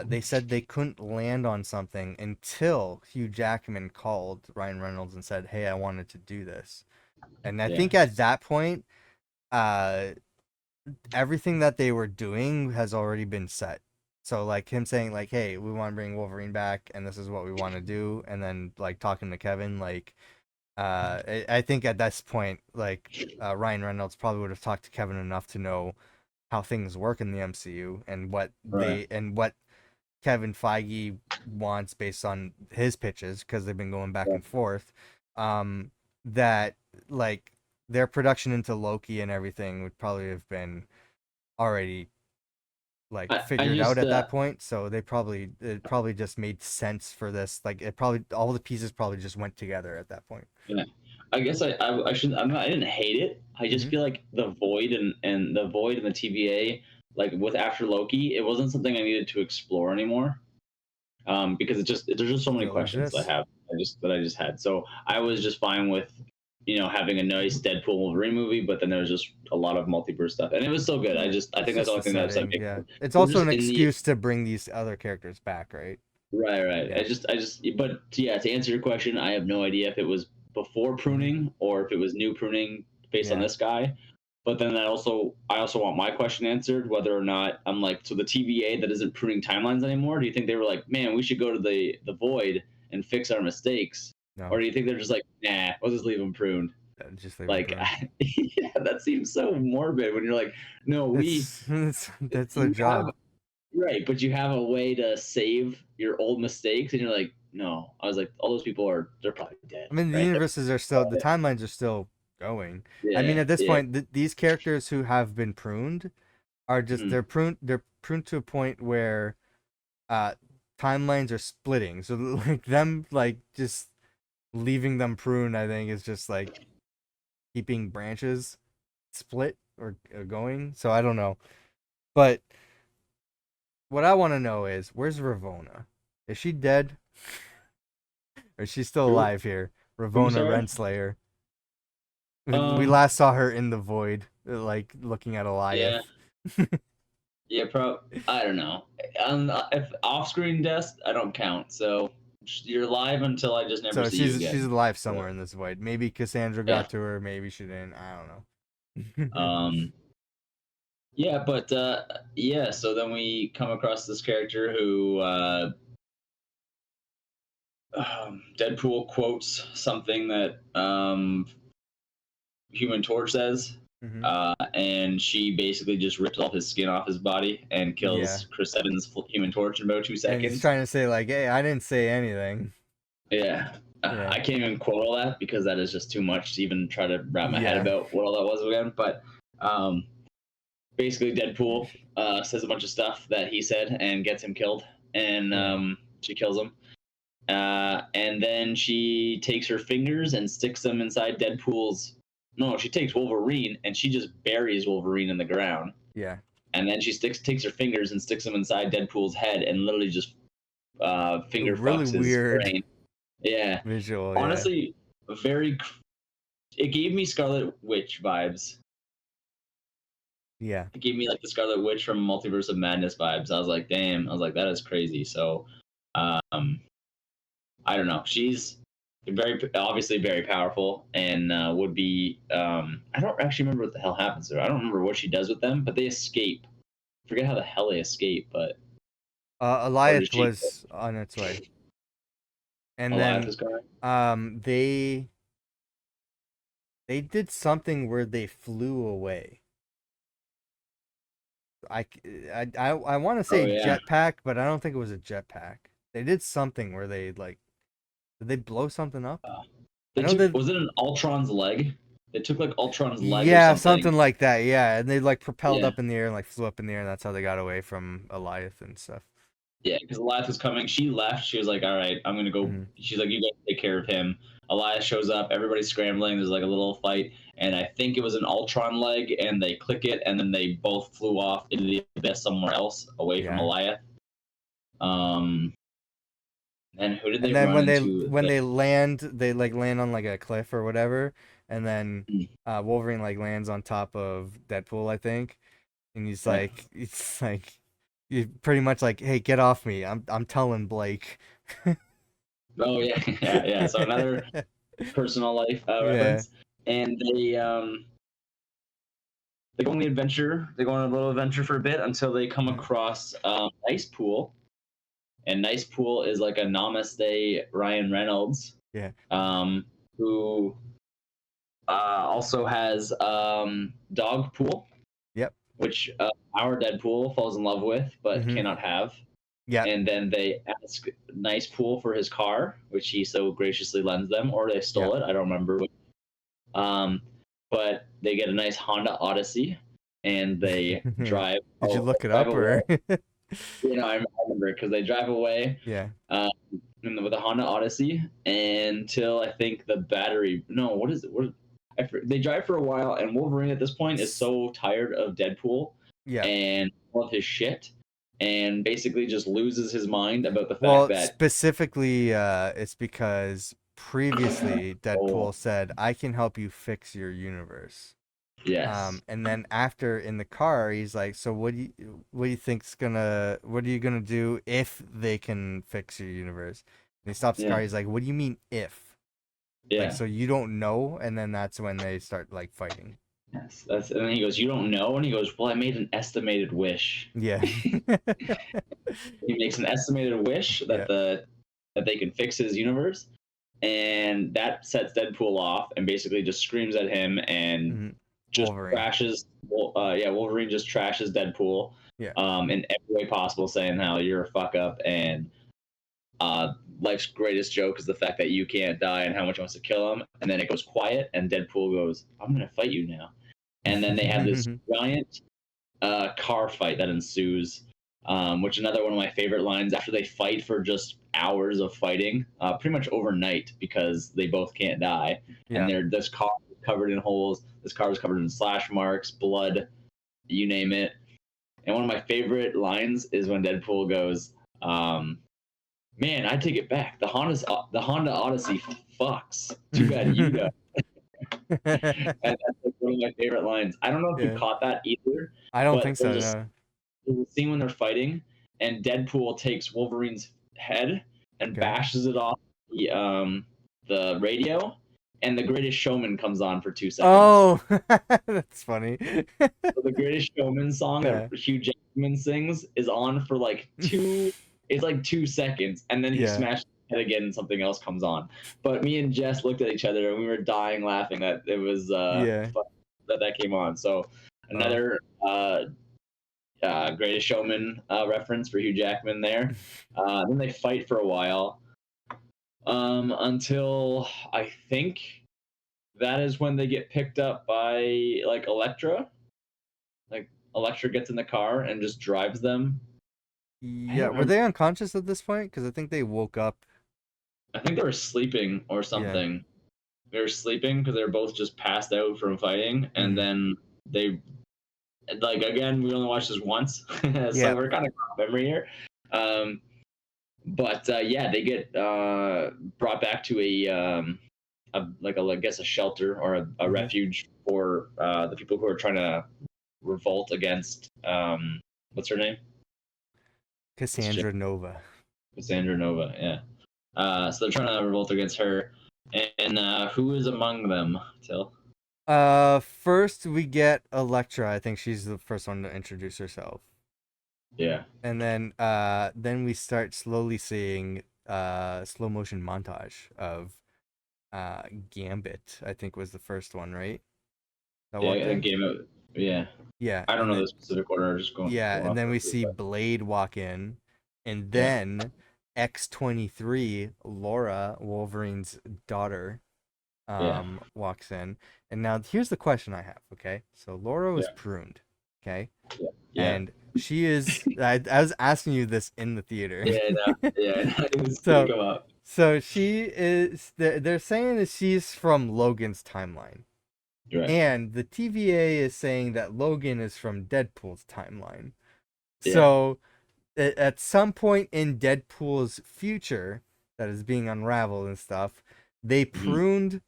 they said they couldn't land on something until Hugh Jackman called Ryan Reynolds and said, "Hey, I wanted to do this." And I Yeah, think at that point, uh, everything that they were doing has already been set. So like him saying like, "Hey, we want to bring Wolverine back, and this is what we want to do," and then like talking to Kevin, like, I think at this point, like, Ryan Reynolds probably would have talked to Kevin enough to know how things work in the MCU and right. what Kevin Feige wants based on his pitches because they've been going back and forth. Um, that like their production into Loki and everything would probably have been already like I figured out just at that point. So it probably just made sense for this. Like it probably all the pieces probably just went together at that point. yeah. I guess I should I'm not I didn't hate it. I just Mm-hmm. feel like the void and the TVA like with after Loki, it wasn't something I needed to explore anymore. Because there's just so many Still questions exists. I just had. So I was just fine with having a nice Deadpool Wolverine movie, but then there was just a lot of multiverse stuff, and it was still good. Yeah, I it's think that's the just only the thing that upset setting. me. Yeah, it's We're also just an in the excuse to bring these other characters back, right? right. Yeah. But yeah, to answer your question, I have no idea if it was before Mm-hmm. pruning or if it was new pruning based on Yeah. this guy. But then I also want my question answered whether or not I'm like, so the TVA that isn't pruning timelines anymore. Do you think they were like, man, we should go to the void and fix our mistakes, or No, do you think they're just like, nah, we'll just leave them pruned? just leave them Like, pruned. yeah, that seems so morbid when you're like, no, It's that's their you have job. right, but you have a way to save your old mistakes, and you're like, no. I was like, all those people they're probably dead, I mean, right? the timelines are still going. I mean, Yeah, at this yeah. point, these characters who have been pruned are just Mhm. they're pruned to a point where uh timelines are splitting. So like them like just leaving them pruned, I think is just like keeping branches split or going. So I don't know. But what I want to know is where's Ravonna? Is she dead or is she still Who? alive here? Who? Ravonna Sorry. Renslayer. We Um. last saw her in the void, like looking at Yeah. Eliath. Yeah. I don't know. If off-screen deaths, I don't count. So you're alive until I just never So see you she's again. alive So, somewhere in this void. Maybe Cassandra yeah. got to her, maybe she didn't. I don't know. Um. Yeah, but yeah. So then we come across this character who Deadpool quotes something that Human Torch says, hmm and she basically just rips off his skin off his body and Yeah, kills Chris Evans' Human Torch in about two and he's seconds. trying to say like, "Hey, I didn't say anything." Yeah, Yeah, I can't even quote all that because that is just too much to even try to wrap my head yeah, about what all that was again. But um, basically, Deadpool says a bunch of stuff that he said and gets him killed, and yeah. she kills him. And then she takes her fingers and sticks them inside Deadpool's. No, she takes Wolverine and she just buries Wolverine in the ground. Yeah. And then she takes her fingers and sticks them inside Deadpool's head and literally just A finger really fucks his weird brain. Yeah, visual. Yeah, honestly, very. It gave me Scarlet Witch vibes. yeah, It gave me like the Scarlet Witch from Multiverse of Madness vibes. I was like, damn. I was like, that is crazy. So, um, I don't know. She's very obviously very powerful and would be. I don't actually remember what the hell happens to her. I don't remember what she does with them, but they escape. I forget how the hell they escape, but or does Eliath she? was on its way, and Alive then is going. they did something where they flew away. I want to Oh say yeah, jetpack, but I don't think it was a jetpack. They did something where they like did they blow something up? uh, I they know took. that Was it an Ultron's leg? They took like Ultron's leg or yeah, something. something like that. Yeah, and they like propelled Yeah, up in the air and like flew up in the air, and that's how they got away from Eliath and stuff. yeah. Because Elias was coming. She left. She was like, "All right, I'm gonna go." hmm She's like, "You guys take care of him." Elias shows up. Everybody's scrambling. There's like a little fight, and I think it was an Ultron leg, and they click it, and then they both flew off into the abyss somewhere else, away from Yeah. Elias. Um, and who did they And then run into? when they land, they like land on like a cliff or whatever, and then Hmm, Wolverine like lands on top of Deadpool, I think, and he's right. like, it's like You pretty much like, hey, get off me. I'm telling Blake. Oh yeah, yeah, yeah. So another personal life Yeah. reference, and they go on the adventure. They go on a little adventure for a bit until they come Mhm. across Nice Pool, and Nice Pool is like a namaste Ryan Reynolds, Yeah. um, who also has Dog Pool, Yep. which our Deadpool falls in love with but Hmm. cannot have. Yeah. And then they ask Nice Pool for his car, which he so graciously lends them, or they Yeah. stole it. I don't remember. Um, but they get a nice Honda Odyssey, and they drive Did you look it drive up away. or? You know, I remember because they drive away Yeah. um, with a Honda Odyssey until I think the battery. No, what is it? They drive for a while, and Wolverine at this point is S- so tired of Deadpool Yeah. and all of his shit, and basically just loses his mind about the fact Well, that specifically, it's because previously oh Deadpool said, "I can help you fix your universe." yes, And then after in the car, he's like, "So what do you think's gonna what are you gonna do if they can fix your universe?" And he stops the yeah, car. He's like, "What do you mean if? Like, yeah. so you don't know?" And then that's when they start like fighting. Yes, that's and then he goes, "You don't know," and he goes, "Well, I made an estimated wish." Yeah. He makes an estimated wish Yeah. that they can fix his universe, and that sets Deadpool off, and basically just screams at him and Hmm. just Wolverine. trashes. Yeah, Wolverine just trashes Deadpool, Yeah. in every way possible, saying how you're a fuck up and life's greatest joke is the fact that you can't die and how much he wants to kill him. And then it goes quiet, and Deadpool goes, "I'm gonna fight you now." And then they have this giant car fight that ensues, which is another one of my favorite lines. After they fight for just hours of fighting, pretty much overnight because they both can't die, and Yeah. this car is covered in holes. This car is covered in slash marks, blood, you name it. And one of my favorite lines is when Deadpool goes, "Man, I take it back. The Honda Odyssey fucks. Too bad you don't." And that's like one of my favorite lines. I don't know if you Yeah. caught that either, I don't but think so, no. there's a scene when they're fighting, and Deadpool takes Wolverine's head and Okay. bashes it off the radio, and the Greatest Showman comes on for 2 seconds. Oh, that's funny. So the Greatest Showman song that Yeah. Hugh Jackman sings is on for like two. It's like 2 seconds, and then he Yeah. smashes his head again, and something else comes on. But me and Jess looked at each other, and we were dying laughing that it was Yeah. fun that came on. So Oh. another Greatest Showman reference for Hugh Jackman there. Then they fight for a while until I think that is when they get picked up by like Elektra. Like Elektra gets in the car and just drives them. I Yeah. don't Were remember. they unconscious at this point? Because I think they woke up. I think they were sleeping or Yeah. something. They were sleeping because they were both just passed out from fighting, and Hmm. then they like again. We only watched this once, so Yeah. we're kind of memory here. Um, but yeah, they get brought back to I guess a shelter or a Hmm. refuge for the people who are trying to revolt against what's her name? It's Cassandra Nova. Cassandra Nova. Yeah. So they're trying to revolt against her, and who is among them? Till First we get Elektra. I think she's the first one to introduce herself. yeah, And then we start slowly seeing slow motion montage of Gambit, I think was the first one, right? That walked yeah, in? game of yeah. Yeah, I don't and know then the specific order. I'm just yeah, going and off then we of it, see but Blade walk in, and yeah, then X-23, Laura, Wolverine's daughter, yeah, walks in. And now here's the question I have, okay? So Laura was yeah, pruned, okay? yeah, yeah, And she is I was asking you this in the theater. yeah, no, yeah. It was gonna So come up. so she is they're saying that she's from Logan's timeline. You're right. And the TVA is saying that Logan is from Deadpool's timeline. Yeah. So at some point in Deadpool's future that is being unraveled and stuff, they Mm-hmm. pruned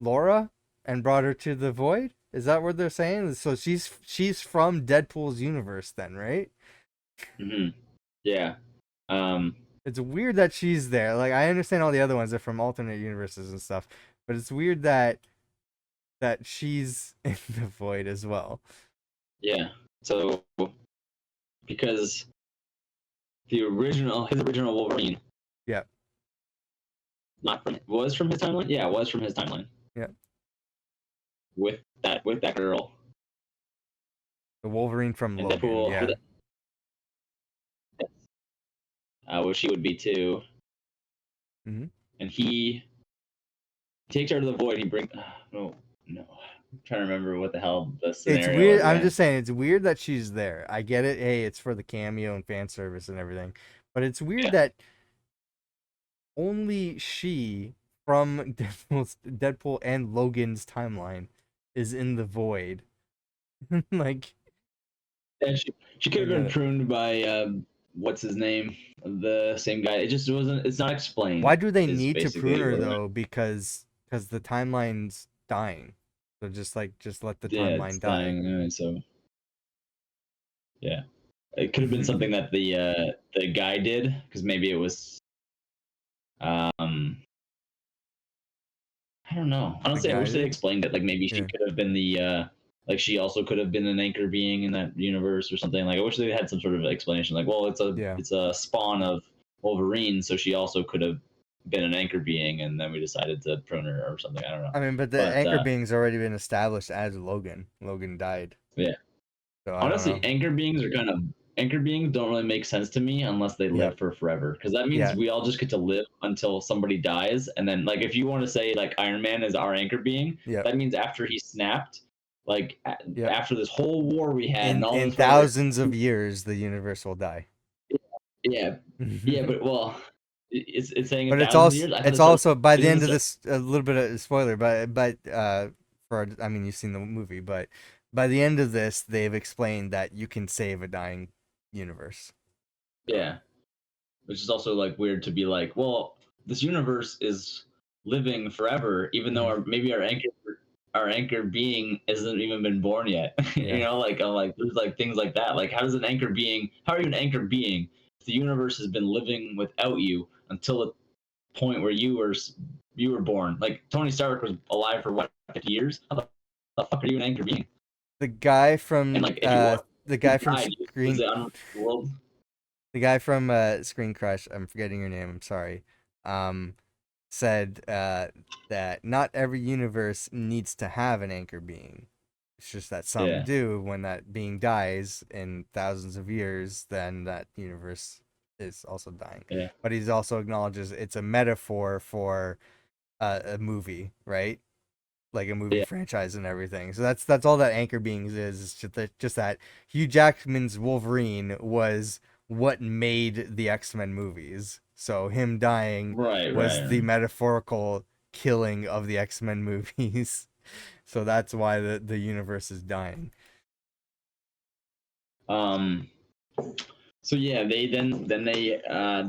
Laura and brought her to the void. Is that what they're saying? So she's from Deadpool's universe then, right? Hmm. Yeah. Um. It's weird that she's there. Like I understand all the other ones are from alternate universes and stuff, but it's weird that she's in the void as well. Yeah. So because his original Wolverine, Yeah. not from was from his timeline. Yeah, it was from his timeline Yeah. with that girl The Wolverine from and Logan. Deadpool. Yeah. Where she would be too, Hmm. and he takes her to the void. He brings no. I'm trying to remember what the hell the It's scenario weird. was I'm again. just saying it's weird that she's there. I get it. Hey, it's for the cameo and fan service and everything. But it's weird Yeah. that only she from Deadpool and Logan's timeline is in the void. like And she could I have get been it. pruned by what's his name, the same guy. It just wasn't. It's not Why explained. do they Is need to prune basically her what it though? Because the timeline's dying. So just let the Yeah, timeline it's die. dying. So yeah, it could have been something that the guy did because maybe it was I don't know. The Honestly, I guy wish they did. explained it. Like maybe she Yeah. could have been the like she also could have been an anchor being in that universe or something. Like I wish they had some sort of explanation. Like, well, Yeah. it's a spawn of Wolverine, so she also could have been an anchor being, and then we decided to prune her or something. I don't know. I mean, but the But anchor being's already been established as Logan. Logan died. yeah, So I don't honestly, know. anchor beings don't really make sense to me unless they Yep. live for forever. Because that means Yeah. we all just get to live until somebody dies, and then like if you want to say like Iron Man is our anchor being, Yep. that means after he snapped, like Yep. after this whole war we had and all In this whatever. thousands of years, the universe will die. Yeah, yeah, but well, it's saying in But thousands of years. I thought it's it started. also by It the doesn't end of say. this a little bit of spoiler, but for I mean you've seen the movie, but by the end of this they've explained that you can save a dying universe. So Yeah, which is also like weird to be like, well, this universe is living forever, even though mhm, maybe our anchor being hasn't even been born yet. yeah. Like I'm like there's like things like that. Like how are you an anchor being if the universe has been living without you until the point where you were born? Like Tony Stark was alive for what 50 years? How the fuck are you an anchor being? The guy And from like if you are, the you guy from died, was Screen it on the world? the guy from Screen Crush, I'm forgetting your name, I'm sorry. Um said that not every universe needs to have an anchor being. It's just that some Yeah, do. When that being dies in thousands of years, then that universe is also dying. yeah, But he's also acknowledges it's a metaphor for a movie, right? Like a movie yeah, franchise and everything. So that's all that Anchor Beings is. It's just that Hugh Jackman's Wolverine was what made the X-Men movies. So him dying right, was the right. metaphorical killing of the X-Men movies. So that's why the universe is dying. Um, so yeah, they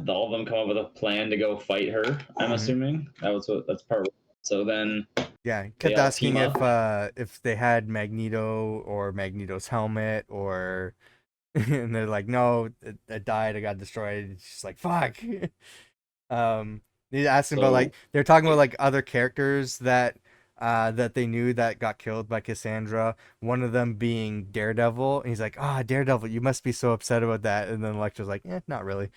all of them come up with a plan to go fight her. I'm Hmm. assuming that's part. So then Yeah, they kept all team asking up. if they had Magneto or Magneto's helmet or and they're like, no, it died, it got destroyed. It's just like fuck. Um, he's asking about So like they're talking about like other characters that they knew that got killed by Cassandra. One of them being Daredevil. And he's like, ah, Daredevil, you must be so upset about that. And then Lecter's like, not really.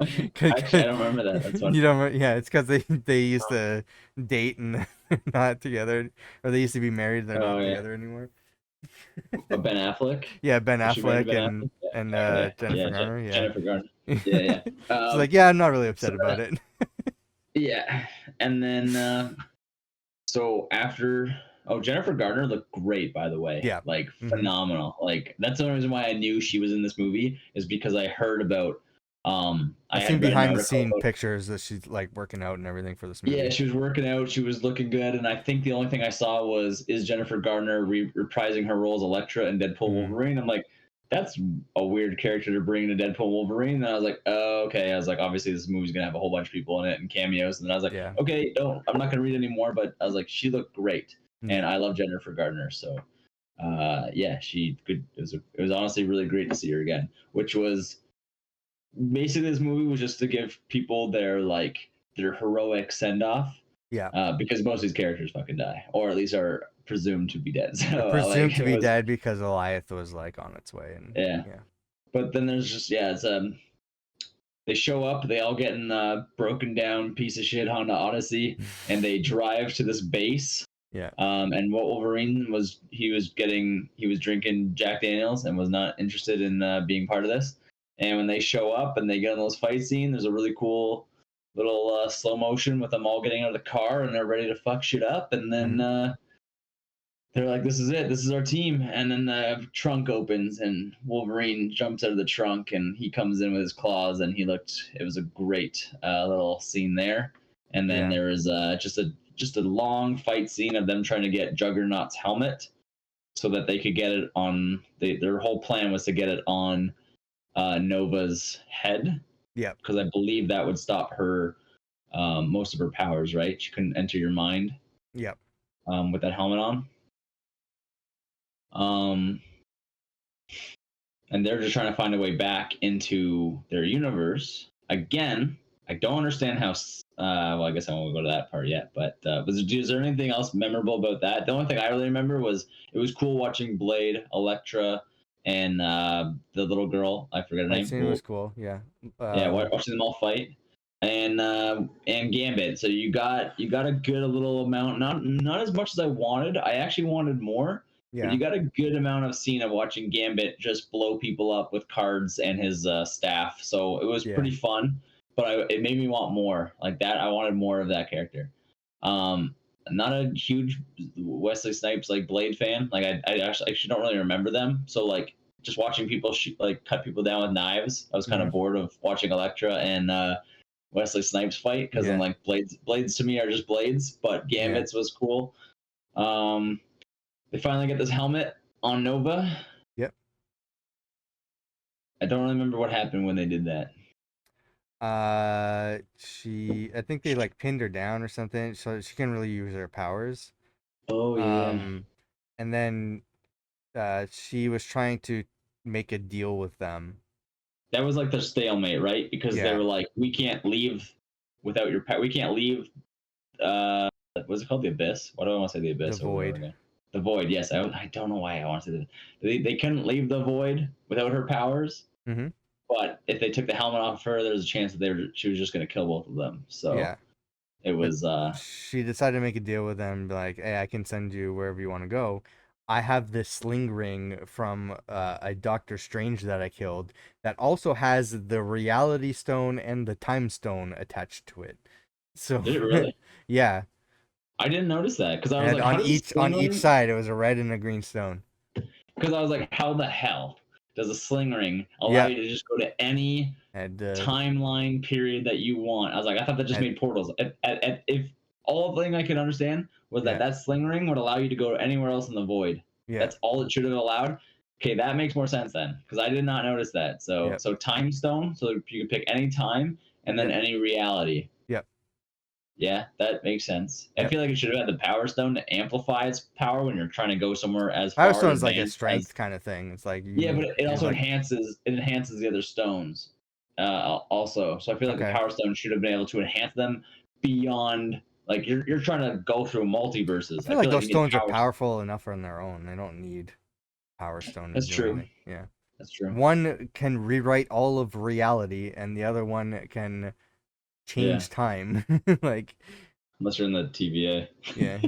actually, I don't remember that. That's funny. You don't. Yeah, it's because they used to date and they're not together, or they used to be married. And they're Oh not yeah, together anymore. Ben Affleck. Yeah, Ben Was she married to Affleck Ben Affleck? Yeah. and Okay. Jennifer Yeah. Garner. Yeah. Jennifer Garner. Yeah. Yeah. She's like, yeah, I'm not really So upset about it. yeah, and then so after Jennifer Garner looked great by the way, Yeah. like Hmm. phenomenal. Like that's the only reason why I knew she was in this movie is because I heard about I I've seen had read an behind the article scene about pictures that she's like working out and everything for this yeah, movie. she was working out, she was looking good, and I think the only thing I saw was is Jennifer Garner reprising her role as Elektra in Deadpool Hmm. Wolverine. I'm like, that's a weird character to bring into Deadpool Wolverine. And I was like, oh, okay. I was like, obviously this movie's gonna have a whole bunch of people in it and cameos. And then I was like, Yeah. okay, no, I'm not gonna read anymore. But I was like, she looked great, and Yeah. I love Jennifer Garner, so yeah, she could. It was honestly really great to see her again. Which was basically, this movie was just to give people their heroic send off, Yeah. because most of these characters fucking die, or at least are presumed to be dead. They're So presumed like to it be was, dead because Goliath was like on its way, and yeah. yeah. But then there's just, yeah, it's they show up, they all get in a broken down piece of shit Honda Odyssey, and they drive to this base. Yeah. And what Wolverine was, he was drinking Jack Daniels and was not interested in being part of this. And when they show up and they get in those fight scene, there's a really cool little slow motion with them all getting out of the car and they're ready to fuck shit up. And then Mhm. they're like, "This is it. This is our team." And then the trunk opens, and Wolverine jumps out of the trunk, and he comes in with his claws, and it was a great little scene there. And then Yeah. there was just a long fight scene of them trying to get Juggernaut's helmet, so that they could get it on. Their whole plan was to get it on Nova's head, Yeah. because I believe that would stop her most of her powers. Right? She couldn't enter your mind Yeah. with that helmet on. Um, and they're just trying to find a way back into their universe. Again, I don't understand how. Well, I guess I won't go to that part yet. But is there anything else memorable about that? The only thing I really remember was it was cool watching Blade, Elektra, and the little girl. I forget her Fight name. scene was cool. Yeah. Yeah, watching them all fight, and Gambit. So you got a good little amount, not as much as I wanted. I actually wanted more, but Yeah. you got a good amount of scene of watching Gambit just blow people up with cards and his staff. So it was Yeah. pretty fun, but it made me want more like that. I wanted more of that character. Um, not a huge Wesley Snipes like Blade fan. Like I actually don't really remember them. So like just watching people cut people down with knives. I was kind Hmm. of bored of watching Elektra and Wesley Snipes fight, because I'm Yeah. like, blades to me are just blades. But Yeah. Gambit's was cool. Um, they finally get this helmet on Nova. Yep. I don't remember what happened when they did that. I think they like pinned her down or something, so she couldn't really use her powers. Oh yeah, Um, and then she was trying to make a deal with them. that was like their stalemate, right? Because they Yeah, were like, we can't leave without your power. We can't leave. What's it called? The Abyss. Why do I want to say the the Abyss over and over void. again? The Void. Yes, I don't know why I want to say that. They couldn't leave the Void without her powers. Hmm. But if they took the helmet off of her, there's a chance that she was just going to kill both of them. So Yeah, it but was. she decided to make a deal with them, like, "Hey, I can send you wherever you want to go. I have this sling ring from a Doctor Strange that I killed that also has the Reality Stone and the Time Stone attached to it." So, Did it really? yeah, I didn't notice that, because I was and like, how does a on sling each ring? side it was a red and a green stone. Because I was like, how the hell does a sling ring allow Yeah, you to just go to any and timeline period that you want? I was like, I thought that just and made portals. If all thing I could understand was that yeah, that sling ring would allow you to go anywhere else in the void. yeah, That's all it should have allowed. Okay, that makes more sense then, because I did not notice that. So yep, time stone, so you can pick any time and then yep, any reality. yep, Yeah, that makes sense. I yep. feel like it should have had the power stone to amplify its power when you're trying to go somewhere as Power far Stone's like a advanced as. strength kind of thing. It's like you Yeah, but need it you're also like enhances the other stones. Also, so I feel like the okay. power stone should have been able to enhance them beyond. Like you're trying to go through I multiverses. I feel like feel like those you need stones are power. powerful enough on their own. They don't need Power Stone to That's do true. anything. Yeah. That's true. One can rewrite all of reality, and the other one can Yeah, change time. Like, unless you're in the TVA, yeah.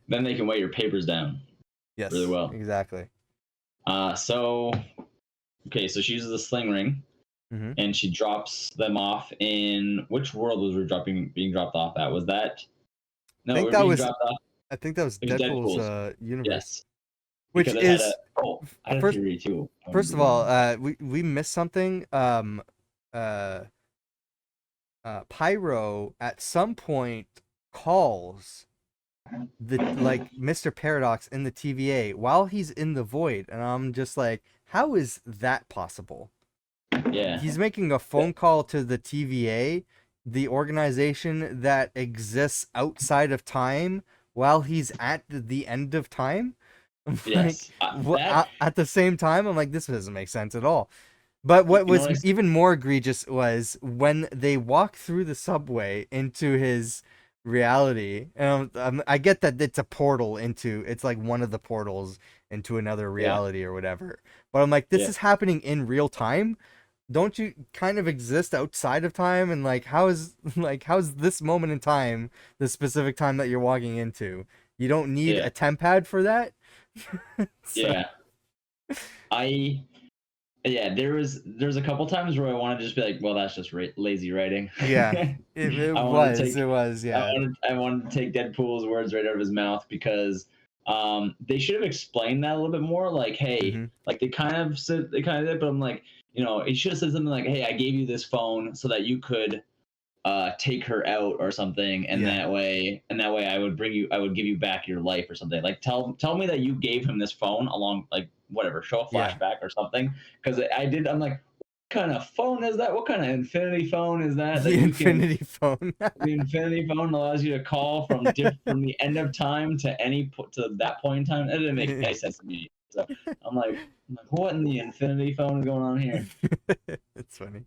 then they can weigh your papers down really Yes, well. exactly. So okay, so she uses the sling ring Hmm. and she drops them off in which world was we dropping being dropped off at? Was that I no? We think were that being was dropped off. I think that was It was Deadpool's Deadpool's. universe, Yes, which because it had a. is Oh, I had a first theory too. I first remember of all, one. we missed something. Uh, Pyro at some point calls the like Mr. Paradox in the TVA while he's in the void, and I'm just like, how is that possible? Yeah, He's making a phone call to the TVA, the organization that exists outside of time, while he's at the end of time. Like, Yes, that at the same time, I'm like, this doesn't make sense at all. But you what know was what even more egregious was when they walk through the subway into his reality. I get that it's a portal into, it's like one of the portals into another yeah, reality or whatever. But I'm like, this yeah, is happening in real time. Don't you kind of exist outside of time? And like, how's this moment in time the specific time that you're walking into? You don't need yeah, a temp pad for that. So yeah. I Yeah, there's a couple times where I want to just be like, well, that's just lazy writing. yeah, it I wanted to was take it was yeah. I wanted to take Deadpool's words right out of his mouth because they should have explained that a little bit more. Like, hey, Hmm. like they kind of did, but I'm like, it should have said something like, hey, I gave you this phone so that you could take her out or something, and Yeah, that way I would give you back your life or something. Like tell me that you gave him this phone along, like whatever, show a yeah. flashback or something. Because I'm like, what kind of phone is that? What kind of infinity phone is that The you can? infinity phone. The infinity phone allows you to call from the end of time to to that point in time. That didn't make any sense to me. So I'm like, what in the infinity phone is going on here? It's funny.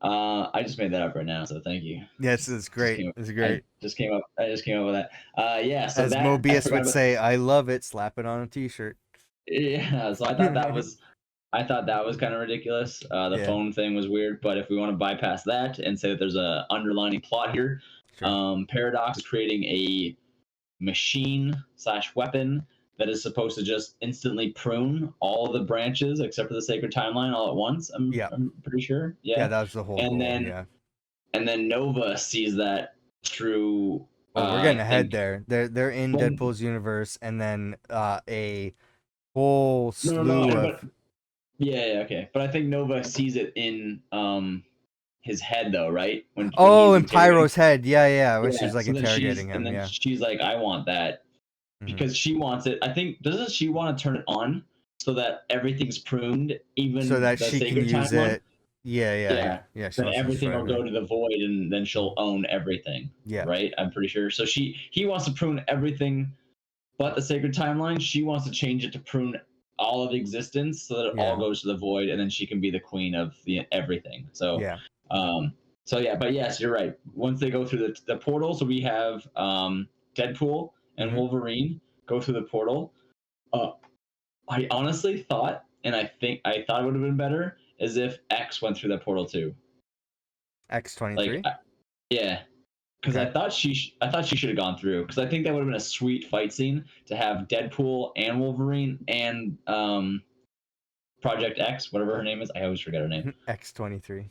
I just made that up right now, so thank you. Yes, it's Just great. came. It's I great. just came up with that. Yeah. So As that I Mobius forgot would about. say, I love it. Slap it on a t-shirt. Yeah. So I thought that was kind of ridiculous. The Yeah, phone thing was weird, but if we want to bypass that and say that there's a underlining plot here, sure. Paradox is creating a machine/weapon that is supposed to just instantly prune all the branches except for the sacred timeline all at once. Yeah, I'm pretty sure. yeah. Yeah. That was the whole And goal. then Yeah. and then Nova sees that through Oh, we're I getting ahead think there. They're in well Deadpool's universe, and then a whole no, slew of. but yeah, okay. But I think Nova sees it in his head though, right? When Oh, he's in interrogating. Pyro's head. Yeah, yeah. When Yeah. she's like interrogating him. Then Yeah. she's like, I want that Hmm. because she wants it. I think doesn't she want to turn it on so that everything's pruned, So even that the she can sacred use timeline? it. Yeah, yeah, yeah. Yeah. Yeah. She Then wants to everything destroy will go everything. to the void, and then she'll Mhm. own everything, Yeah. right? I'm pretty sure. So he wants to prune everything but the sacred timeline, she wants to change it to prune all of existence so that it all Yeah. goes to the void, and then she can be the queen of the everything. Yeah. Um, so yeah, but yes, you're right. Once they go through the portal, so we have Deadpool and Hmm. Wolverine go through the portal. Uh, I honestly thought, and I thought it would have been better, as if X went through that portal too. Like, X-23. yeah, because Okay. I thought she should have gone through because I think that would have been a sweet fight scene to have Deadpool and Wolverine and Project X, whatever her name is. I always forget her name. X-23.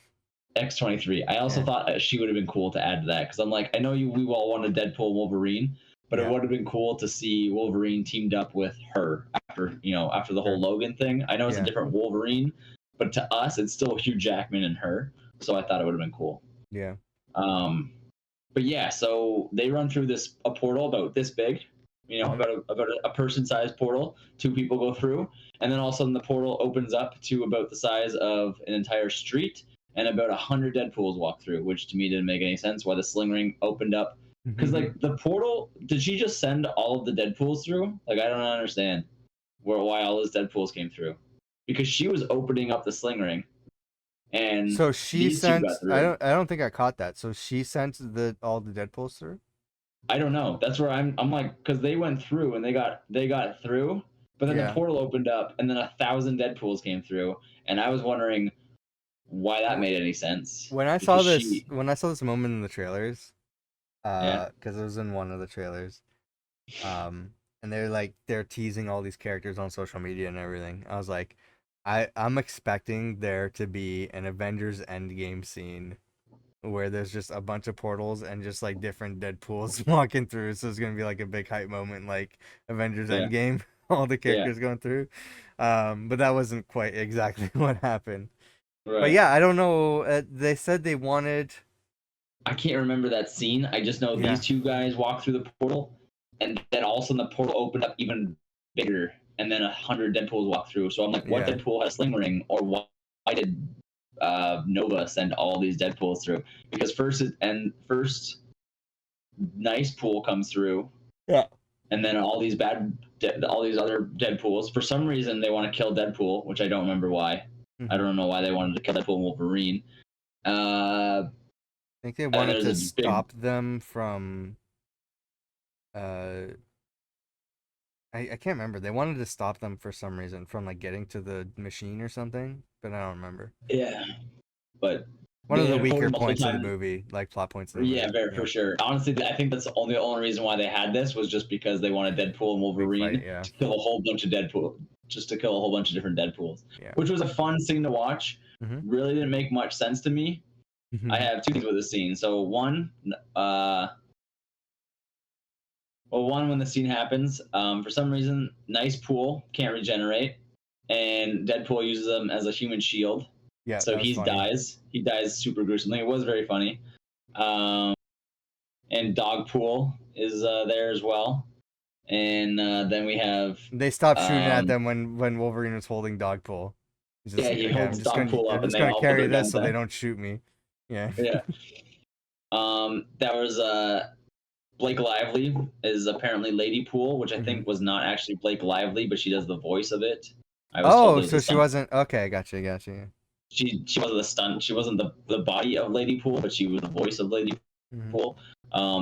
X-23. I also Yeah. thought that she would have been cool to add to that because I'm like, I know we all wanted Deadpool and Wolverine, but it Yeah. would have been cool to see Wolverine teamed up with her after the whole Sure. Logan thing. I know it's a Yeah. different Wolverine, but to us, it's still Hugh Jackman and her. So I thought it would have been cool. Yeah. Um, but yeah, so they run through a portal about this big, Hmm. about a person-sized portal. Two people go through, and then all of a sudden the portal opens up to about the size of an entire street, and about 100 Deadpools walk through, which to me didn't make any sense. Why the sling ring opened up? Because like the portal, did she just send all of the Deadpools through? Like I don't understand why all those Deadpools came through, because she was opening up the sling ring, and So she these two sent. got through. I don't think I caught that. So she sent the all the Deadpools through. I don't know. That's where I'm like, because they went through and they got through, but then the Yeah. portal opened up and then 1,000 Deadpool's came through, and I was wondering why that made any sense because she, When I saw this moment in the trailers, yeah, because it was in one of the trailers, um, and they're teasing all these characters on social media and everything. I was like, I'm expecting there to be an Avengers Endgame scene where there's just a bunch of portals and just like different Deadpools walking through. So it's gonna be like a big hype moment, like Avengers yeah, Endgame, all the yeah, characters going through. But that wasn't quite exactly what happened. But right. yeah, I don't know. They said they wanted. I can't remember that scene. I just know Yeah, these two guys walked through the portal, and then all of a sudden the portal opened up even bigger, and then 100 Deadpools walked through. So I'm like, what yeah. Deadpool had a sling ring, or why did Nova send all these Deadpools through? Because first nice pool comes through, Yeah. and then all these other Deadpools. For some reason, they want to kill Deadpool, which I don't remember why. I Mhm. don't know why they wanted to kill Deadpool and Wolverine. I think they And wanted there's to a big stop them from uh I can't remember. They wanted to stop them for some reason from like getting to the machine or something, but I don't remember. yeah, but One of they the had weaker reported multiple points in the times. movie, like plot points in the Yeah, movie. very for Yeah. sure. Honestly, I think that's the only reason why they had this was just because they wanted Deadpool and Big fight, Wolverine yeah. to kill a whole bunch of Deadpool, just to kill a whole bunch of different Deadpools, Yeah. which was a fun scene to watch. Mhm. Really didn't make much sense to me. I have two things with this scene. So one, one when the scene happens, for some reason, nice pool can't regenerate, and Deadpool uses them as a human shield. Yeah, So that was he funny. dies. He dies super gruesomely. It was very funny. Um, and Dogpool is there as well. And then we have, They stopped shooting at um, them when Wolverine was holding Dogpool. He's just yeah, like, he okay, holds Dogpool I'm up, and just they gonna all put carry their this guns so they down. don't shoot me. Yeah. Yeah. That was Blake Lively is apparently Lady Pool, which I Mhm. think was not actually Blake Lively, but she does the voice of it. I was told Oh, it was a so she stunt. wasn't okay. Gotcha. She wasn't the stunt. She wasn't the body of Lady Pool, but she was the voice of Lady Mhm. Pool.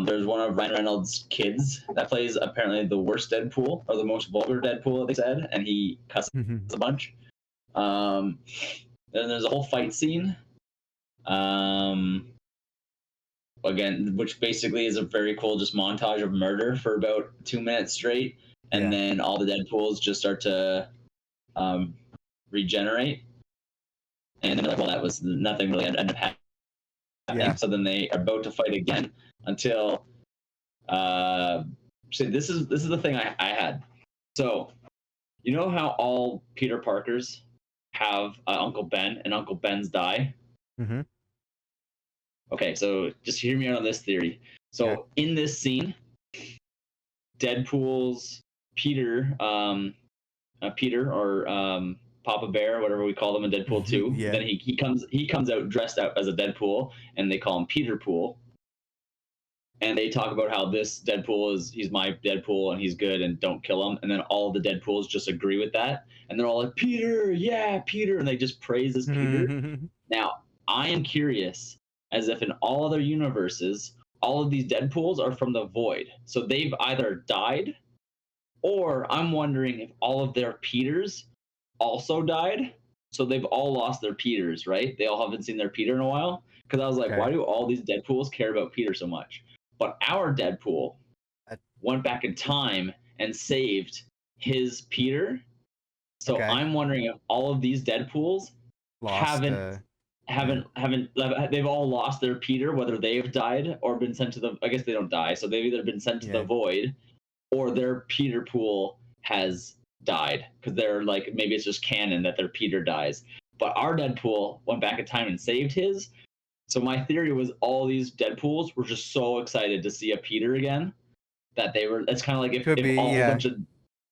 There's one of Ryan Reynolds' kids that plays apparently the worst Deadpool or the most vulgar Deadpool, they said, and he cusses Mhm. a bunch. Um, then there's a whole fight scene. Um, again, which basically is a very cool just montage of murder for about 2 minutes straight, and Yeah. then all the Deadpools just start to um, regenerate, and then like, well, that was nothing really ended up happening. Yeah. So then they are about to fight again until uh, so this is the thing I had. So you know how all Peter Parkers have Uncle Ben, and Uncle Ben's die. Mhm. Okay, so just hear me out on this theory. Okay. So in this scene, Deadpool's Peter or Papa Bear, whatever we call them in Deadpool 2. Yeah. Then he comes out dressed out as a Deadpool, and they call him Peter Pool. And they talk about how this Deadpool he's my Deadpool and he's good and don't kill him. And then all the Deadpools just agree with that, and they're all like Peter, yeah, Peter, and they just praise this Peter. Now I am curious, as if in all other universes, all of these Deadpools are from the Void, so they've either died, or I'm wondering if all of their Peters also died. So they've all lost their Peters, right? They all haven't seen their Peter in a while. Because I was like, Okay. why do all these Deadpools care about Peter so much? But our Deadpool I- went back in time and saved his Peter. So Okay. I'm wondering if all of these Deadpools Lost. haven't Yeah. haven't they've all lost their Peter, whether they've died or been sent to the, I guess they don't die, so they've either been sent to the Yeah. void, or their Peter pool has died, because they're like, maybe it's just canon that their Peter dies. But our Deadpool went back in time and saved his. So my theory was all these Deadpools were just so excited to see a Peter again that they were. It's kind of like Could if be. all a whole Yeah. bunch of,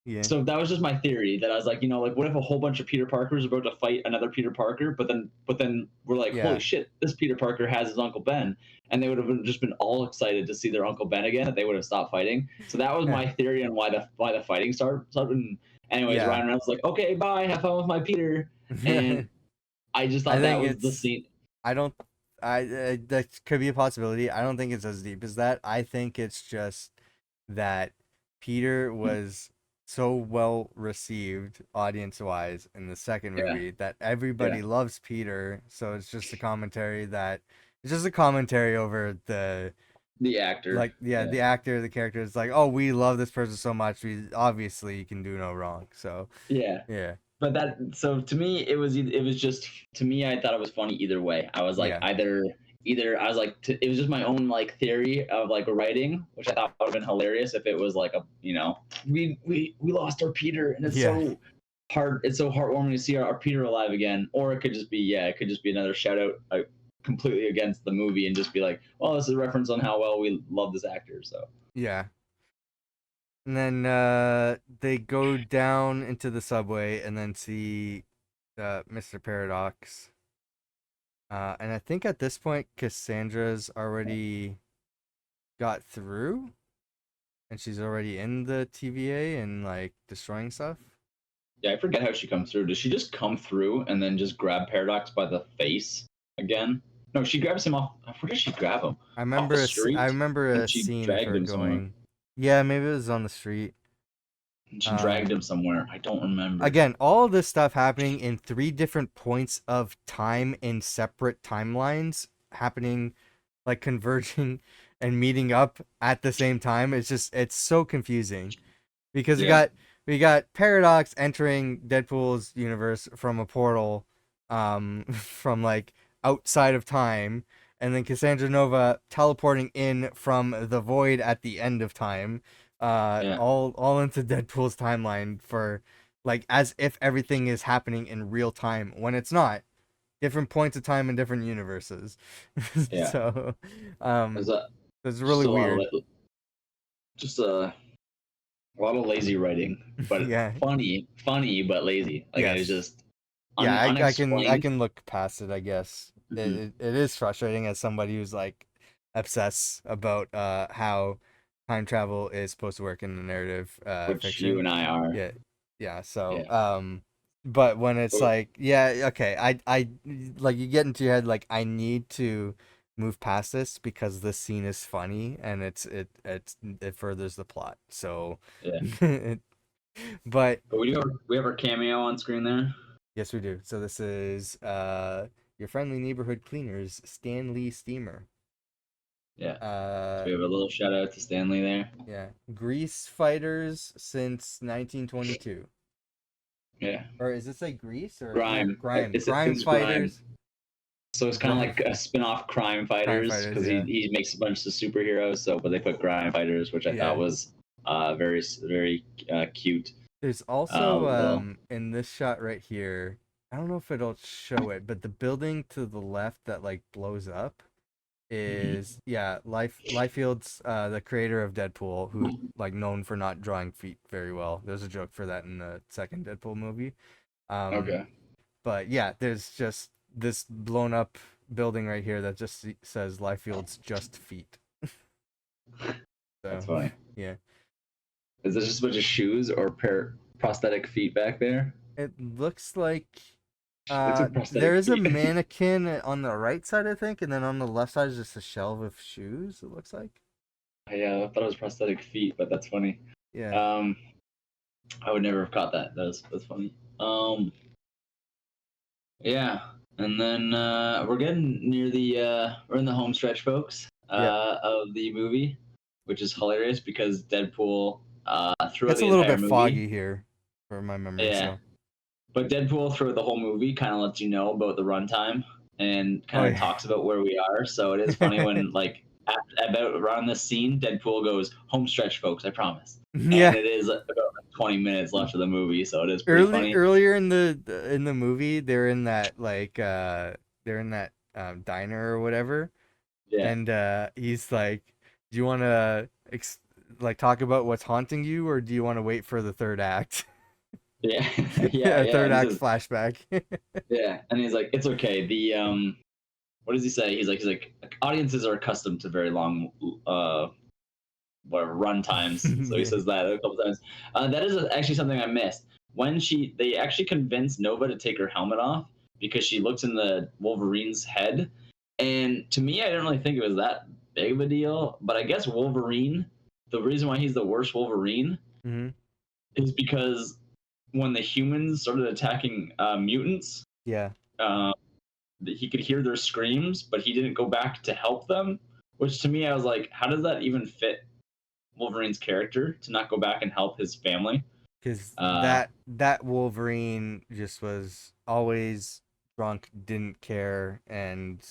Yeah. so that was just my theory, that I was like, like, what if a whole bunch of Peter Parkers are about to fight another Peter Parker, but then we're like, holy Yeah. shit, this Peter Parker has his Uncle Ben, and they would have just been all excited to see their Uncle Ben again, and they would have stopped fighting. So that was Yeah. my theory on why the fighting started. And anyways, Yeah. Ryan Reynolds was like, okay, bye, have fun with my Peter, and I just I thought that think was the it's. scene. I don't. That could be a possibility. I don't think it's as deep as that. I think it's just that Peter was so well received audience wise in the second Yeah, movie that yeah, everybody loves Peter. So it's just a commentary that it's just a commentary over the the actor. like yeah Yeah, the actor the character is like, oh, we love this person so much, we obviously can do no wrong. So yeah. yeah. But that, so to me it was just, to me, I thought it was funny either way. I was like, Yeah. either I was like, it was just my own like theory of like writing, which I thought would have been hilarious if it was like a, we lost our Peter, and it's Yeah. so hard, it's so heartwarming to see our Peter alive again. Or it could just be, it could just be another shout out, completely against the movie, and just be like, well, this is a reference on how well we love this actor. So Yeah. And then they go down into the subway and then see Mr. Paradox. And I think at this point Cassandra's already got through. And she's already in the TVA and like destroying stuff. Yeah, I forget how she comes through. Does she just come through and then just grab Paradox by the face again? No, she grabs him off. Where did she grab him? Off the I street, remember and a she scene of dragged her him somewhere. going. Yeah, maybe it was on the street. And she dragged Um, him somewhere. I don't remember. Again, all this stuff happening in three different points of time in separate timelines, happening like converging and meeting up at the same time. It's so confusing because Yeah, we got Paradox entering Deadpool's universe from a portal, from like outside of time, and then Cassandra Nova teleporting in from the void at the end of time, yeah, all into Deadpool's timeline for like as if everything is happening in real time when it's not. Different points of time in different universes. yeah. So, There's um, a it's just really a lot of weird. just a lot of lazy writing, but Yeah. funny but lazy. Like it was Yes. just Yeah, I unexplained. can look past it, I guess. Hmm. It is frustrating as somebody who's like obsessed about how time travel is supposed to work in the narrative Which you fiction. and I are. Yeah. Yeah, so Yeah. but when it's But like, yeah, okay, I like you get into your head like I need to move past this because this scene is funny and it furthers the plot. So yeah. but But we have our cameo on screen there. yes, we do. So this is your friendly neighborhood cleaners, Stanley Steamer. Yeah. So Uh we have a little shout out to Stanley there. yeah, Grease fighters since 1922. Yeah. Or is this like Grease or no, Grime. Grime. Grime It's Grime. fighters. So it's kind of Grime like a spin-off Crime Crime Fighters fighters, because yeah. he makes a bunch of superheroes. So, but they put Crime Fighters, which I thought Yeah. was very cute. There's also Little. in this shot right here, I don't know if it'll show it, but the building to the left that like blows up is yeah, Liefeld's the creator of Deadpool, who like known for not drawing feet very well. There's a joke for that in the second Deadpool movie. Um, Okay, but yeah, there's just this blown up building right here that just says Liefeld's just feet. that's So funny. yeah, Is this just a bunch of shoes or prosthetic feet back there? it looks like It's a there prosthetic is a feet. mannequin on the right side, I think, and then on the left side is just a shelf of shoes. It looks like. I thought it was prosthetic feet, but that's funny. Yeah. Um, I would never have caught that. That's funny. Yeah, and then we're getting near the we're in the home stretch, folks, Yep. of the movie, which is hilarious because Deadpool throughout It's a the little entire bit movie, foggy here for my memory, yeah, so. but Deadpool throughout the whole movie kind of lets you know about the runtime and Oh kind of yeah. talks about where we are. So it is funny when like about around this scene, Deadpool goes home stretch, folks, I promise, and Yeah. it is about like 20 minutes left of the movie, so it is pretty funny. Earlier in the movie, they're in that like they're in that diner or whatever, Yeah, and he's like, "Do you want to like talk about what's haunting you, or do you want to wait for the third act?" yeah, Yeah, yeah, third and he act says. flashback. Yeah, and he's like, it's okay. The what does he say? He's like, audiences are accustomed to very long, whatever run times. So he Yeah. says that a couple times. That is actually something I missed. When they actually convinced Nova to take her helmet off because she looks in the Wolverine's head, and to me, I didn't really think it was that big of a deal. But I guess Wolverine, the reason why he's the worst Wolverine Hmm. is because when the humans started attacking mutants, Yeah. uh, he could hear their screams, but he didn't go back to help them. Which to me, I was like, how does that even fit Wolverine's character to not go back and help his family? Because Uh, that Wolverine just was always drunk, didn't care, and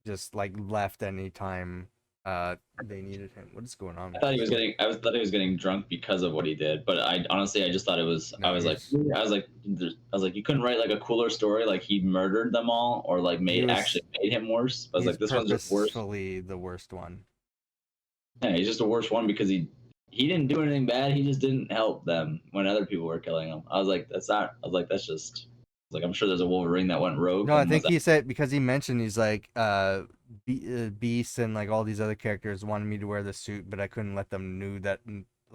just like left anytime they needed him. What is going on I with thought he this was one? getting, I was thought he was getting drunk because of what he did, but I honestly, I just thought it was. No, he's I was like, you couldn't write like a cooler story, like he murdered them all, or like he made was actually made him worse. I was he's like, this one's just worse. purposefully the worst one. Yeah, he's just a worse one because he didn't do anything bad. He just didn't help them when other people were killing them. I was like, that's not. I was like, that's just. I was like, I'm sure there's a Wolverine that went rogue No, I and think was. he said because he mentioned he's like Beast and like all these other characters wanted me to wear the suit, but I couldn't let them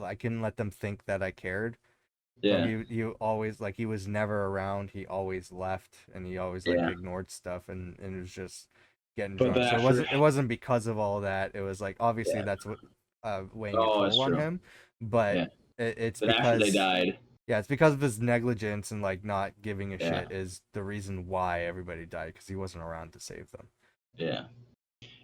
I couldn't let them think that I cared. So Yeah. he always like he was never around. He always left, and he always like Yeah. ignored stuff, and it was just getting But drunk. then So after, it wasn't because of all that. It was like obviously yeah. that's what weighing a Oh, that's toll on true. him, but Yeah. it's Then after they because died, yeah, it's because of his negligence and like not giving a yeah, shit is the reason why everybody died because he wasn't around to save them. yeah.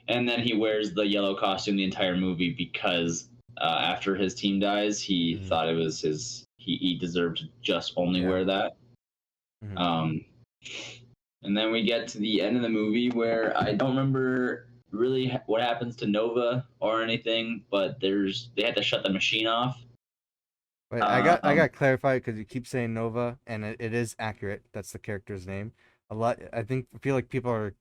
And then he wears the yellow costume the entire movie because after his team dies, he Hmm. thought it was his. He deserved to just only Yeah. wear that. Hmm. Um, and then we get to the end of the movie where I don't remember really what happens to Nova or anything, but they had to shut the machine off. But I Um, got clarified because you keep saying Nova, and it is accurate. That's the character's name. A lot. I feel like people are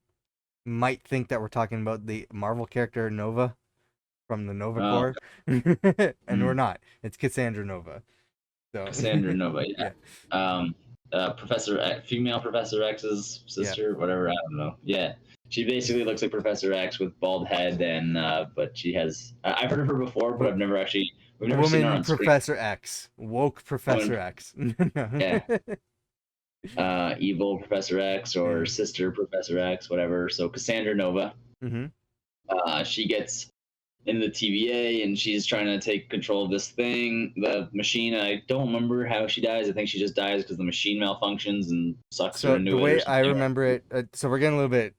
might think that we're talking about the Marvel character Nova from the Nova oh, Corps, and we're mm, not. It's Cassandra Nova. So Cassandra Nova, yeah. yeah, Professor X, female Professor X's yeah. sister, whatever. I don't know. Yeah, she basically looks like Professor X with bald head, and but she has. I've heard of her before, but W- I've never actually. We've never seen her Woman on screen. Professor X, woke Woman, Professor X. yeah, evil Professor X or Yeah. sister Professor X, whatever. So Cassandra Nova, Hmm. she gets in the TVA and she's trying to take control of this thing, the machine. I don't remember how she dies. I think she just dies because the machine malfunctions and sucks her So the into it or way I something. remember it, so we're getting a little bit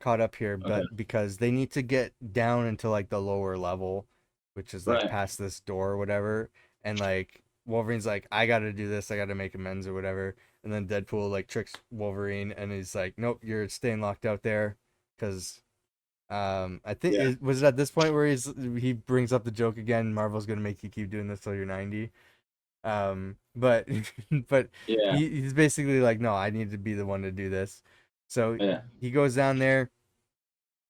caught up here, Okay. but because they need to get down into like the lower level, which is like Right. past this door or whatever, and like Wolverine's like, I gotta do this, I gotta make amends or whatever, and then Deadpool like tricks Wolverine and he's like, nope, you're staying locked out there, because I think Yeah. was it at this point where he brings up the joke again, Marvel's gonna make you keep doing this till you're 90. But but Yeah. he's basically like, no, I need to be the one to do this. So Yeah. he goes down there.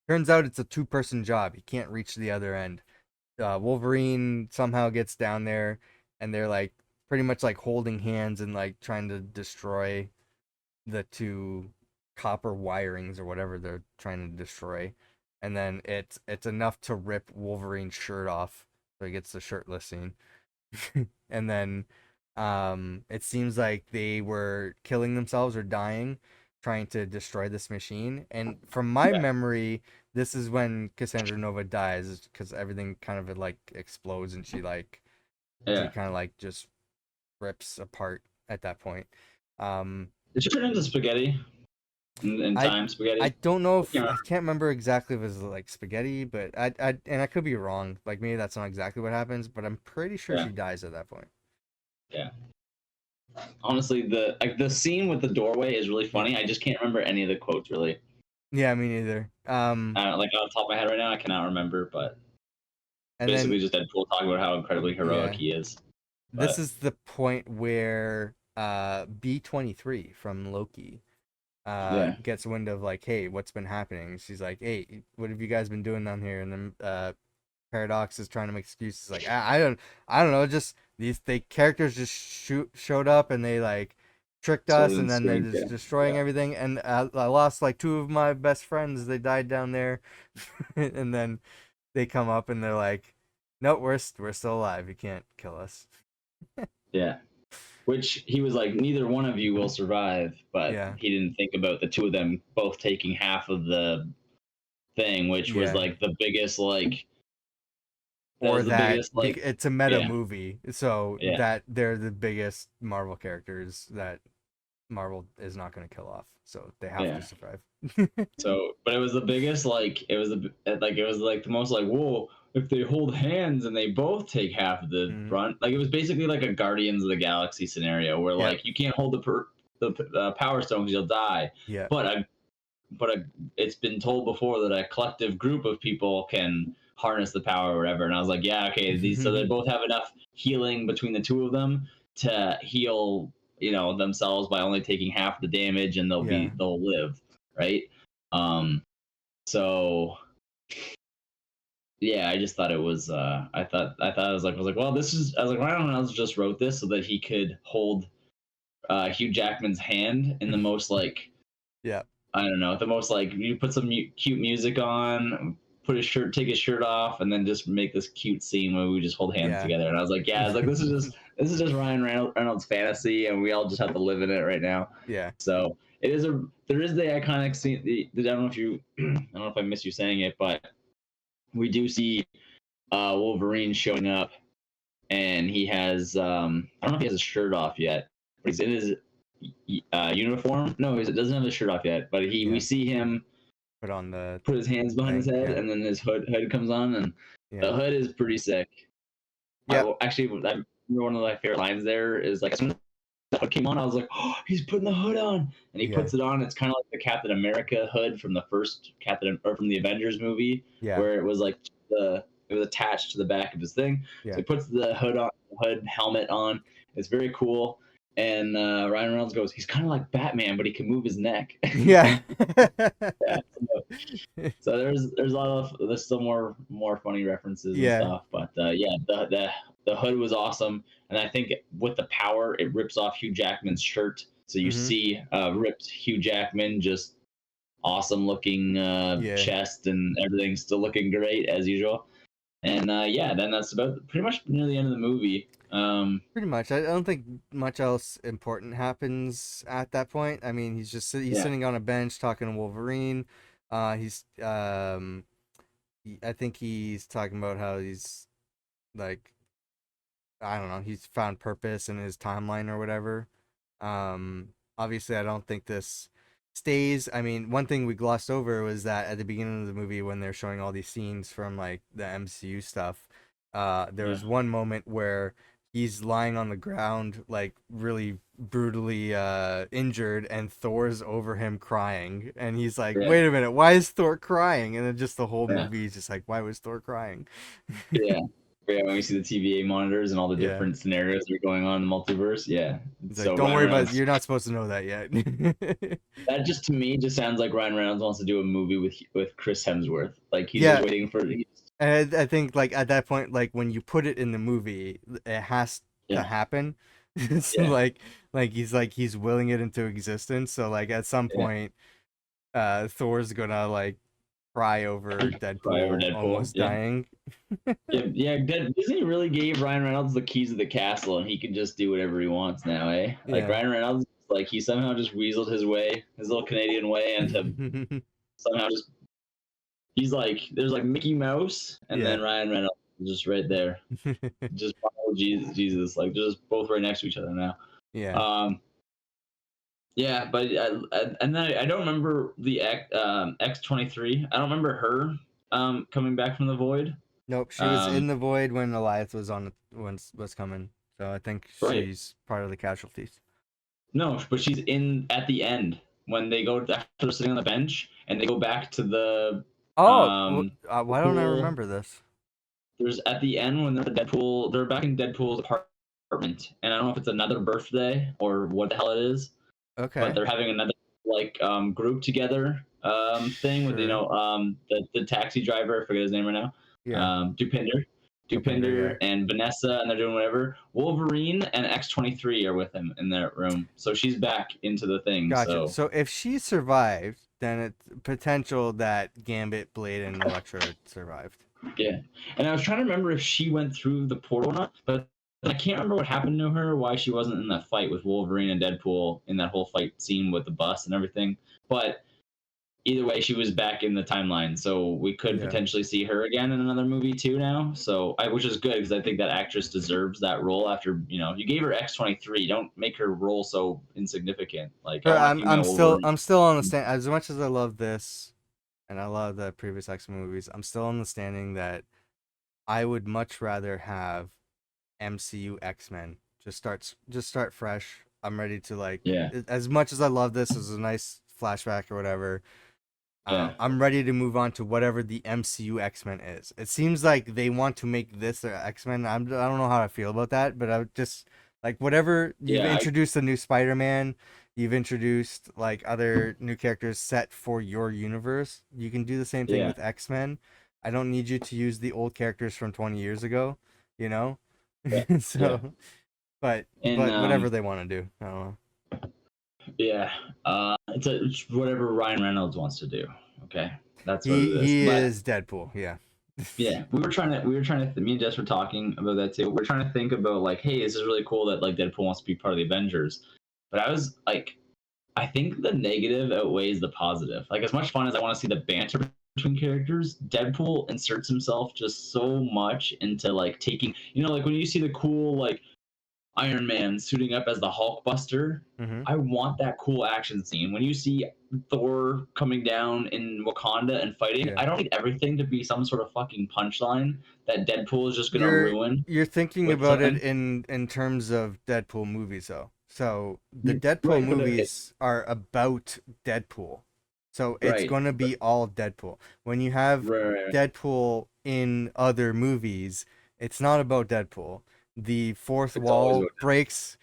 Turns out it's a two-person job. He can't reach the other end. Wolverine somehow gets down there, and they're like pretty much like holding hands and like trying to destroy the two copper wirings or whatever they're trying to destroy. And then it's enough to rip Wolverine's shirt off, so he gets the shirtless scene. And then it seems like they were killing themselves or dying trying to destroy this machine. And from my Yeah. memory, this is when Cassandra Nova dies because everything kind of like explodes and she Yeah. kind of like just rips apart at that point. um Did she turn into spaghetti in i time? I Spaghetti? don't know I if can't I remember. can't remember exactly if it was like spaghetti, but I and I could be wrong, like maybe that's not exactly what happens, but I'm pretty sure Yeah. she dies at that point. Yeah. Honestly, the scene with the doorway is really Yeah. funny. I just can't remember any of the quotes really. Yeah, me neither. Like on top of my head right now, I cannot remember. But And then basically, just Deadpool talking about how incredibly heroic yeah, he is. this But is the point where B23 from Loki yeah. gets wind of like, hey, what's been happening? She's like, hey, what have you guys been doing down here? And then Paradox is trying to make excuses like, I don't know, just these they characters just showed up and they like tricked So us, then and then they're screen. just Yeah. destroying Yeah. everything, and I lost like two of my best friends. They died down there. And then they come up and they're like, nope, we're still alive. You can't kill us. Yeah. Which he was like, neither one of you will survive, but Yeah, he didn't think about the two of them both taking half of the thing, which was yeah. like the biggest like that Or was the that biggest like it's a meta yeah, movie, so yeah. that they're the biggest Marvel characters that Marvel is not going to kill off, so they have to Yeah. survive. So, but it was the biggest like it was like the most like whoa, if they hold hands and they both take half of the Mm, brunt, like it was basically like a Guardians of the Galaxy scenario where yep, like you can't hold the Power Stones, you'll die. yep. But it's been told before that a collective group of people can harness the power or whatever. And I was like, yeah, okay, these so they both have enough healing between the two of them to heal, themselves by only taking half the damage, and Yeah. they'll live, right? Um, so yeah, I just thought it was. I was like, well, this is. I was like, Ryan Reynolds just wrote this so that he could hold Hugh Jackman's hand in the most like Yep. I don't know, the most like you put some cute music on, take his shirt off, and then just make this cute scene where we just hold hands Yeah. together. And I was like, yeah, I was like, this is just Ryan Reynolds fantasy, and we all just have to live in it right now. Yeah. So there is the iconic scene. I don't know if you, I don't know if I miss you saying it, but we do see Wolverine showing up, and he has I don't know if he has his shirt off yet, but he's in his uniform. No, he doesn't have his shirt off yet, but we Yeah. see him Put on the put his hands behind his thing. head, Yeah. and then his hood comes on, and Yeah. the hood is pretty sick. Yeah. Actually, I remember one of my favorite lines there is like, as soon as the hood came on, I was like, oh, he's putting the hood on, and he Yeah. puts it on. It's kind of like the Captain America hood from the first from the Avengers movie, Yeah. where it was like it was attached to the back of his thing. Yeah. So he puts the hood helmet on. It's very cool. And Ryan Reynolds goes, he's kind of like Batman, but he can move his neck. Yeah. Yeah, so there's still more funny references and Yeah. stuff, but yeah, the hood was awesome, and I think with the power, it rips off Hugh Jackman's shirt, so you Mhm. see ripped Hugh Jackman, just awesome looking Yeah. chest and everything, still looking great as usual. And yeah, then that's about pretty much near the end of the movie. Pretty much. I don't think much else important happens at that point. I mean, he's Yeah, sitting on a bench talking to Wolverine. He's I think he's talking about how he's like, I don't know, he's found purpose in his timeline or whatever. Obviously, I don't think this stays. I mean, one thing we glossed over was that at the beginning of the movie, when they're showing all these scenes from like the MCU stuff, there yeah, was one moment where he's lying on the ground, like really brutally injured, and Thor's over him crying, and he's like, yeah, "Wait a minute, why is Thor crying?" And then just the whole yeah. movie is just like, "Why was Thor crying?" Yeah. Yeah, when we see the TVA monitors and all the Yeah. different scenarios that are going on in the multiverse, yeah. He's like, So "Don't Ryan worry about it. Reynolds, You're not supposed to know that yet." that just to me just sounds like Ryan Reynolds wants to do a movie with Chris Hemsworth. Like he's just Yeah, waiting for and I think like at that point, like when you put it in the movie, it has to yeah, happen. It's yeah, like he's willing it into existence. So like at some yeah. point, Thor's gonna like cry over Cry over Deadpool Deadpool. almost Yeah. dying. Yeah, yeah. Disney really gave Ryan Reynolds the keys of the castle, and he can just do whatever he wants now, eh? Like Yeah. Ryan Reynolds, like he somehow just weaseled his way, his little Canadian way, into somehow just he's like there's like Mickey Mouse, and Yeah. then Ryan Reynolds is just right there. Just follow Jesus, like they're just both right next to each other now. Yeah. Um, yeah, but and then I don't remember the X-23. I don't remember her coming back from the void. Nope, she was Um, in the void when Elias was coming. So I think right. she's part of the casualties. No, but she's in at the end when they go after they're sitting on the bench and they go back to Oh, the why don't I pool. remember this? There's at the end when they're at Deadpool, they're back in Deadpool's apartment, and I don't know if it's another birthday or what the hell it is, but Okay, they're having another like group together thing with sure. the taxi driver, I forget his name right now, Yeah, Dupinder. Dopinder. Yeah, Dupinder and Vanessa, and they're doing whatever. Wolverine and X-23 are with him in that room, so she's back into the thing. gotcha. So So if she survived, then it's potential that Gambit, Blade, and Elektra survived. yeah, and I was trying to remember if she went through the portal or not, but I can't remember what happened to her, why she wasn't in that fight with Wolverine and Deadpool in that whole fight scene with the bus and everything. But either way, she was back in the timeline, so we could Yeah. potentially see her again in another movie too now. Which is good because I think that actress deserves that role. After you gave her X-23, don't make her role so insignificant. Like I But want a female Wolverine. I'm still on the stand. As much as I love this, and I love the previous X movies, I'm still understanding that I would much rather have MCU X-Men just start fresh. I'm ready to like, Yeah, as much as I love this as a nice flashback or whatever. yeah, I'm ready to move on to whatever the MCU X-Men is. It seems like they want to make this their X-Men. I don't know how I feel about that, but I would just like whatever you've yeah, introduced a new Spider-Man, you've introduced like other new characters set for your universe. You can do the same thing yeah, with X-Men. I don't need you to use the old characters from 20 years ago, you know? yeah, yeah. So, but And whatever they want to do. I don't know. yeah, it's whatever Ryan Reynolds wants to do. Okay. That's what it He is. he But is Deadpool. Yeah. yeah, me and Jess were talking about that too. We're trying to think about like, hey, this is really cool that like Deadpool wants to be part of the Avengers. But I was like, I think the negative outweighs the positive. Like as much fun as I want to see the banter between characters, Deadpool inserts himself just so much into like taking, like when you see the cool like Iron Man suiting up as the Hulkbuster. Mm-hmm. I want that cool action scene. When you see Thor coming down in Wakanda and fighting, Yeah. I don't need everything to be some sort of fucking punchline that Deadpool is just gonna You're ruin you're thinking with about it something. in terms of Deadpool movies though. So the Deadpool Right, but movies are about Deadpool. So it's right, going to but be all Deadpool. When you have right. Deadpool in other movies, it's not about Deadpool. The fourth It's always wall about breaks.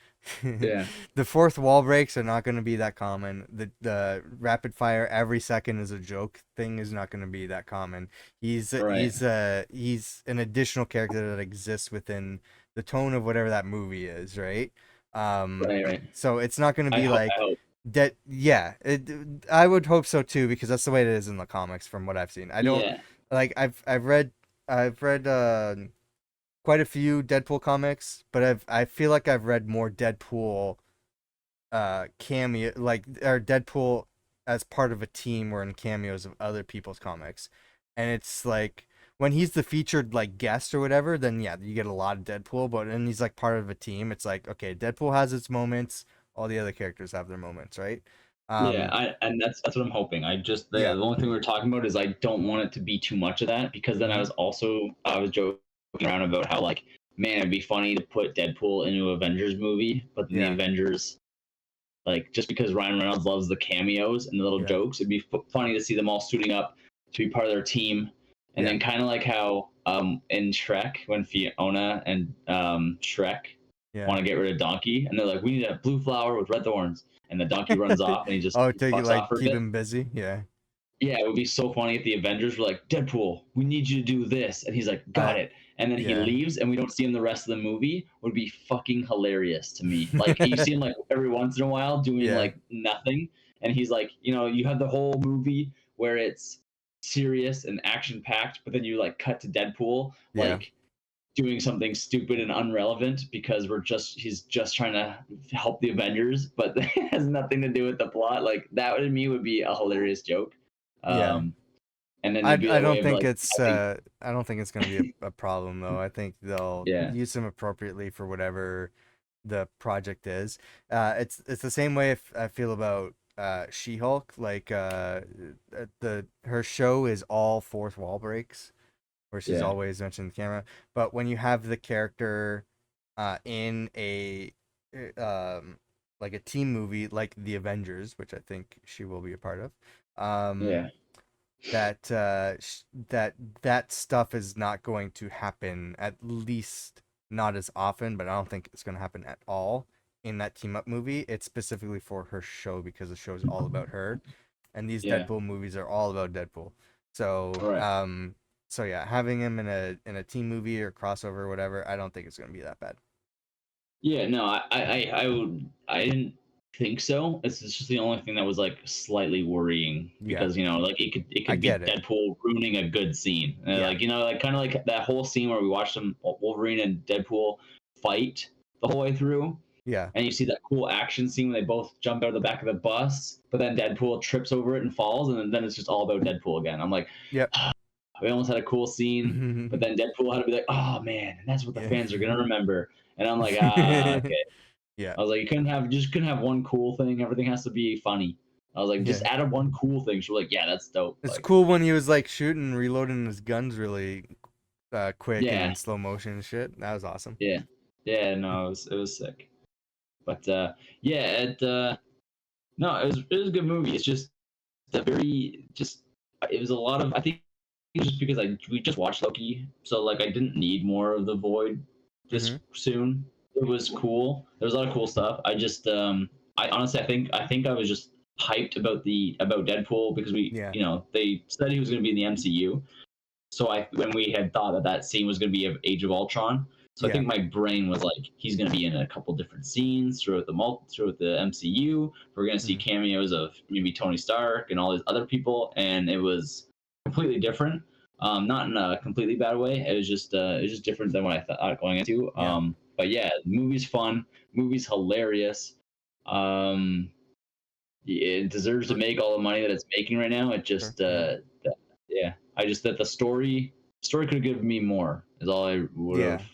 yeah, The fourth wall breaks are not going to be that common. The rapid fire every second is a joke thing is not going to be that common. right, He's an additional character that exists within the tone of whatever that movie is, right? right. So it's not going to be I like hope. that. Yeah, I would hope so too because that's the way it is in the comics from what I've seen. I don't Yeah, like I've read quite a few Deadpool comics, but I feel like I've read more Deadpool cameo like or Deadpool as part of a team or in cameos of other people's comics. And it's like when he's the featured like guest or whatever, then yeah, you get a lot of Deadpool, but when he's like part of a team, it's like okay, Deadpool has its moments, all the other characters have their moments, right? yeah. Um And that's what I'm hoping. I just yeah. the only thing we were talking about is I don't want it to be too much of that because then Mhm. I was joking around about how like man it'd be funny to put Deadpool into an Avengers movie, but then the Yeah. Avengers like just because Ryan Reynolds loves the cameos and the little Yeah. jokes, it'd be funny to see them all suiting up to be part of their team, and Yeah. then kind of like how in Shrek when Fiona and Shrek Yeah. want to get rid of Donkey, and they're like, we need a blue flower with red thorns, and the donkey runs off and he just Oh, to fucks off like for a keep bit. him busy. Yeah. Yeah, it would be so funny if the Avengers were like, Deadpool, we need you to do this. And he's like, got Uh it. And then he yeah. leaves and we don't see him the rest of the movie would be fucking hilarious to me. Like you see him like every once in a while doing Yeah. like nothing. And he's like, you have the whole movie where it's serious and action packed, but then you like cut to Deadpool Yeah. like doing something stupid and unrelevant because he's just trying to help the Avengers, but it has nothing to do with the plot. Like that to me would be a hilarious joke. Yeah. Um, and then I it'd be I that way don't of think like it's helping. I don't think it's gonna be a problem though. I think they'll Yeah, use them appropriately for whatever the project is. It's the same way if I feel about She-Hulk. Like the her show is all fourth wall breaks, where she's yeah, always mentioning the camera. But when you have the character in like a team movie like the Avengers, which I think she will be a part of, um yeah, that that stuff is not going to happen, at least not as often, but I don't think it's going to happen at all in that team up movie. It's specifically for her show because the show is all about her, and these yeah. Deadpool movies are all about Deadpool. So All right. so yeah, having him in a team movie or crossover or whatever, I don't think it's going to be that bad. Yeah, no, I didn't think so. It's just the only thing that was like slightly worrying Yeah, because like it I could be get it. Deadpool ruining a good scene. Yeah. Like like kind of like that whole scene where we watched them Wolverine and Deadpool fight the whole way through, Yeah. and you see that cool action scene when they both jump out of the back of the bus, but then Deadpool trips over it and falls, and then it's just all about Deadpool again. I'm like, Yep. we almost had a cool scene, but then Deadpool had to be like, oh man, and that's what the Yeah. fans are gonna remember. And I'm like, ah, okay. Yeah. I was like, you just couldn't have one cool thing. Everything has to be funny. I was like, just Yeah. add up one cool thing. She was like, yeah, that's dope. It's Like, cool when he was like shooting, reloading his guns really quick and yeah, in slow motion and shit. That was awesome. yeah, yeah. No, it was sick. But yeah, no, it was a good movie. It's just a very just it was a lot of I think just because we just watched Loki, so like I didn't need more of the Void Hmm. this soon. It was cool. There was a lot of cool stuff. I honestly I think I was just hyped about Deadpool because we Yeah. they said he was going to be in the MCU. So I when we had thought that that scene was going to be of Age of Ultron, so I Yeah. think my brain was like, he's going to be in a couple different scenes throughout the MCU. We're going to see Hmm. cameos of maybe Tony Stark and all these other people, and it was completely different. Not in a completely bad way. It was just different than what I thought going into. Yeah, But yeah, the movie's fun. Movie's hilarious. Um, it deserves to for make all the money that it's making right now. It sure. just Yeah, yeah, I just that the story could have given me more. Is all I would have. yeah.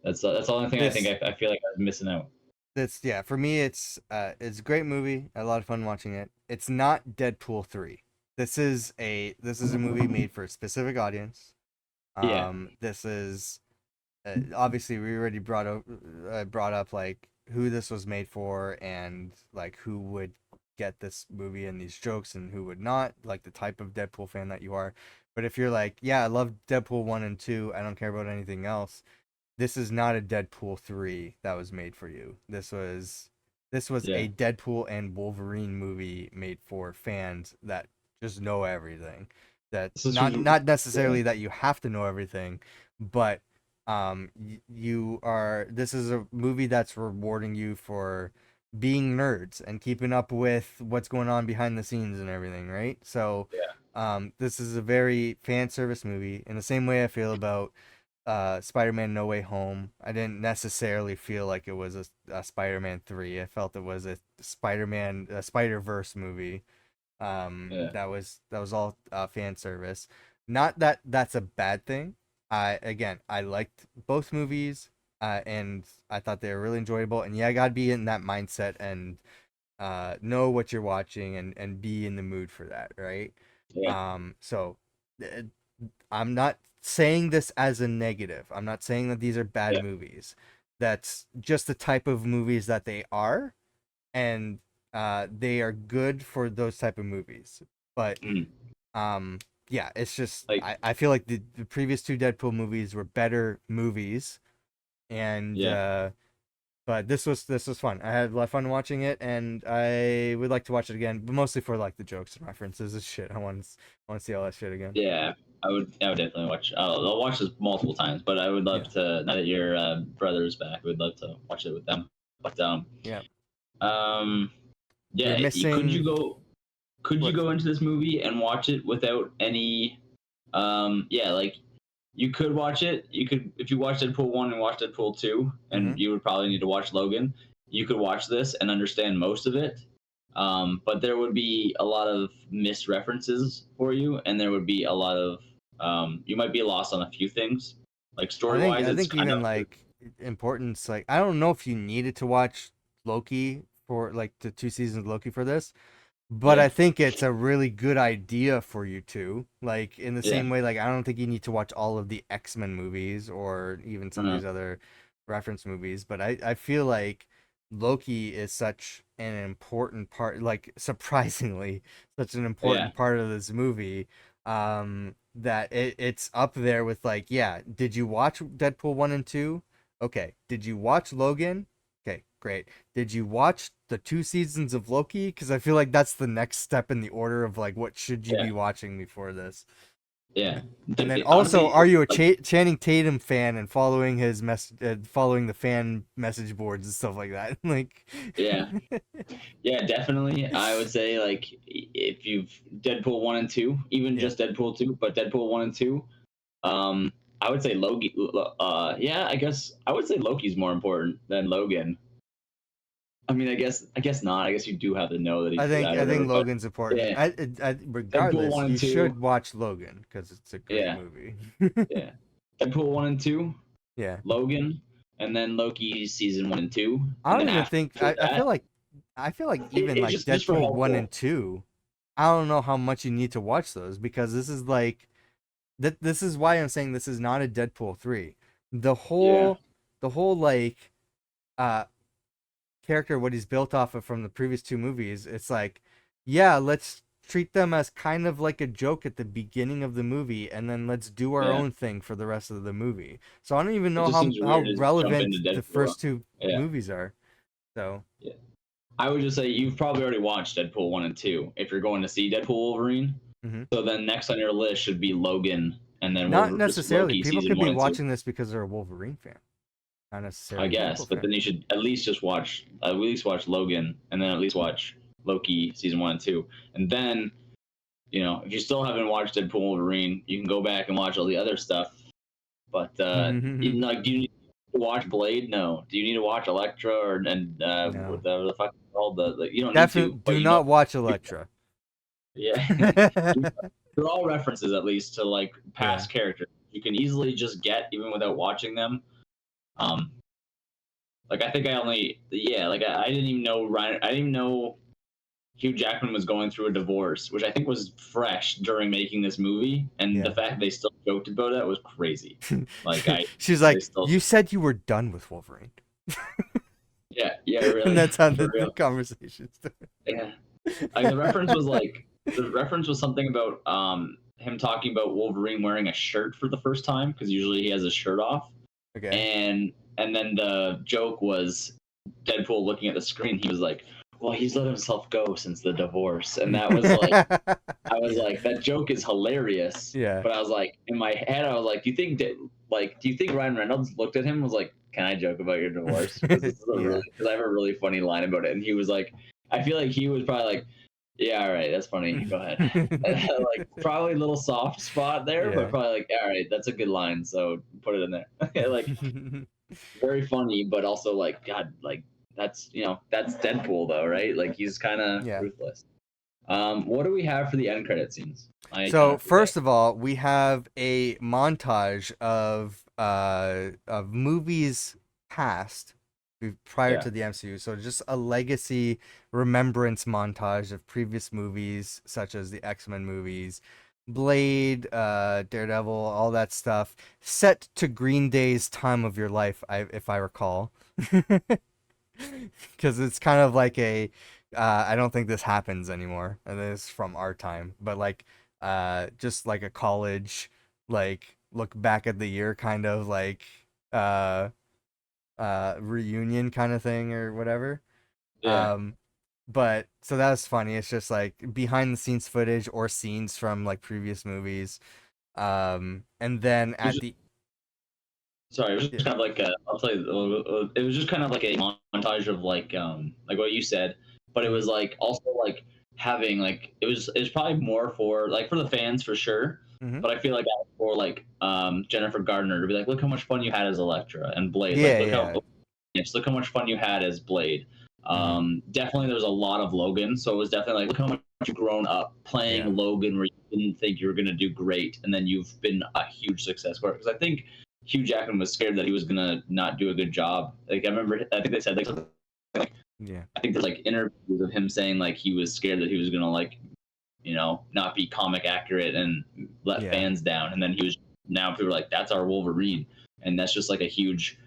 That's the only thing I think This I feel like I was missing out. That's yeah, for me it's a great movie. I had a lot of fun watching it. It's not Deadpool 3. This is a movie made for a specific audience. Yeah, This is obviously we already brought up like who this was made for and like who would get this movie and these jokes and who would not, like the type of Deadpool fan that you are. But if you're like, yeah, I love Deadpool 1 and 2, I don't care about anything else, this is not a Deadpool 3 that was made for you. This was yeah. a Deadpool and Wolverine movie made for fans that just know everything. That This was not yeah, necessarily that you have to know everything, but you are this is a movie that's rewarding you for being nerds and keeping up with what's going on behind the scenes and everything, right? So yeah, this is a very fan service movie in the same way I feel about Spider-Man No Way Home. I didn't necessarily feel like it was a Spider-Man 3. I felt it was a Spider-Man a Spider-Verse movie. yeah, That was all fan service. Not that that's a bad thing. I liked both movies, and I thought they were really enjoyable. And yeah, I gotta be in that mindset and know what you're watching and be in the mood for that, right? yeah, So uh, I'm not saying this as a negative. I'm not saying that these are bad yeah. movies. That's just the type of movies that they are, and they are good for those type of movies. But Mm. um, yeah, it's just Like I feel like the previous two Deadpool movies were better movies, and yeah, but this was fun. I had a lot of fun watching it, and I would like to watch it again, but mostly for like the jokes and references and shit. I want to see all that shit again. yeah. I would definitely watch. I'll watch this multiple times, but I would love Yeah, to. Now that your brother is back, I would love to watch it with them. But yeah. um, You're yeah. missing Could you what? go into this movie and watch it without any? Yeah, like you could watch it. You could if you watched Deadpool 1 and watched Deadpool 2, Mm-hmm. and you would probably need to watch Logan. You could watch this and understand most of it. But there would be a lot of missed references for you, and there would be a lot of you might be lost on a few things. Like I story think wise, I it's think kind even of like importance, like I don't know if you needed to watch Loki for like the 2 seasons of Loki for this, but yeah, I think it's a really good idea for you to. Like in the yeah, same way, like I don't think you need to watch all of the X-Men movies or even some of uh, these other reference movies, but I feel like Loki is such an important part, like surprisingly, such an yeah, important part of this movie, that it's up there with like, yeah, did you watch Deadpool 1 and 2? Okay. Did you watch Logan? Okay, great. Did you watch the 2 seasons of Loki? Because I feel like that's the next step in the order of like what should you yeah, be watching before this. yeah. And then also, Honestly, are you a like Channing Tatum fan and following following the fan message boards and stuff like that? Like, yeah, yeah, definitely. I would say like if you've Deadpool 1 and 2, even yeah, just Deadpool 2, but Deadpool 1 and 2, I would say Loki. Yeah, I guess I would say Loki's more important than Logan. I mean, I guess not. I guess you do have to know that I he's think that or I think whatever. But Logan's important. yeah, Deadpool Regardless, one you and two. should watch Logan because it's a great Yeah, movie. yeah. Deadpool 1 and 2, Yeah, Logan, and then Loki season 1 and 2, I and don't then even after think that, I feel like even it's like just for Deadpool 1 and helpful. 2, I don't know how much you need to watch those because this is like this is why I'm saying this is not a Deadpool 3. The Yeah, whole like uh character what he's built off of from the previous two movies, it's like, yeah, let's treat them as kind of like a joke at the beginning of the movie and then let's do our yeah. own thing for the rest of the movie. So I don't even It know just seems how weird to jump relevant into the Deadpool. first two Yeah, movies are. So, yeah. I would just say you've probably already watched Deadpool 1 and 2 if you're going to see Deadpool Wolverine. mhm. So then next on your list should be Logan, and then Not necessarily. Loki People season could be 1 and 2. watching this because they're a Wolverine fan, not I necessarily a guess, Deadpool but fan. then you should at least just watch Logan, and then at least watch Loki season 1 and 2, and then if you still haven't watched Deadpool Wolverine, you can go back and watch all the other stuff. But like, do you need to watch Blade? No. Do you need to watch Elektra No. whatever the fuck it's called? You don't need Definitely to, but do not watch Elektra. yeah, they're all references at least to like Yeah. past characters. You can easily just get even without watching them. Um, like I think I didn't even know Ryan. I didn't even know Hugh Jackman was going through a divorce, which I think was fresh during making this movie, and the Yeah. fact they still joked about that was crazy. Like She's they like, still, you said you were done with Wolverine. yeah, And really, that's how for the real, conversation started. yeah. Like the reference was something about him talking about Wolverine wearing a shirt for the first time because usually he has his shirt off, Okay. and then the joke was Deadpool looking at the screen. He was like, "Well, he's let himself go since the divorce," and that was like, I was like, that joke is hilarious. Yeah. But I was like, in my head, I was like, do you think Ryan Reynolds looked at him and was like, "Can I joke about your divorce?" Because Yeah. because I have a really funny line about it, and he was like, I feel like he was probably like, "Yeah, all right, that's funny. Go ahead." Like probably a little soft spot there, but Yeah. probably like, "All right, that's a good line, so put it in there." Like very funny, but also like, God, like that's Deadpool though, right? Like he's kind of Yeah. ruthless. What do we have for the end credit scenes? I kind So of forget. first of all, we have a montage of movies past prior Yeah, to the MCU. So just a legacy remembrance montage of previous movies such as the X-Men movies, Blade, Daredevil, all that stuff, set to Green Day's Time of Your Life, if I recall. Because it's kind of like I don't think this happens anymore, and this is from our time, but like just like a college, like look back at the year kind of like uh reunion kind of thing or whatever. yeah. But so that was funny. It's just like behind the scenes footage or scenes from like previous movies. And then It was at just, the sorry, it was yeah. just kind of like I'll tell you, it was just kind of like a montage of like what you said, but it Mhm. was like also like having like it was probably more for like for the fans for sure, Mhm. but I feel like for like Jennifer Gardner to be like, look how much fun you had as Elektra and Blade, like Yeah, look yeah. how yes, look how much fun you had as Blade. Mhm. Definitely there was a lot of Logan, so it was definitely like look how much you've grown up Yeah. playing Logan where you didn't think you were gonna do great, and then you've been a huge success for it. Because I think Hugh Jackman was scared that he was gonna not do a good job. Like I remember, I think they said like Yeah. I think there's like interviews of him saying like he was scared that he was gonna like not be comic accurate and let Yeah. fans down. And then he was now people are like that's our Wolverine, and that's just like a huge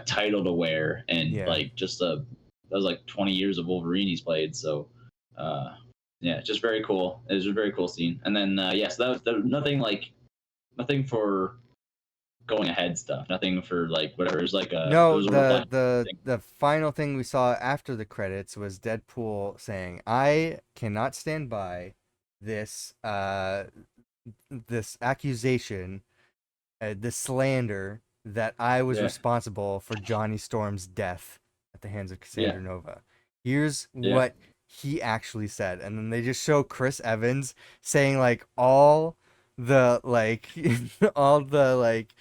title to wear and Yeah. like just that was like 20 years of Wolverine he's played. So yeah, just very cool. It was a very cool scene. And then yes, that was nothing for going ahead stuff. Nothing for like whatever. It No, was a reflection thing. the final thing we saw after the credits was Deadpool saying, "I cannot stand by this this accusation, this slander that I was Yeah, responsible for Johnny Storm's death at the hands of yeah, Cassandra Nova." Here's yeah, what he actually said, and then they just show Chris Evans saying like all the like all the like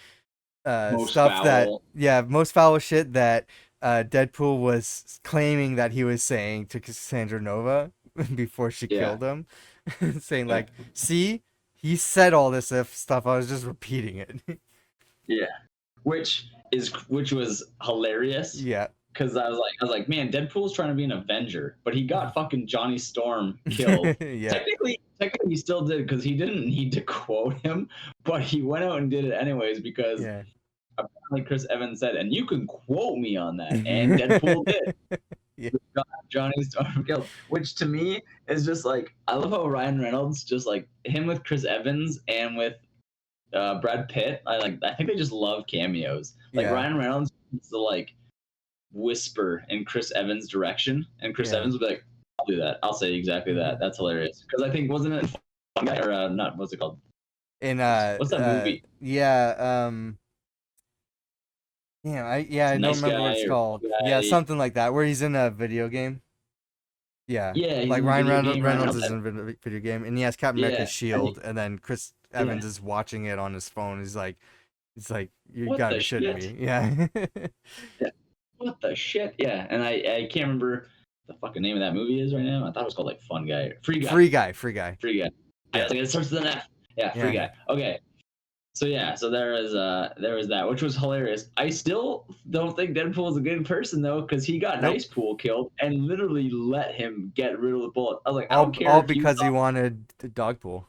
most stuff that foul. most foul shit that Deadpool was claiming that he was saying to Cassandra Nova before she Yeah, killed him, saying yeah, like, "See, he said all this stuff. I was just repeating it." yeah. Which was hilarious Yeah. because I was like, man, Deadpool's trying to be an Avenger, but he got fucking Johnny Storm killed. Yeah. Technically, he still did because he didn't need to quote him, but he went out and did it anyways because Yeah. apparently Chris Evans said, and you can quote me on that, and Deadpool did. Yeah. Got Johnny Storm killed, which to me is just like I love how Ryan Reynolds just like him with Chris Evans and with Brad Pitt. I think they just love cameos. Like Yeah. Ryan Reynolds needs to like whisper in Chris Evans' direction, and Chris Yeah. Evans will be like, "I'll do that. I'll say exactly that. That's hilarious." Because I think wasn't it or not? What's it called? And What's that movie? yeah, I It's a don't nice remember what guy it's or called. Yeah, guy. something like that where he's in a video game. Yeah, Yeah, he's like in the Ryan video game right now. Reynolds is in a video game, and he has Captain Yeah, America's shield, and then Chris yeah. Evans is watching it on his phone. He's like, you What gotta the be shitting shit? me. Yeah. Yeah. What the shit? Yeah, and I can't remember the fucking name of that movie is right now. I thought it was called like Fun Guy, Free Guy, Free guy. Free Guy. I Yeah, was like, it starts with an F. Yeah, Free yeah. Guy. Okay, so yeah, so there was that, which was hilarious. I still don't think Deadpool is a good person though, because he got Nope. Nice Pool killed and literally let him get rid of the bullet. I was like, I don't care All if you because he thought, wanted the dog pool.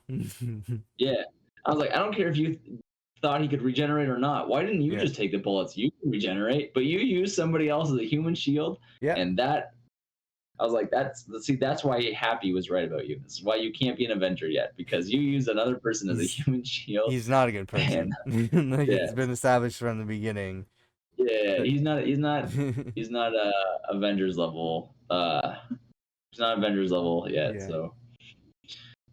yeah, I was like, I don't care if you thought he could regenerate or not. Why didn't you Yeah. just take the bullets? You can regenerate, but you use somebody else as a human shield, Yeah. and that I was like, that's why Happy was right about you. This is why you can't be an Avenger yet, because you use another person as a He's human shield. he's not a good And person. Like yeah, it's been established from the beginning. yeah, That he's not Avengers level. He's not Avengers level yet. yeah. So,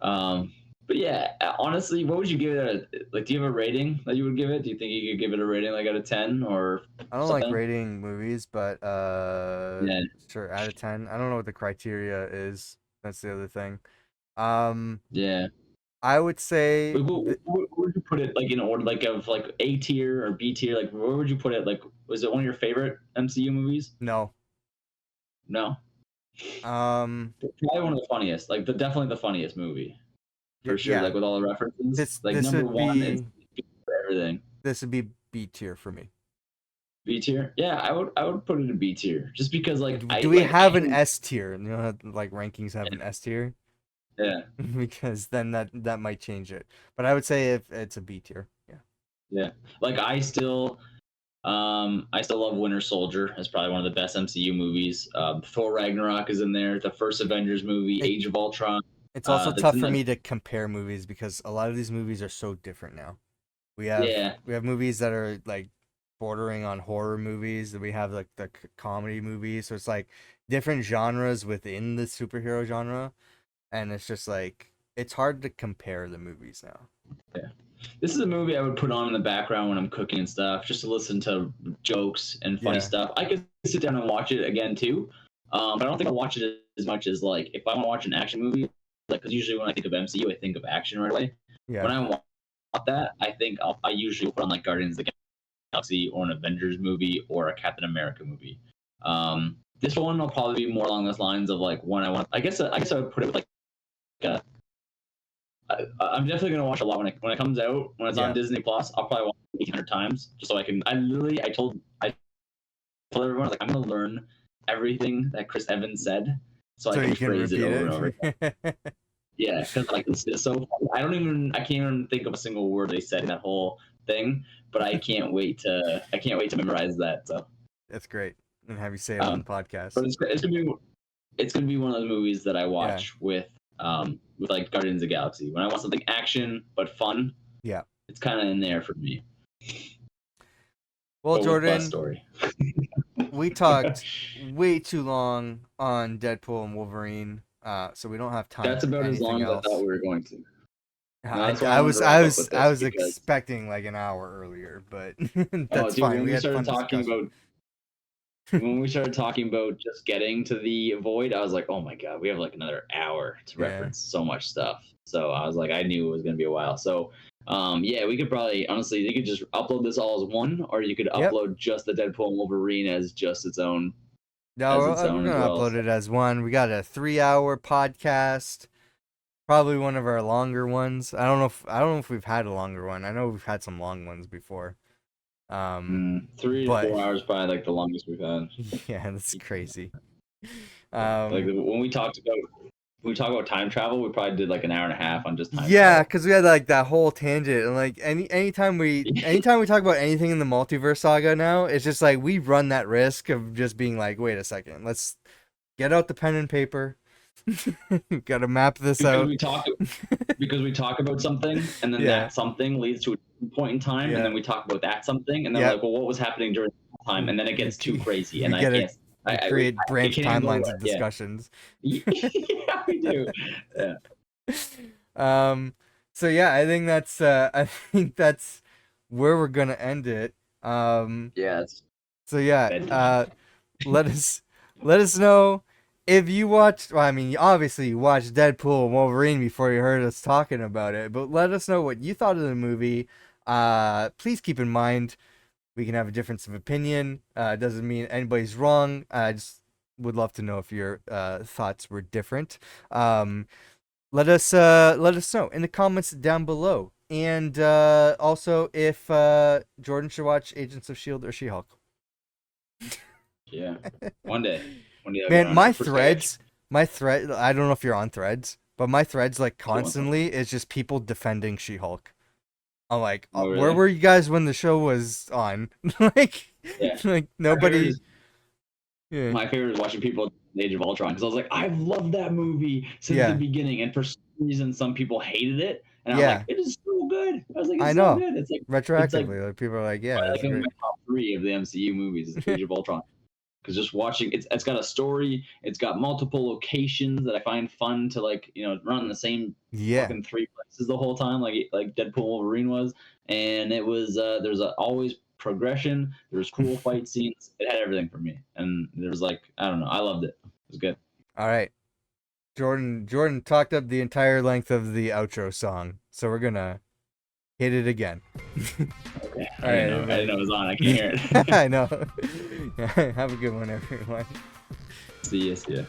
um, but yeah, honestly, what would you give it? Like, do you have a rating that you would give it? Do you think you could give it a rating like out of 10 or I don't like something? rating movies, but Yeah, sure, out of 10. I don't know what the criteria is. That's the other thing. Um, yeah. I would say Where would you put it, like in order, like of like A tier or B tier? Like, where would you put it? Like, was it one of your favorite MCU movies? no. No, Um, probably one of the funniest. Like, definitely the funniest movie for sure. yeah. Like with all the references. Like This number would one is be for everything. B tier for me. B tier. Yeah, I would put it in B tier just because like Do we have an S tier? You know, how, like rankings have an S tier yeah, because then that might change it. But I would say if it's a B tier. Yeah. yeah. Like I still love Winter Soldier. It's probably one of the best MCU movies. Thor Ragnarok is in there. The first Avengers movie, It, Age of Ultron. it's also That's tough in for the me to compare movies because a lot of these movies are so different now. yeah, We have movies that are like bordering on horror movies. We have like the comedy movies. So it's like different genres within the superhero genre, and it's just like it's hard to compare the movies now. yeah. This is a movie I would put on in the background when I'm cooking and stuff, just to listen to jokes and funny Yeah, stuff. I could sit down and watch it again too, but I don't think I'll watch it as much as like if I want to watch an action movie, like because usually when I think of MCU, I think of action right away. yeah. When I want that, I think I usually put on like Guardians of the Galaxy or an Avengers movie or a Captain America movie. This one will probably be more along those lines of like when I want. I guess I would put it with like a I'm definitely gonna watch a lot when it comes out. When it's on Yeah. Disney Plus, I'll probably watch it 800 times just so I can. I told everyone like I'm gonna learn everything that Chris Evans said so I So can you can phrase it repeat over and over. it. Yeah, because like it's so I can't even think of a single word they said in that whole thing. But I can't wait to memorize that. So That's great. And have you say it on the but podcast. it's gonna be one of those movies that I Yeah. watch with like Guardians of the Galaxy when I want something action but fun. Yeah. It's kind of in there for me, Well, but with bus Jordan, story. we talked way too long on Deadpool and Wolverine, so we don't have time That's for about as anything long as I thought else. we were going to. No, that's why I wanted to wrap up with I this was because expecting like an hour earlier, but oh, that's dude, fine. We had fun discussion. when we started talking about just getting to the void, I was like, oh my god, we have like another hour to Yeah. reference so much stuff. So I was like, I knew it was gonna be a while. So yeah, we could probably honestly you could just upload this all as one, or you could Yep. upload just the Deadpool and Wolverine as just its own No, we're as gonna well. upload So, it as one. We got a 3 hour podcast. Probably one of our longer ones. I don't know if we've had a longer one. I know we've had some long ones before. 3 to But 4 hours probably like the longest we've had. yeah, that's crazy. Like Um, when we talk about time travel, we probably did like an hour and a half on just time yeah, travel. because we had like that whole tangent, and like anytime we talk about anything in the multiverse saga now, it's just like we run that risk of just being like, wait a second, let's get out the pen and paper. Gotta map this because out. we talk because we talk about something and then Yeah, that something leads to a point in time and yeah, then we talk about that something and then we're yep. like, well, what was happening during that time? And then it gets too crazy and We I get can't it. We create it branch can't even go timelines away. of Yeah. discussions. Yeah, we do. Yeah. Um. So yeah, I think that's where we're gonna end it. Yeah, it's So yeah. bedtime. Let us let us know if you watched, well, I mean, obviously you watched Deadpool and Wolverine before you heard us talking about it, but let us know what you thought of the movie. Please keep in mind we can have a difference of opinion. It doesn't mean anybody's wrong. I just would love to know if your thoughts were different. Um, let us know in the comments down below, and also if Jordan should watch Agents of Shield or She-Hulk. Yeah. One day I'll get Man, on it. For my thread. I don't know if you're on Threads, but my threads like Go on. constantly is just people defending She-Hulk. I'm like, Oh, where really? were you guys when the show was on? like, Yeah. like My favorite nobody. is Yeah, my favorite is watching people the Age of Ultron because I was like, I've loved that movie since the yeah, beginning, and for some reason, some people hated it, and I was like, yeah. it is so good. I was like, I it's so know. good. It's like Retroactively, like people are like, yeah, it's in my great. top three of the MCU movies is Age of Ultron. Because just watching it's got a story, it's got multiple locations that I find fun to like, run the same Yeah. fucking three places the whole time, like Deadpool Wolverine was. And it was there's always progression, there's cool fight scenes, it had everything for me. And there was like, I don't know, I loved it. It was good. All right. Jordan talked up the entire length of the outro song, so we're gonna hit it again. Okay. All right, I didn't everybody. know it was on. I can't hear it. I know. Have a good one, everyone. See ya.